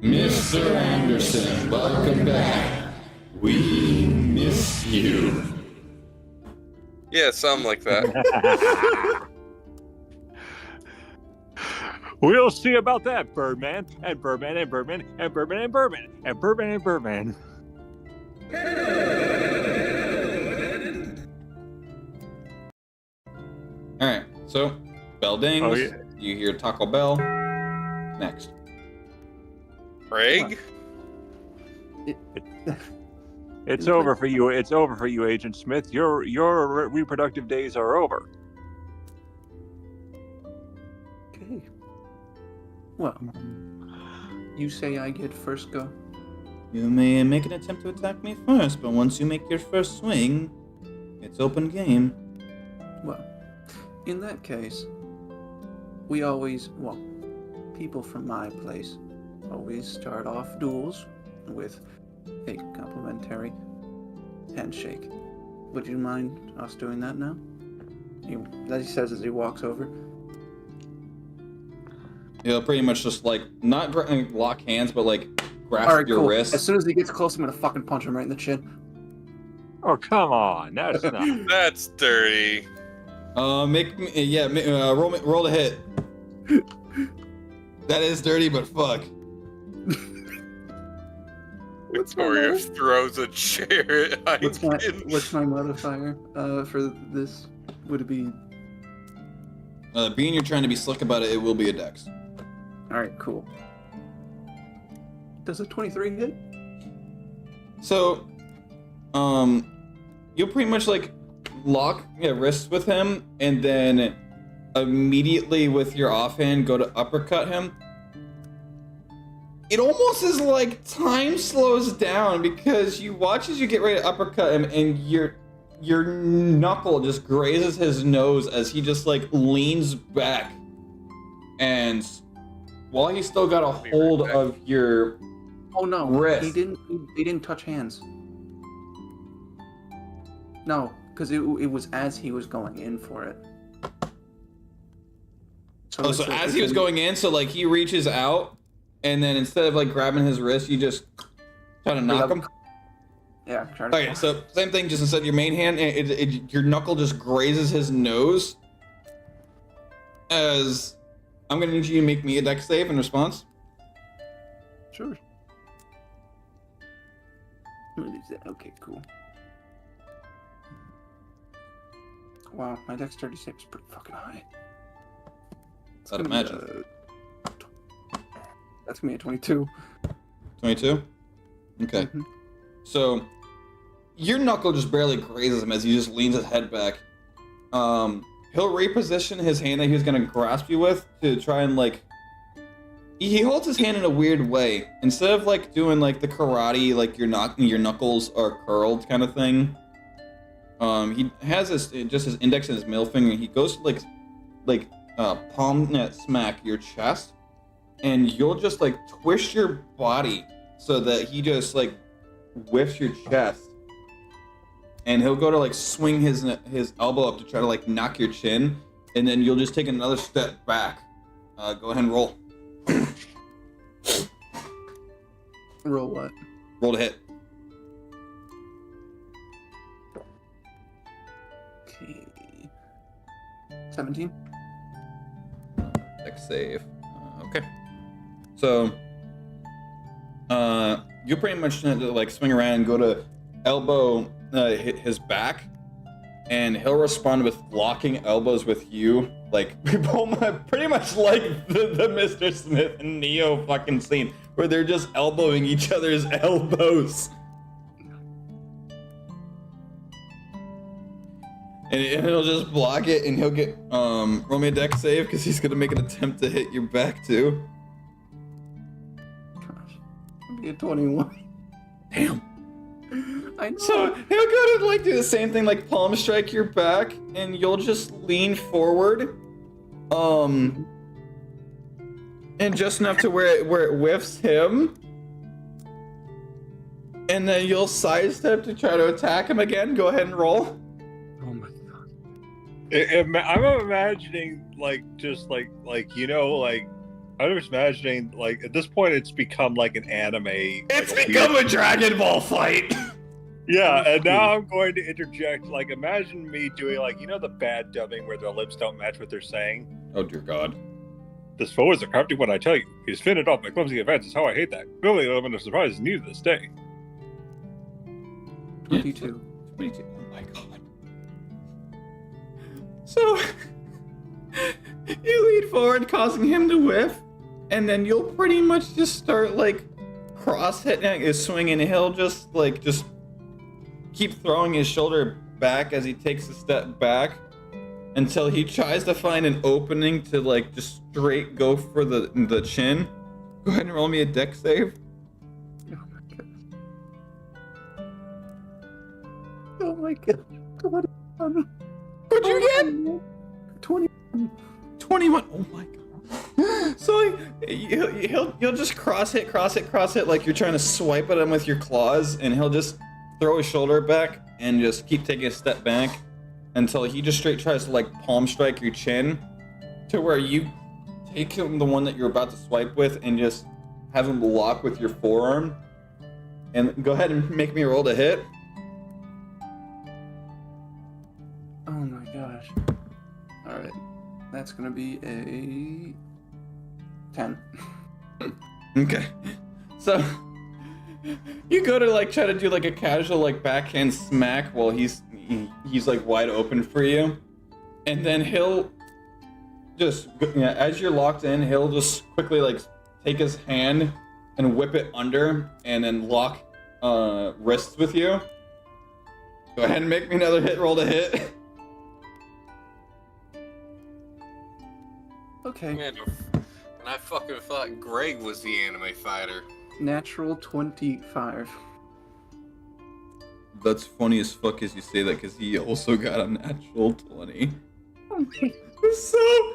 Mr. Anderson, welcome back. We miss you. Yeah, something like that. We'll see about that, Birdman, and Birdman, and Birdman, and Birdman, and Birdman, and Birdman, and Birdman. Alright, so bell dings. Oh, yeah. You hear Taco Bell. Next. Craig? It's over for you. It's over for you, Agent Smith. Your reproductive days are over. Okay. Well, you say I get first go. You may make an attempt to attack me first, but once you make your first swing, it's open game. Well, in that case, we always, well, people from my place always start off duels with a complimentary handshake. Would you mind us doing that now? That he says as he walks over. He'll pretty much just like not lock hands, but like grasp Alright, your cool. wrist. As soon as he gets close, I'm gonna fucking punch him right in the chin. Oh, come on. That's not. That's dirty. Roll the hit. That is dirty, but fuck. Victoria throws a chair at What's my modifier for this? Would it be? Being you're trying to be slick about it, it will be a dex. Alright, cool. Does a 23 hit? So, you'll pretty much like lock wrists with him, and then immediately with your offhand go to uppercut him. It almost is like time slows down because you watch as you get ready to uppercut him, and your knuckle just grazes his nose as he just like leans back, and while he's still got a hold of your Oh no, wrist. he didn't touch hands. No, because it was as he was going in for it. So as he was going in, so like he reaches out, and then instead of like grabbing his wrist, you just try to knock him. Yeah, try to. Okay, so same thing, just instead of your main hand, your knuckle just grazes his nose. As I'm gonna need you to make me a dex save in response. Sure. Okay, cool. Wow, my dexterity save is pretty fucking high. I'd imagine. That's gonna be a 22. 22? Okay. Mhm. So, your knuckle just barely grazes him as he just leans his head back. He'll reposition his hand that he was gonna grasp you with to try and like... He holds his hand in a weird way. Instead of like doing like the karate, like your knuckles are curled kind of thing. He has just his index and his middle finger, and he goes to like palm smack your chest, and you'll just like twist your body so that he just like whiffs your chest, and he'll go to like swing his elbow up to try to like knock your chin, and then you'll just take another step back. Go ahead and roll. Roll what? Roll to hit. Okay. 17. Dex save. Okay. So, you pretty much like swing around and go to elbow hit his back, and he'll respond with locking elbows with you, like pretty much like the Mr. Smith and Neo fucking scene where they're just elbowing each other's elbows. And he'll just block it, and he'll get roll me a dex save because he's gonna make an attempt to hit your back too. Gosh. It'll be a 21. Damn. I know. So he'll go to like do the same thing, like palm strike your back, and you'll just lean forward, and just enough to where it whiffs him, and then you'll sidestep to try to attack him again. Go ahead and roll. Oh my god. I'm imagining like just like you know like I'm just imagining like at this point it's become like an anime. It's like become a Dragon Ball fight. Yeah, and now I'm going to interject. Like, imagine me doing like the bad dubbing where their lips don't match what they're saying. Oh dear God. This foe is a crafty when I tell you. He's fended off my clumsy advances. How I hate that. Really, element of surprise is new to this day. 22. 22. Oh my God. So you lead forward, causing him to whiff, and then you'll pretty much just start like cross hitting his swing, and he'll just keep throwing his shoulder back as he takes a step back until he tries to find an opening to like just straight go for the chin. Go ahead and roll me a dex save. Oh my god. 21. What'd you get? 21. 21. Oh my God. So he'll just cross hit like you're trying to swipe at him with your claws, and he'll just throw his shoulder back and just keep taking a step back until he just straight tries to like palm strike your chin to where you take him the one that you're about to swipe with and just have him lock with your forearm. And go ahead and make me roll to hit. Oh my gosh. Alright. That's gonna be a 10. Okay. So you go to like try to do like a casual like backhand smack while he's like wide open for you, and then he'll just as you're locked in, he'll just quickly like take his hand and whip it under and then lock wrists with you. Go ahead and make me another hit roll to hit. Okay. Man, and I fucking thought Greg was the anime fighter. Natural 25. That's funny as fuck as you say that, because he also got a natural 20. So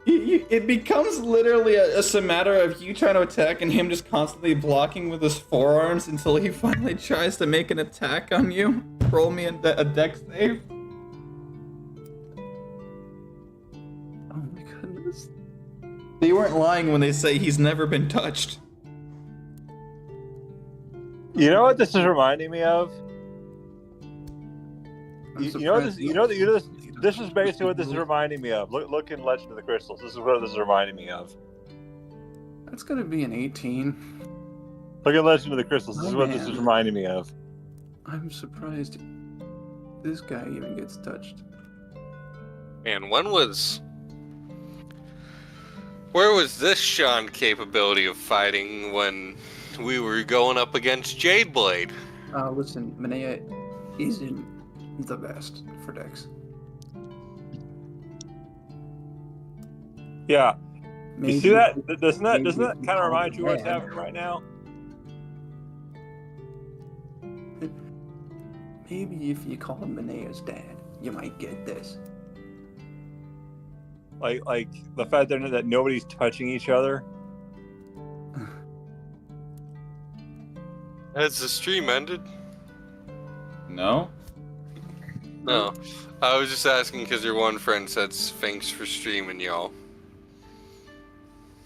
it becomes literally a matter of you trying to attack and him just constantly blocking with his forearms until he finally tries to make an attack on you. Roll me a dex save. Oh my goodness. They weren't lying when they say he's never been touched. You know what this is reminding me of? This is basically what this is reminding me of. Look in Legend of the Crystals. This is what this is reminding me of. That's gonna be an 18. Look at Legend of the Crystals. This is what this man. is reminding me of. I'm surprised this guy even gets touched. And where was this Sean capability of fighting when we were going up against Jade Blade? Listen, Manea isn't the best for Dex. Yeah. Maybe, You see that? Doesn't that maybe kind of remind you of what's bad. happening right now? Maybe if you call him Manea's dad, you might get this. Like the fact that nobody's touching each other. Has the stream ended? No? No. I was just asking because your one friend said thanks for streaming, y'all.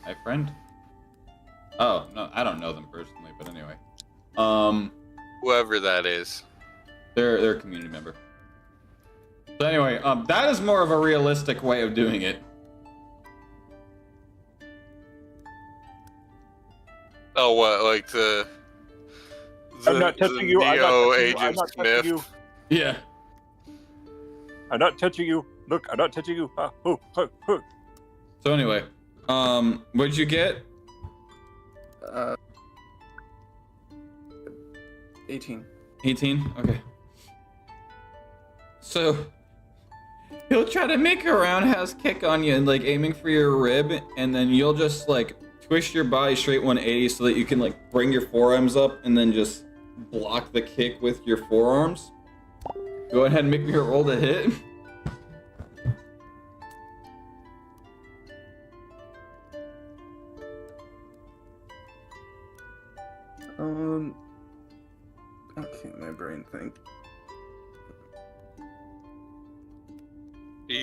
My friend? Oh, no, I don't know them personally, but anyway. Whoever that is. They're a community member. So anyway, that is more of a realistic way of doing it. Oh, what? Like the I'm not touching you. I'm not Neo touching you. Agent I'm not Smith. touching you. Yeah. I'm not touching you. Look, I'm not touching you. So anyway, what'd you get? 18. 18? Okay. So he'll try to make a roundhouse kick on you and like aiming for your rib, and then you'll just like twist your body straight 180 so that you can like bring your forearms up and then just block the kick with your forearms. Go ahead and make me a roll to hit. Okay, my brain think.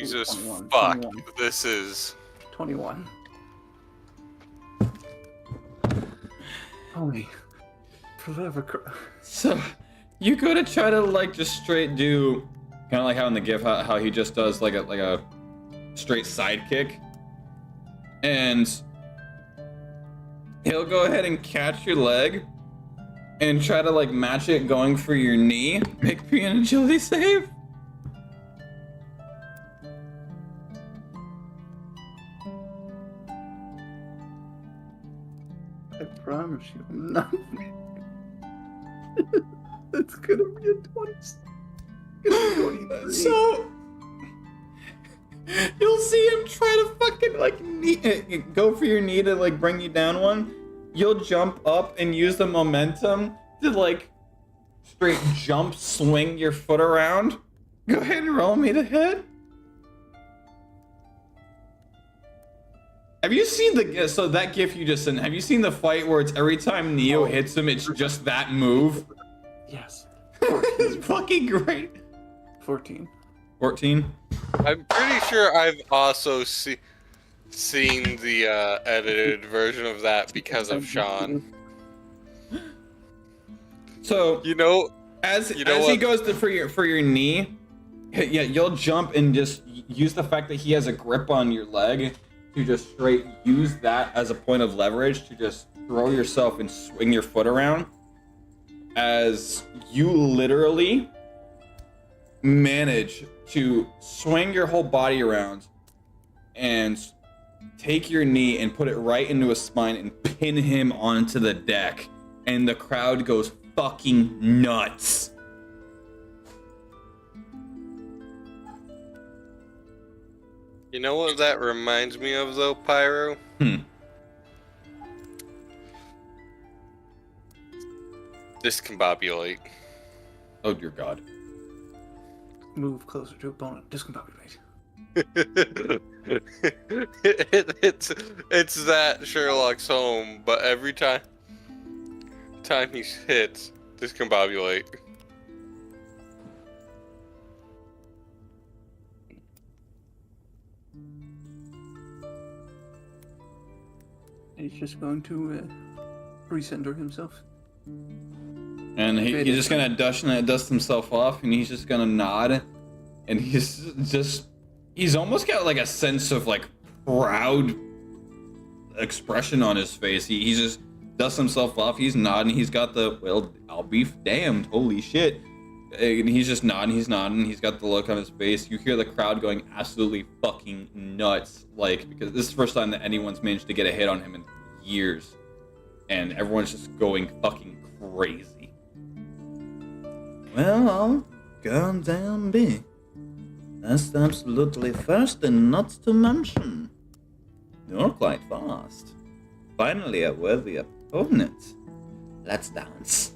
Jesus 21, fuck. 21. This is 21. Tony. Forever. So, you go to try to like just straight do, kind of like how in the GIF, how he just does like a straight side kick, and he'll go ahead and catch your leg and try to like match it going for your knee. Make me an agility save. I promise you, I'm not. It's gonna be a 20. It's gonna be 23. So you'll see him try to fucking like go for your knee to like bring you down one. You'll jump up and use the momentum to like straight jump, swing your foot around. Go ahead and roll me to hit. Have you seen so that GIF you just sent? Have you seen the fight where it's every time Neo hits him, it's just that move? Yes. It's fucking great. 14. 14. I'm pretty sure I've also seen the edited version of that because of Sean. So You know, as You know he what? goes for your knee, yeah, you'll jump and just use the fact that he has a grip on your leg to just straight use that as a point of leverage to just throw yourself and swing your foot around, as you literally manage to swing your whole body around and take your knee and put it right into his spine and pin him onto the deck, and the crowd goes fucking nuts. you know what that reminds me of though, Pyro? Discombobulate. Oh dear God. Move closer to opponent. Discombobulate. it's that Sherlock's home, but every time he hits, discombobulate. He's just going to recenter himself. And he's just gonna dust himself off, and he's just gonna nod, and he's almost got like a sense of like proud expression on his face. He just dusts himself off. He's nodding. He's got the, well, I'll be damned, holy shit. And he's just nodding. He's nodding. He's got the look on his face. You hear the crowd going absolutely fucking nuts, like, because this is the first time that anyone's managed to get a hit on him in years, and everyone's just going fucking crazy. Well, I'll go down B. That's absolutely first and not to mention. You're quite fast. Finally a worthy opponent. Let's dance.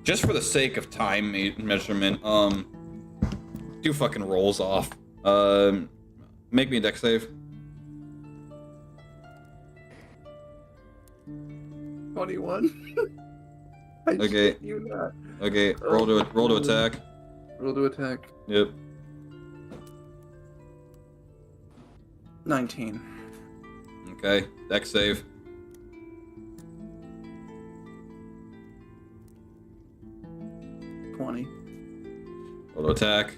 Just for the sake of time measurement, do fucking rolls off. Make me a dex save. 21. I Okay. shit you not. Okay, roll to attack. Roll to attack. Yep. 19. Okay, dex save. Twenty. Roll to attack.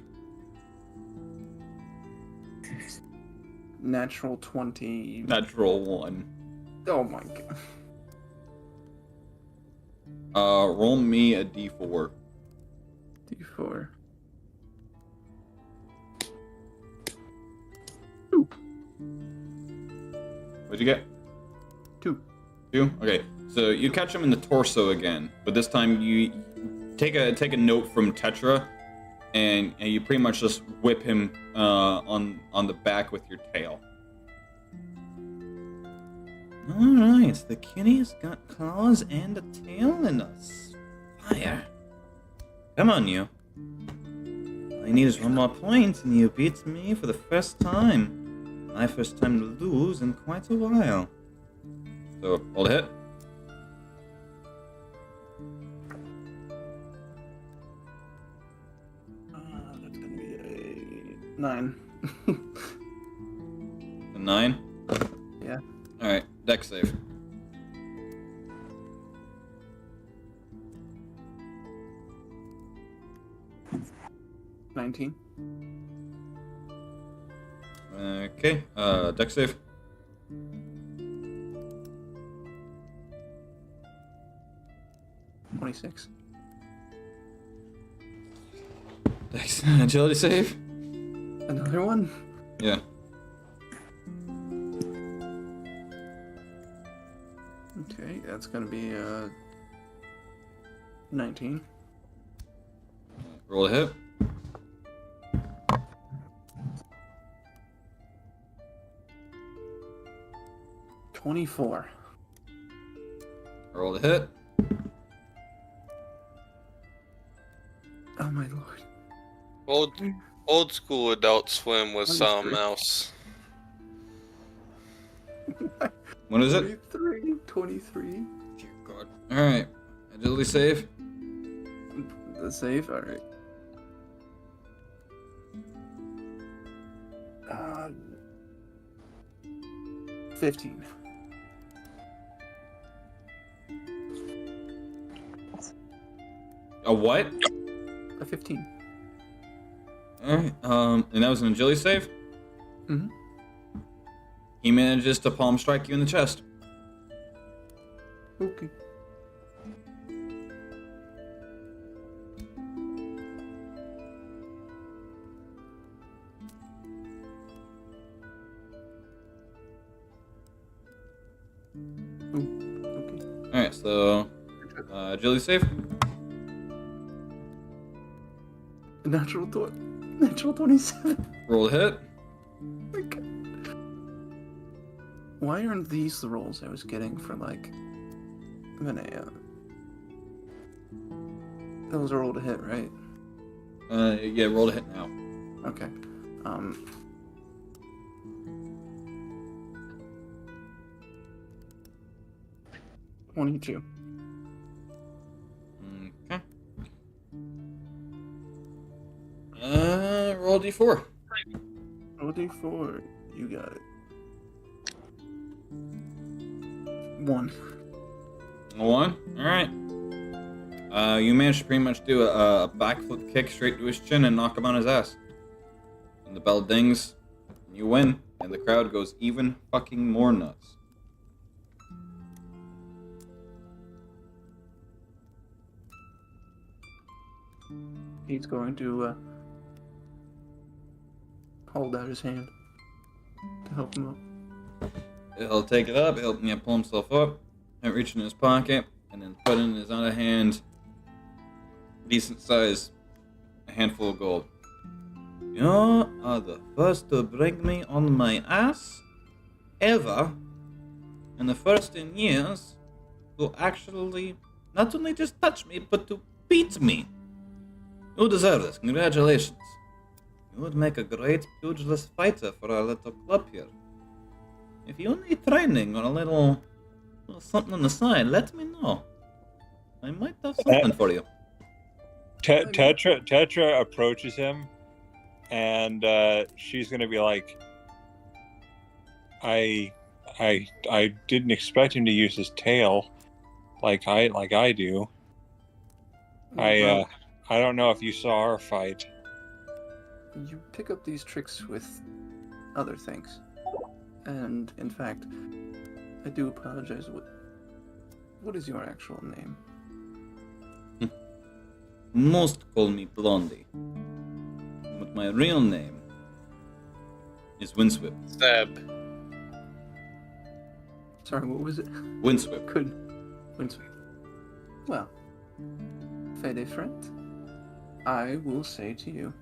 Natural 20. Natural 1. Oh my god. Roll me a d4. D4. What'd you get? 2. 2? Okay, so you catch him in the torso again, but this time you take a note from Tetra, and you pretty much just whip him on the back with your tail. Alright, the kitty's got claws and a tail and a fire. Come on, you. All you need is one more point, and you beat me for the first time. My first time to lose in quite a while. So roll to hit. That's gonna be 9. A 9? Yeah. Alright, deck save. $19. Okay, deck save. $26. Dex agility save. Another one. Yeah. Okay, that's gonna be 19. Roll a hit. $24. Roll a hit. Oh my lord. Old school Adult Swim was something 23. else. What is it? 23. Dear God. Alright. Agility save. The save? Alright. 15. A what? A 15. Alright, and that was an agility save? Mm-hmm. He manages to palm strike you in the chest. Okay. Okay. Alright, so agility save. Natural 27. Roll a hit. Okay. Why aren't these the rolls I was getting for like Vinaya? Those are roll to hit, right? Yeah, roll a hit now. Okay. 22. Okay. Roll d4. Roll D4. You got it. 1. A 1? Alright. You managed to pretty much do a backflip kick straight to his chin and knock him on his ass. And the bell dings, and you win, and the crowd goes even fucking more nuts. He's going to hold out his hand to help him up. He'll take it up, he'll pull himself up, and reach in his pocket, and then put in his other hand, decent size, a handful of gold. You are the first to bring me on my ass, ever, and the first in years to actually not only just touch me, but to beat me. You deserve this. Congratulations. You would make a great pugilist fighter for our little club here. If you need training or a little something on the side, let me know. I might have something for you. Tetra approaches him, and she's gonna be like, I didn't expect him to use his tail like I do. I don't know if you saw our fight. You pick up these tricks with other things. And, in fact, I do apologize. What is your actual name? Most call me Blondie. But my real name is Windsweep. Seb. Sorry, what was it? Windsweep. Windsweep. Well, Fede friend, I will say to you.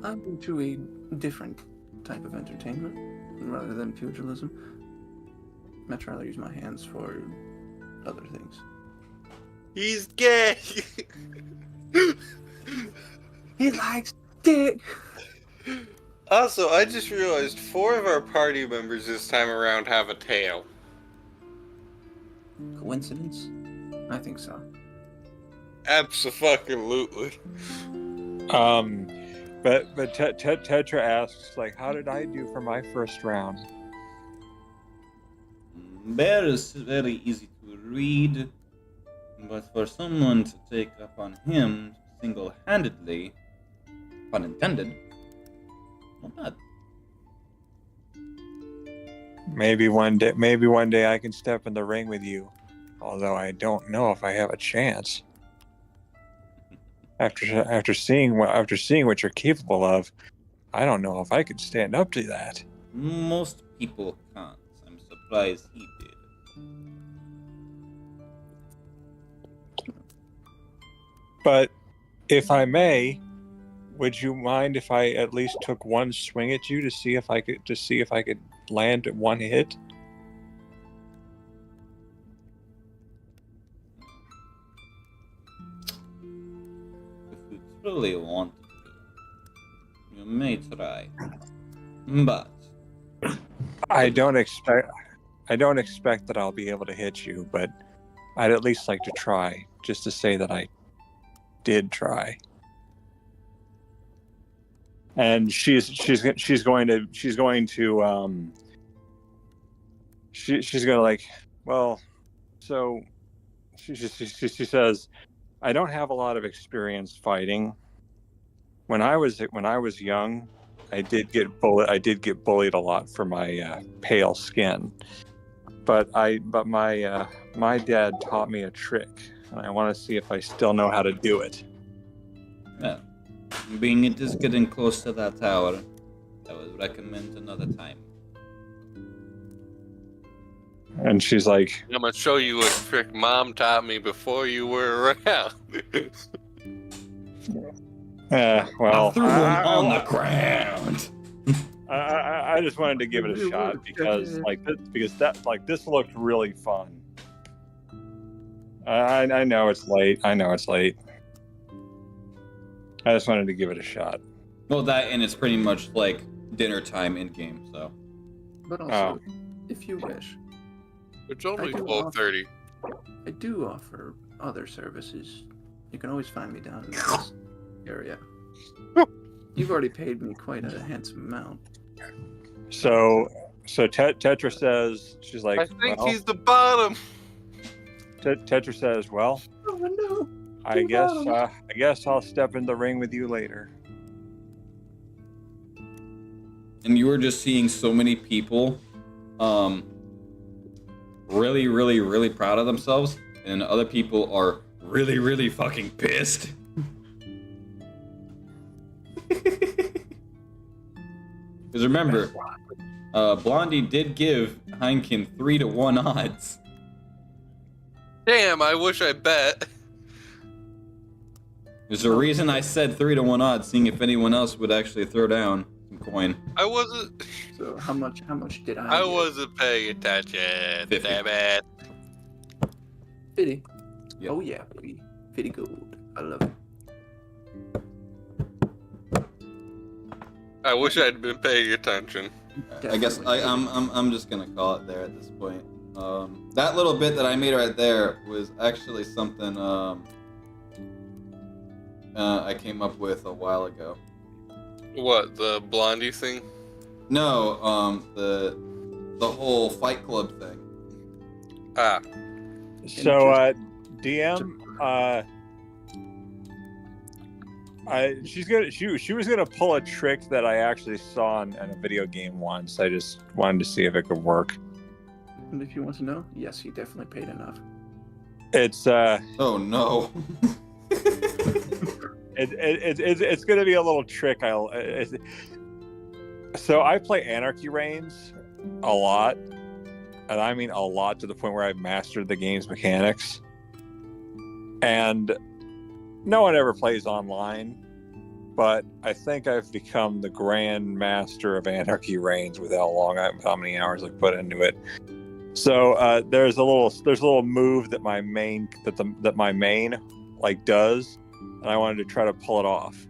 I'm into a different type of entertainment rather than pugilism. I'd rather use my hands for other things. He's gay! He likes dick! Also, I just realized 4 of our party members this time around have a tail. Coincidence? I think so. Absolutely. But Tetra asks, like, how did I do for my first round? Bear is very easy to read, but for someone to take upon him single-handedly, pun intended, not bad. Maybe one day I can step in the ring with you, although I don't know if I have a chance. After seeing what you're capable of, I don't know if I could stand up to that. Most people can't. I'm surprised he did. But if I may, would you mind if I at least took one swing at you to see if I could land one hit? If you truly want to, you may try. But I don't expect that I'll be able to hit you, but I'd at least like to try, just to say that I did try. And she's going to like, well, so she says, I don't have a lot of experience fighting. When I was young, I did get bullied a lot for my pale skin. But my dad taught me a trick, and I want to see if I still know how to do it. well, being it is getting close to that hour, I would recommend another time. And she's like, I'm gonna show you a trick Mom taught me before you were around. well, I threw him on the ground. I just wanted to give it a shot because this looked really fun. I know it's late. I just wanted to give it a shot. Well, that and it's pretty much like dinner time in game. So, But also, if you wish, It's only I do 12:30. I do offer other services. You can always find me down in this area. You've already paid me quite a handsome amount. So Tetra says, she's like, I think well, he's the bottom. Tetra says, well, Oh no! I guess I'll step in the ring with you later. and you were just seeing so many people, really, really, really proud of themselves, and other people are really, really fucking pissed. Because remember, Blondie did give Heineken 3-1 odds. Damn, I wish I bet. There's a reason I said 3-1 odds, seeing if anyone else would actually throw down some coin. I wasn't. So how much did I? I get? wasn't paying attention. 50. Damn it. 50. Yep. Oh yeah, baby. 50 gold. I love it. I wish I'd been paying attention. I guess I'm just gonna call it there at this point. That little bit that I made right there was actually something I came up with a while ago. What, the Blondie thing? No, the whole Fight Club thing. Ah, So DM, she was gonna pull a trick that I actually saw in a video game once. I just wanted to see if it could work. And if you want to know, yes, he definitely paid enough. It's Oh no. it's gonna be a little trick. So I play Anarchy Reigns a lot, and I mean a lot, to the point where I've mastered the game's mechanics. And no one ever plays online, but I think I've become the grand master of Anarchy Reigns with how many hours I've put into it. So there's a little move that my main like does, and I wanted to try to pull it off.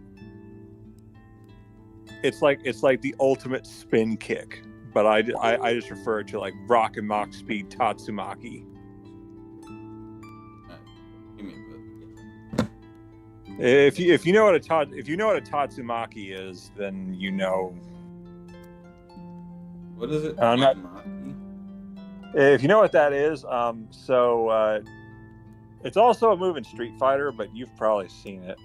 It's like the ultimate spin kick, but I just refer to like Rock and Mach Speed Tatsumaki. Give me a bit. If you know what a Tatsumaki is, then you know. What is it? I'm not- Maki? If you know what that is, it's also a move in Street Fighter, but you've probably seen it.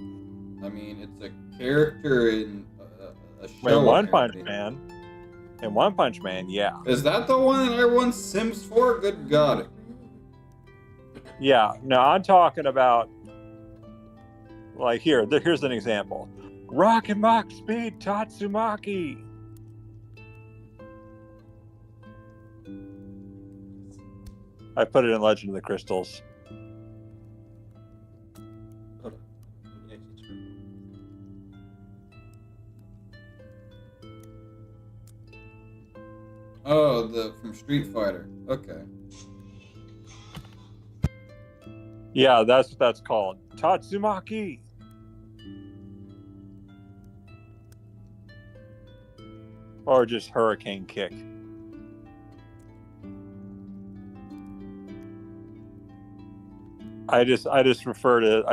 I mean, it's a character in a show. In One Punch apparently. Man. In One Punch Man, yeah. Is that the one that everyone sims for? Good God. Yeah. No, I'm talking about like here's an example. Rock and Mach Speed Tatsumaki. I put it in Legend of the Crystals. Oh, from Street Fighter. Okay. Yeah, that's what that's called. Tatsumaki. Or just Hurricane Kick. I just refer to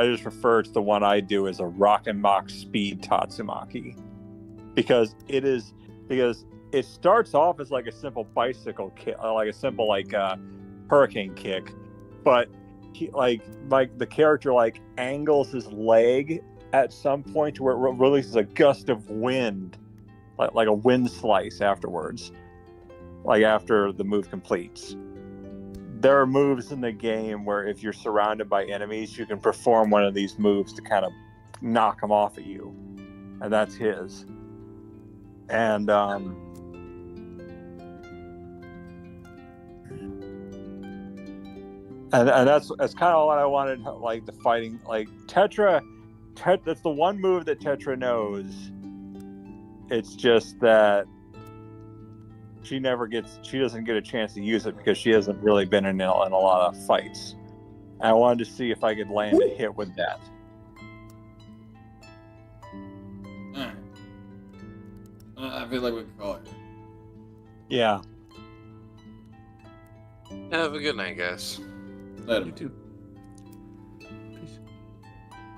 the one I do as a Rock and Mach Speed Tatsumaki. Because it starts off as like a simple bicycle kick, like a simple hurricane kick, but he the character angles his leg at some point to where it releases a gust of wind, like a wind slice afterwards, like after the move completes. There are moves in the game where if you're surrounded by enemies, you can perform one of these moves to kind of knock them off at you, and that's his. And that's kind of what I wanted, like the fighting, like Tetra. That's the one move that Tetra knows. It's just that she doesn't get a chance to use it because she hasn't really been in a lot of fights. And I wanted to see if I could land a hit with that. I feel like we can call it. Yeah. Have a good night, guys. Later. You too.